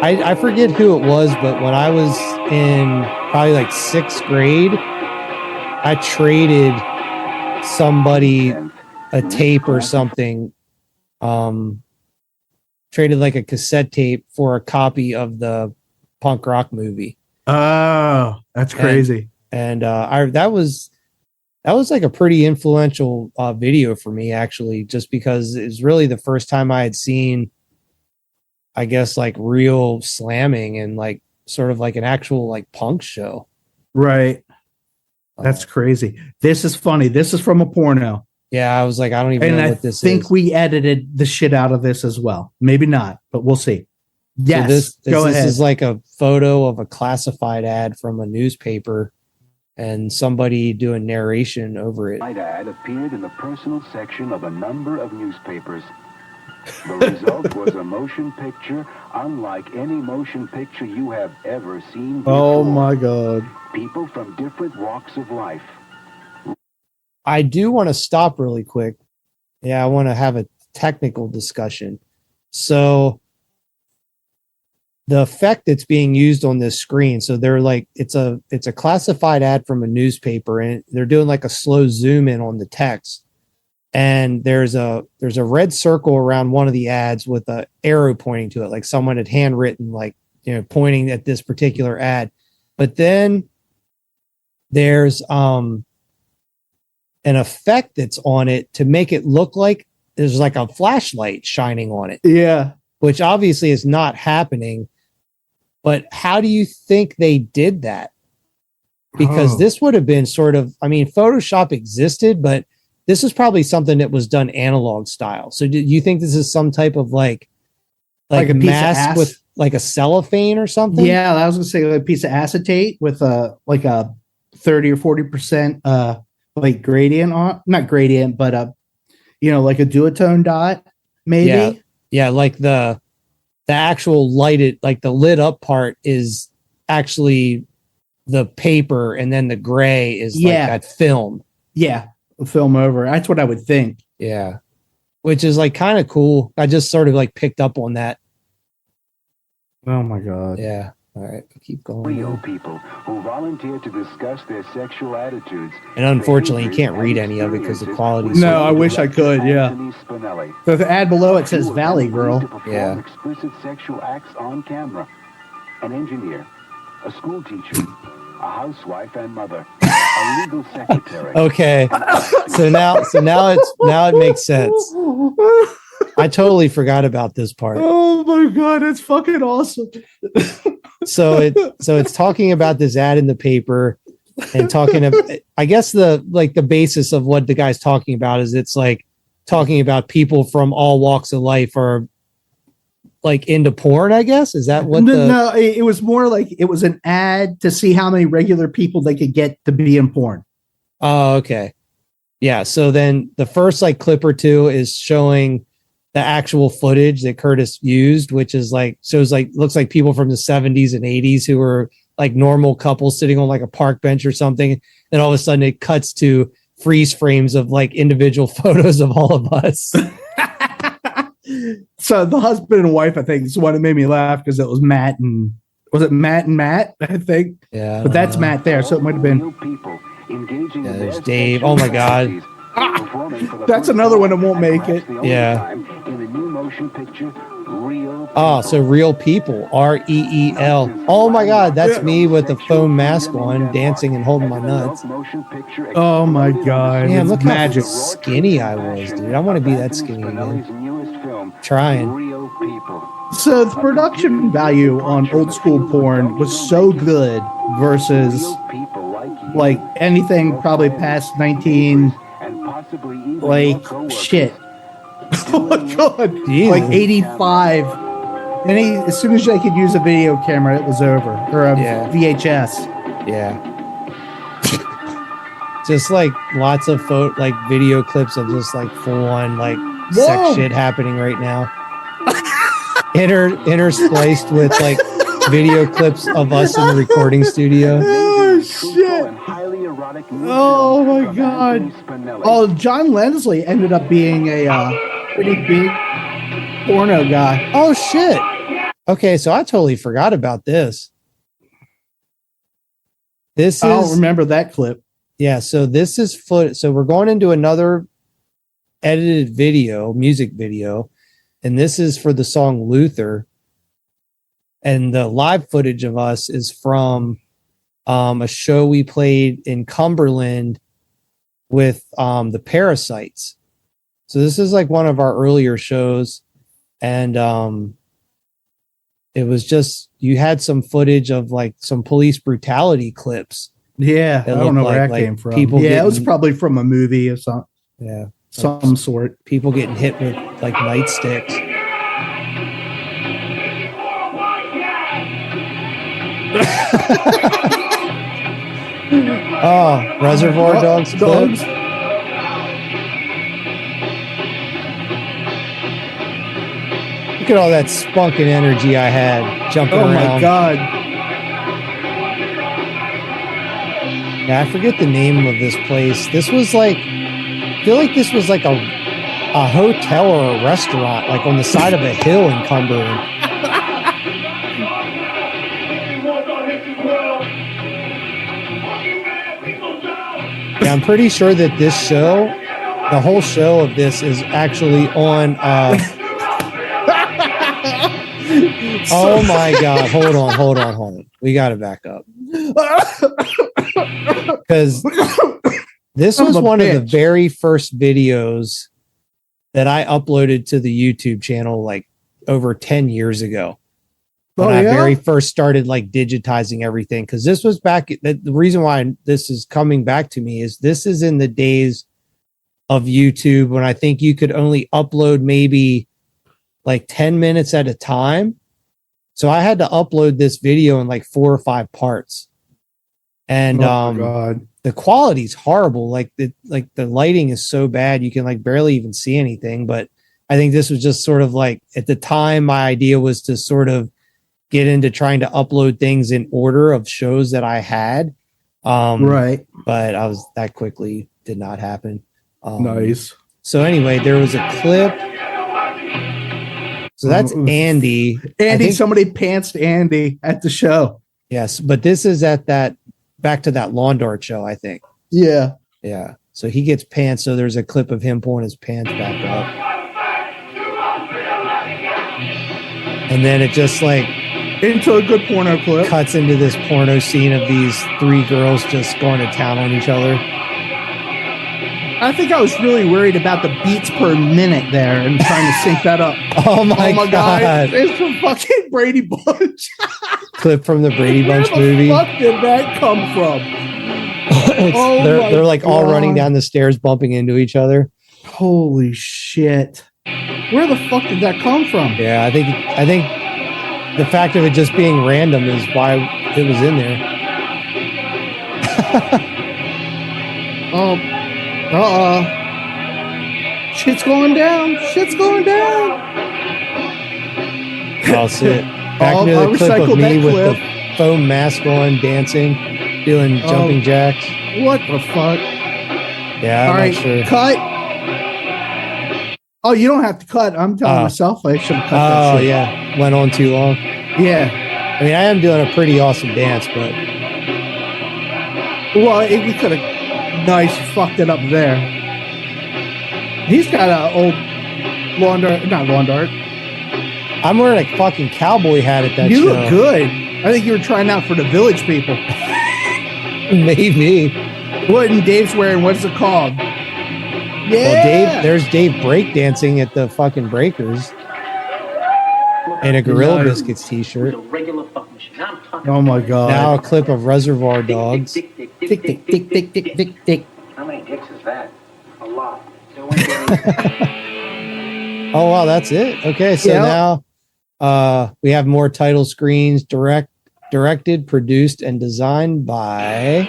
I forget who it was, but when I was in probably like 6th grade, I traded somebody a tape or something. Traded like a cassette tape for a copy of the punk rock movie. Oh, that's crazy. And that was like a pretty influential video for me, actually, just because it was really the first time I had seen, I guess, like real slamming and like sort of like an actual like punk show. Right. That's crazy. This is funny. This is from a porno. Yeah, I was like, I don't even know what this is. I think we edited the shit out of this as well. Maybe not, but we'll see. Yes, so this is like a photo of a classified ad from a newspaper and somebody doing narration over it. The ad appeared in the personal section of a number of newspapers. The result was a motion picture unlike any motion picture you have ever seen before. Oh my God. People from different walks of life. I do want to stop really quick. Yeah, I want to have a technical discussion. So the effect that's being used on this screen, so they're like, it's a classified ad from a newspaper, and they're doing like a slow zoom in on the text. And there's a red circle around one of the ads with an arrow pointing to it, like someone had handwritten, like, you know, pointing at this particular ad. But then there's an effect that's on it to make it look like there's like a flashlight shining on it. Yeah. Which obviously is not happening. But how do you think they did that? Because this would have been sort of, I mean, Photoshop existed, but this is probably something that was done analog style. So do you think this is some type of like a mask with like a cellophane or something? Yeah, I was gonna say like a piece of acetate with like a 30 or 40% like gradient on, not gradient, but like a duotone dot, maybe. Yeah, like the actual lighted, like the lit up part is actually the paper, and then the gray is like that film. Yeah, film over. That's what I would think. Yeah, which is like kind of cool. I just sort of like picked up on that. Oh my God. Yeah. All right, keep going. Real people who volunteer to discuss their sexual attitudes. And unfortunately, you can't read any of it because the quality. No, I wish I could. Yeah. So the ad below it says Valley Girl. Yeah. Explicit sexual acts on camera. An engineer, a school teacher, a housewife and mother, a legal secretary. Okay, so now it makes sense. I totally forgot about this part. Oh my God, that's fucking awesome. So it's talking about this ad in the paper and talking about, I guess the basis of what the guy's talking about is it's like talking about people from all walks of life are like into porn, I guess. Is that what No, it was more like it was an ad to see how many regular people they could get to be in porn. Oh, okay. Yeah. So then the first like clip or two is showing the actual footage that Curtis used, which is like, shows like, looks like people from the 70s and 80s who were like normal couples sitting on like a park bench or something. And all of a sudden it cuts to freeze frames of like individual photos of all of us. So the husband and wife, I think, is the one that made me laugh because it was Matt and Matt, I think. Yeah. But that's Matt there. So it might have been. Yeah, there's Dave. Oh my God. That's another one that won't make it. Yeah. Oh, so real people, REEL. Oh my God, that's me with the foam mask on, dancing and holding my nuts. Oh my God. Man, look how skinny I was, dude. I want to be that skinny again. Trying. So the production value on old school porn was so good versus like anything probably past 19 like shit. Oh my God. Jesus. Like 85. And as soon as I could use a video camera, it was over. Or a VHS. Yeah. Just like lots of video clips of just like full on like sex shit happening right now. Interspliced with like video clips of us in the recording studio. Oh shit. Oh my God. Oh, John Lensley ended up being a pretty big porno guy. Oh shit. Okay, so I totally forgot about this. I don't remember that clip. Yeah, so this is footage. So we're going into another edited video, music video, and this is for the song Luther. and the live footage of us is from a show we played in Cumberland with the Parasites. So this is like one of our earlier shows, and it was just, you had some footage of like some police brutality clips. Yeah, I don't know where that came from. Yeah, it was probably from a movie or something. Yeah, some sort. People getting hit with like nightsticks. Oh, Reservoir Dogs. Dogs. Look at all that spunk and energy I had jumping around. Oh my God. Yeah, I forget the name of this place. This was like, I feel like this was like a hotel or a restaurant, like on the side of a hill in Cumberland. Yeah, I'm pretty sure that this show, the whole show of this is actually on oh my God. Hold on. We got to back up. Because this was one of the very first videos that I uploaded to the YouTube channel like over 10 years ago. When I very first started like digitizing everything. Because this was back, the reason why this is coming back to me is this is in the days of YouTube when I think you could only upload maybe like 10 minutes at a time. So I had to upload this video in like 4 or 5 parts. And the quality's horrible. Like the lighting is so bad you can like barely even see anything. But I think this was just sort of like, at the time my idea was to sort of get into trying to upload things in order of shows that I had. Right. But that quickly did not happen. Nice. So anyway, there was a clip. So that's Andy. Somebody pantsed Andy at the show. Yes, but this is at that, back to that lawn dart show, I think. Yeah. Yeah. So he gets pants. So there's a clip of him pulling his pants back up. And then it just like into a good porno clip. Cuts into this porno scene of these 3 girls just going to town on each other. I think I was really worried about the beats per minute there and trying to sync that up. Oh my God. It's from fucking Brady Bunch. Clip from the Brady Bunch movie. Where the fuck did that come from? They're like all running down the stairs, bumping into each other. Holy shit. Where the fuck did that come from? Yeah, I think the fact of it just being random is why it was in there. Shit's going down. I'll see it. Back to the clip of me with the foam mask on, dancing, doing jumping jacks. What the fuck? Yeah, I'm not sure. Cut. Oh, you don't have to cut. I'm telling myself I should have cut that shit. Oh, yeah. Went on too long. Yeah. I mean, I am doing a pretty awesome dance, but... Well, we could have fucked it up there. He's got an old lawn dart. Not lawn dart. I'm wearing a fucking cowboy hat at that show. You look good. I think you were trying out for the village people. Maybe. What, and Dave's wearing, what's it called? Yeah. Well, there's Dave breakdancing at the fucking Breakers in a Gorilla Biscuits t-shirt. Oh my God. Now a clip of Reservoir Dogs. Tick, tick, tick, tick, tick, tick, tick. How many dicks is that? A lot. Oh, wow, that's it? Okay, so now we have more title screens directed, produced, and designed by...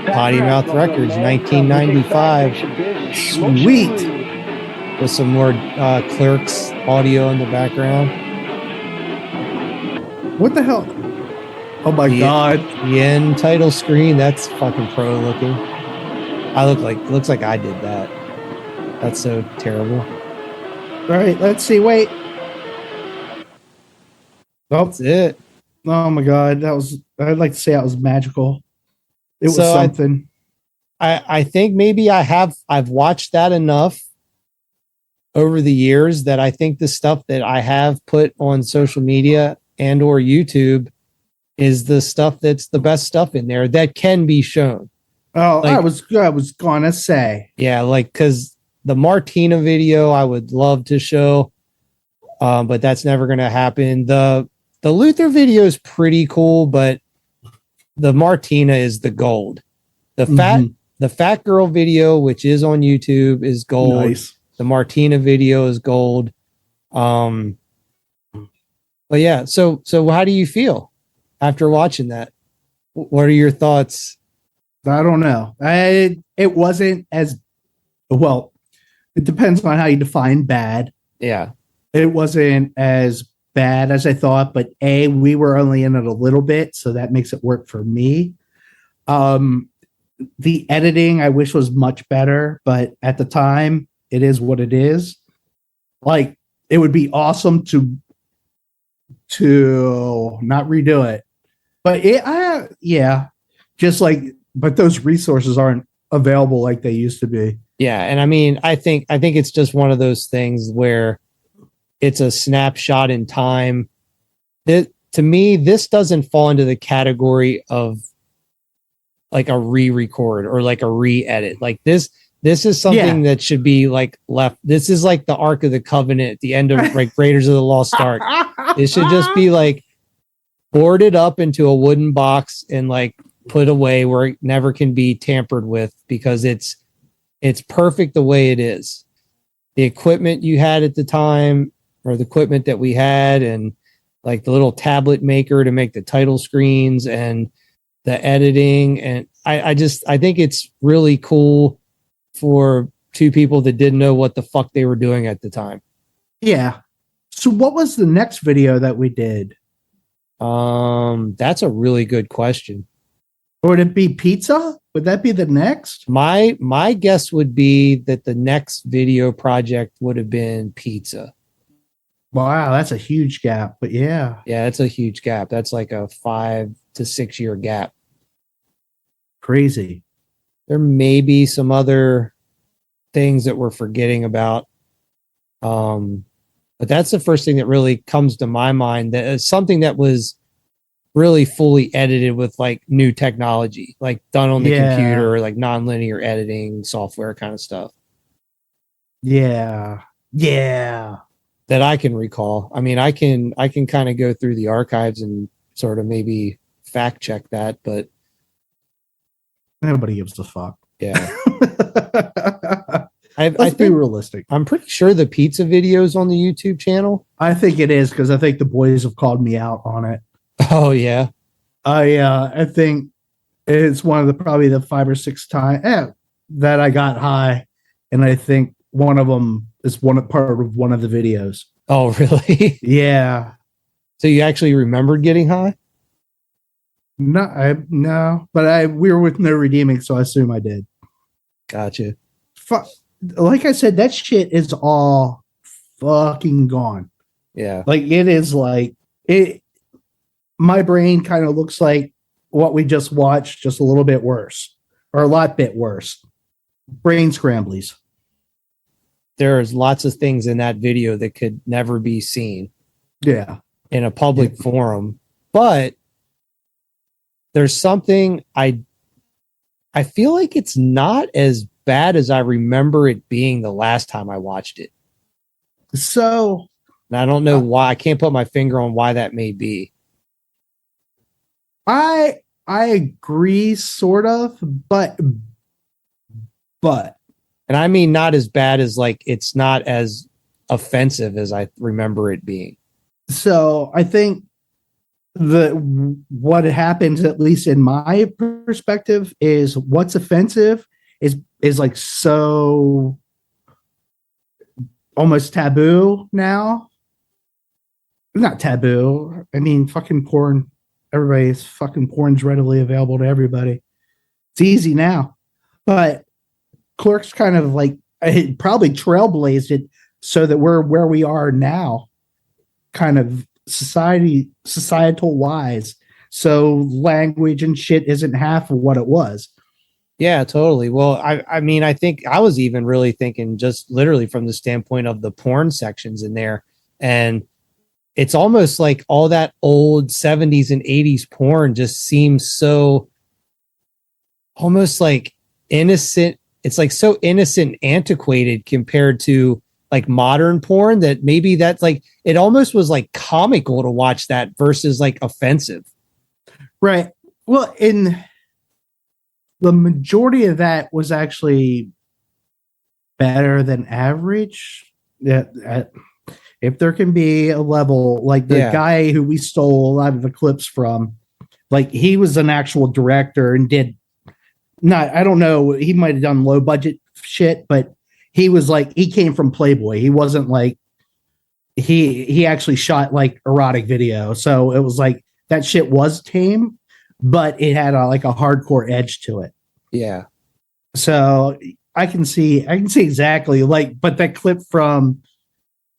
Potty Mouth Records, 1995. Sweet. With some more Clerks audio in the background. What the hell? Oh my God. The end title screen, that's fucking pro looking. Looks like I did that. That's so terrible. All right, let's see. Wait. Oh, that's it. Oh my God. I'd like to say that was magical. It was something. I think maybe I've watched that enough over the years that I think the stuff that I have put on social media and or YouTube is the stuff that's the best stuff in there that can be shown. Oh, like, I was gonna say. Yeah, like because the Martina video I would love to show, but that's never gonna happen. The Luther video is pretty cool, but the Martina is the gold. The fat girl video, which is on YouTube, is gold. Nice. The Martina video is gold. But yeah, so how do you feel after watching that? What are your thoughts? I don't know. It wasn't as well. It depends on how you define bad. Yeah. It wasn't as bad as I thought, but we were only in it a little bit, so that makes it work for me. The editing I wish was much better, but at the time, it is what it is. Like, it would be awesome to not redo it, but just like, but those resources aren't available like they used to be. Yeah, and I mean, I think it's just one of those things where it's a snapshot in time. To me, this doesn't fall into the category of like a re-record or like a re-edit. Like this is something that should be like left. This is like the Ark of the Covenant at the end of like Raiders of the Lost Ark. It should just be like boarded up into a wooden box and like put away where it never can be tampered with, because it's perfect the way it is. The equipment you had at the time, or the equipment that we had, and like the little tablet maker to make the title screens and the editing. And I think it's really cool for two people that didn't know what the fuck they were doing at the time. Yeah. So what was the next video that we did? That's a really good question. Or would it be pizza? Would that be the next? My guess would be that the next video project would have been pizza. Wow, that's a huge gap, but yeah. Yeah, it's a huge gap. That's like a 5 to 6 year gap. Crazy. There may be some other things that we're forgetting about. But that's the first thing that really comes to my mind, that is something that was really fully edited with like new technology, like done on the computer, like nonlinear editing software kind of stuff. Yeah. Yeah. That I can recall. I mean, I can kind of go through the archives and sort of maybe fact check that, but nobody gives a fuck. Yeah. Let's be realistic. I'm pretty sure the pizza video's on the YouTube channel. I think it is, because I think the boys have called me out on it. Oh yeah. I think it's one of the probably the 5 or 6 times that I got high, and I think one of them is part of one of the videos. Oh really? Yeah. So you actually remembered getting high? No, but we were with no redeeming, so I assume I did. Gotcha. Like I said, that shit is all fucking gone. Yeah. Like it is like it. My brain kind of looks like what we just watched, just a little bit worse, or a lot bit worse. Brain scramblies. There's lots of things in that video that could never be seen. Yeah. In a public forum, but there's something I feel like it's not as bad as I remember it being the last time I watched it. So, and I don't know why. I can't put my finger on why that may be. I agree, sort of, but, and I mean not as bad as like it's not as offensive as I remember it being. So I think what happens, at least in my perspective, is what's offensive is like so almost taboo now. Not taboo. I mean, fucking porn. Everybody's fucking porn's readily available to everybody. It's easy now. But Clerks kind of like, it probably trailblazed it so that we're where we are now, kind of societal wise. So language and shit isn't half of what it was. Yeah, totally. Well, I mean, I think I was even really thinking just literally from the standpoint of the porn sections in there. And it's almost like all that old 70s and 80s porn just seems so almost like innocent. It's like so innocent and antiquated compared to like modern porn that maybe that's like it almost was like comical to watch that versus like offensive. Right. Well, in the majority of that was actually better than average. Yeah, if there can be a level like the guy who we stole a lot of the clips from, like he was an actual director and did not, I don't know, he might have done low budget shit, but he was like, he came from Playboy. He wasn't like, he actually shot like erotic video. So it was like that shit was tame, but it had like a hardcore edge to it. Yeah. So I can see exactly like, but that clip from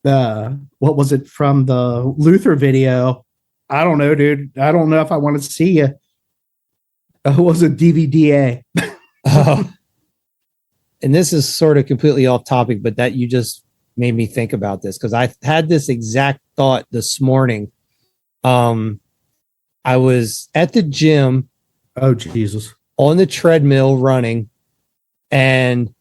what was it from the Luther video? I don't know, dude. I don't know if I want to see you. It was a DVD. Oh. And this is sort of completely off topic, but that you just made me think about this because I had this exact thought this morning. I was at the gym. Oh, Jesus. On the treadmill running, and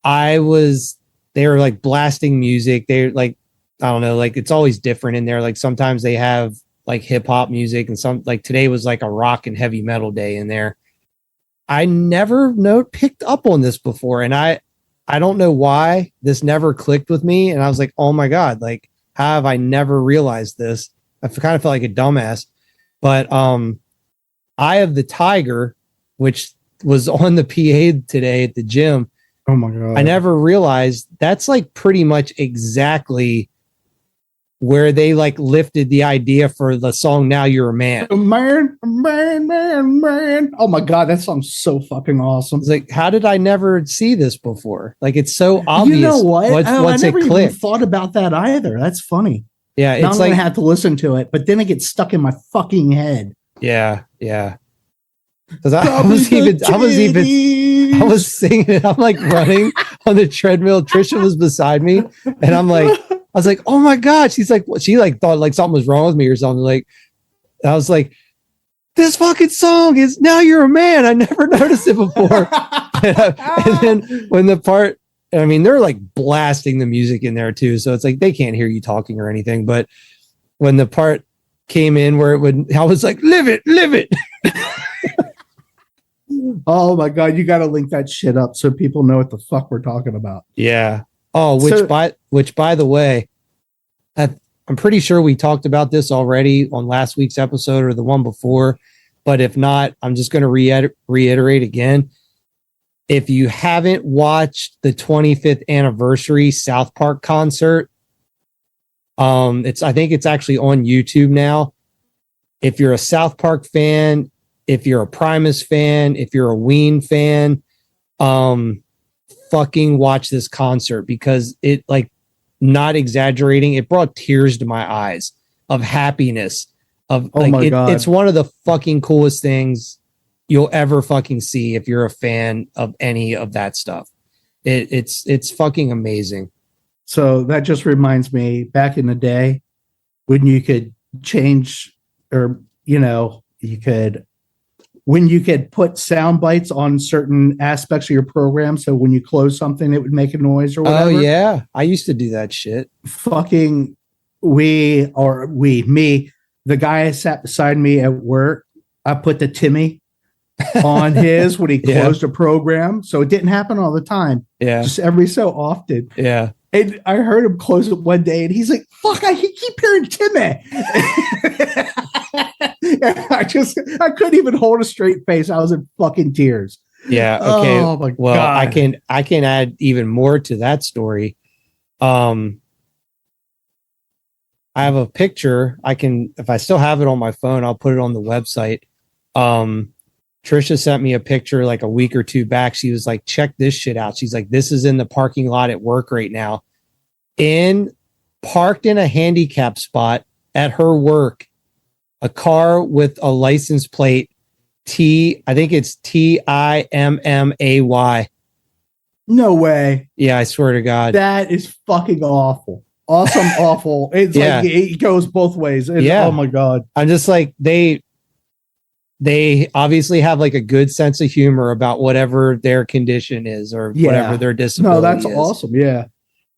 they were like blasting music. They're like, I don't know, like it's always different in there. Like sometimes they have like hip hop music, and some like today was like a rock and heavy metal day in there. I never picked up on this before, and I don't know why this never clicked with me. And I was like, oh my God, like how have I never realized this? I kind of felt like a dumbass. But Eye of the Tiger, which was on the PA today at the gym. Oh my God. I never realized that's like pretty much exactly where they like lifted the idea for the song Now You're a Man. Man. Oh my God, that song's so fucking awesome. It's like, how did I never see this before? Like it's so obvious. You know what? Once I never it even clicked. thought about that either. That's funny. Yeah, now it's I'm like gonna have to listen to it, but then it gets stuck in my fucking head. Yeah. Because I was singing. I'm like running on the treadmill. Trisha was beside me, and I was like, oh my God. She's like, she like thought like something was wrong with me or something. Like, I was like, this fucking song is Now You're a Man. I never noticed it before. And then when the part, I mean, they're like blasting the music in there too. So it's like, they can't hear you talking or anything. But when the part came in where I was like, live it. Oh my God, you got to link that shit up so people know what the fuck we're talking about. Yeah. Oh, which by the way, I'm pretty sure we talked about this already on last week's episode or the one before, but if not, I'm just going to reiterate again. If you haven't watched the 25th anniversary South Park concert, I think it's actually on YouTube now. If you're a South Park fan, if you're a Primus fan, if you're a Ween fan, fucking watch this concert because it, like, not exaggerating, it brought tears to my eyes of happiness. God. It's one of the fucking coolest things you'll ever fucking see if you're a fan of any of that stuff. It's fucking amazing. So that just reminds me, back in the day when you could change, or when you could put sound bites on certain aspects of your program, so when you close something it would make a noise or whatever. Oh yeah, I used to do that shit. Fucking me, the guy I sat beside me at work, I put the Timmy on his when he closed a program, so it didn't happen all the time. Yeah, just every so often. Yeah. And I heard him close it one day, and he's like, "Fuck! I keep hearing Timmy." I couldn't even hold a straight face. I was in fucking tears. Yeah. Okay. Oh my well, God. I can add even more to that story. I have a picture. If I still have it on my phone, I'll put it on the website. Trisha sent me a picture like a week or two back. She was like, check this shit out. She's like, this is in the parking lot at work right now. Parked in a handicap spot at her work, a car with a license plate I think it's Timmay. No way. Yeah, I swear to God. That is fucking awful. Awesome, awful. It's Yeah. like it goes both ways. Yeah. Oh my God. I'm just like they obviously have like a good sense of humor about whatever their condition is or whatever their disability No, that's is. awesome. Yeah.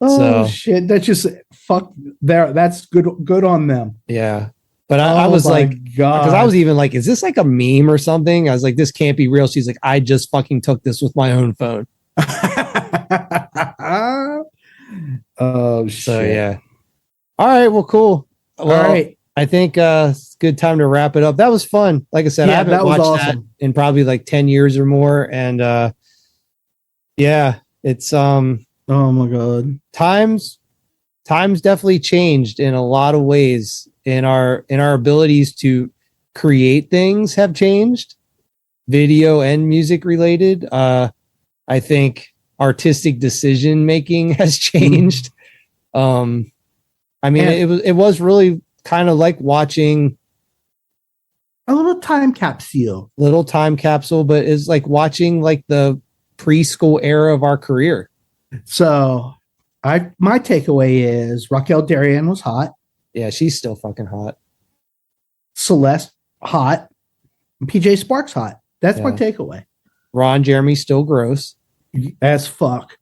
Oh So- shit. That's just fuck there. That's good on them. Yeah. But I was like, because I was even like, is this like a meme or something? I was like, this can't be real. She's like, I just fucking took this with my own phone. Oh shit. So yeah. All right. Well, cool. Well, All right. I think it's a good time to wrap it up. That was fun. Like I said, I Yeah, haven't that was watched that awesome. in probably like 10 years or more. And yeah, it's Oh my God. times definitely changed in a lot of ways. In our abilities to create things have changed, video and music related. I think artistic decision making has changed. I mean, it was really kind of like watching a little time capsule, but it's like watching like the preschool era of our career. So my takeaway is Raquel Darrian was hot. Yeah, she's still fucking hot. Celeste hot. PJ Sparks hot. That's my takeaway. Ron Jeremy still gross as fuck.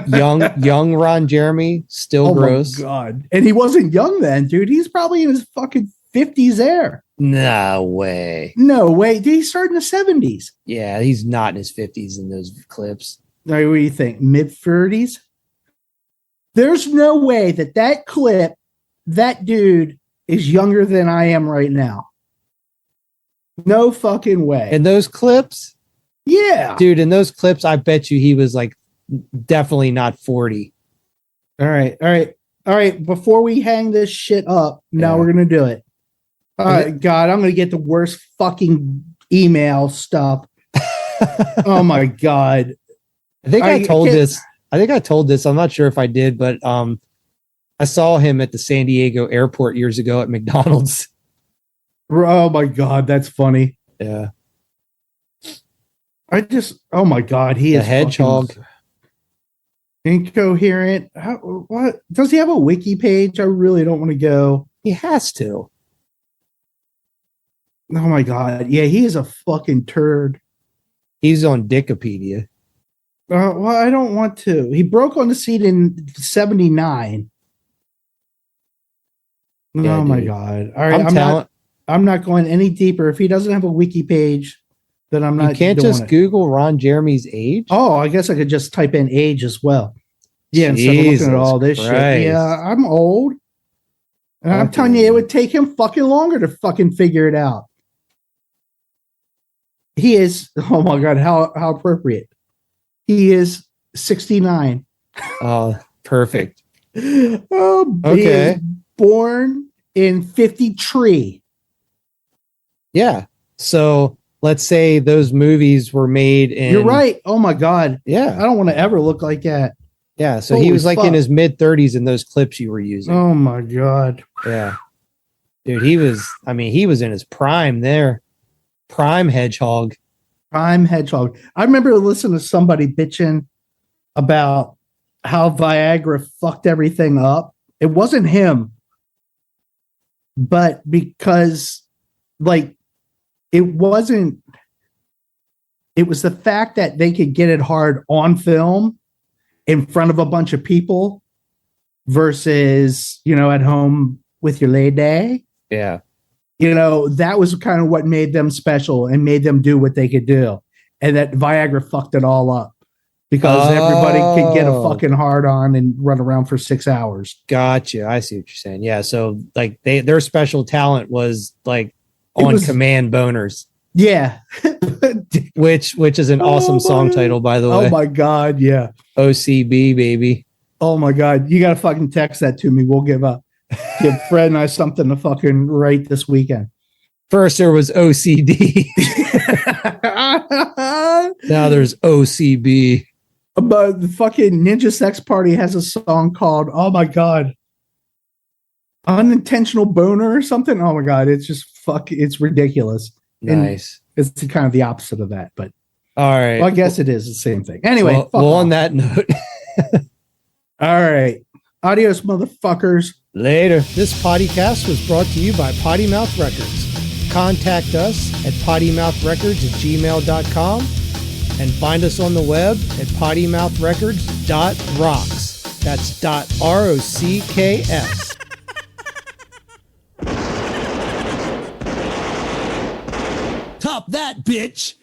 young Ron Jeremy still gross. Oh my God. And he wasn't young then, dude. He's probably in his fucking 50s there. No way. No way. Did he start in the 70s? Yeah, he's not in his 50s in those clips. Now, what do you think? Mid 30s? There's no way that clip, that dude is younger than I am right now. No fucking way. In those clips? Yeah. Dude, in those clips, I bet you he was like definitely not 40. All right. Before we hang this shit up, now we're going to do it. All right, God, I'm going to get the worst fucking email stuff. Oh my God. I think I told this. I'm not sure if I did, but I saw him at the San Diego airport years ago at McDonald's. Oh my God, that's funny. Yeah. Oh my God, he is a hedgehog. Incoherent. What? Does he have a wiki page? I really don't want to go. He has to. Oh my God. Yeah, he is a fucking turd. He's on Wikipedia. Well, I don't want to. He broke on the scene in 79. Yeah, oh my dude. God. All right. I'm not going any deeper. If he doesn't have a wiki page, then I'm not. You can't just Google Ron Jeremy's age. Oh, I guess I could just type in age as well. Yeah, instead of looking at all this shit. Yeah, I'm old. And I'm telling you, it would take him fucking longer to fucking figure it out. He is, oh my God, how appropriate. He is 69. Oh, perfect. Oh, okay. Born in 53. Yeah. So let's say those movies were made in. You're right. Oh my God. Yeah. I don't want to ever look like that. Yeah. So he was like in his mid 30s in those clips you were using. Oh my God. Yeah. Dude, he was in his prime there. Prime hedgehog. I remember listening to somebody bitching about how Viagra fucked everything up. It wasn't him, but because like it was the fact that they could get it hard on film in front of a bunch of people versus, at home with your lady. Yeah. That was kind of what made them special and made them do what they could do. And that Viagra fucked it all up because everybody could get a fucking hard on and run around for 6 hours. Gotcha. I see what you're saying. Yeah. So like their special talent was like on command boners. Yeah. which is an awesome song title, by the way. Oh my God. Yeah. OCB, baby. Oh my God. You got to fucking text that to me. We'll give Fred and I something to fucking write this weekend. First there was OCD. Now there's OCB. But the fucking Ninja Sex Party has a song called, oh my God, Unintentional Boner or something. Oh my God. It's just it's ridiculous. Nice. It's kind of the opposite of that, but All right. well, I guess it is the same thing. Anyway, well on that note, all right. Adios, motherfuckers. Later. This podcast was brought to you by Potty Mouth Records. Contact us at pottymouthrecords@gmail.com and find us on the web at pottymouthrecords.rocks. That's .rocks. Top that, bitch!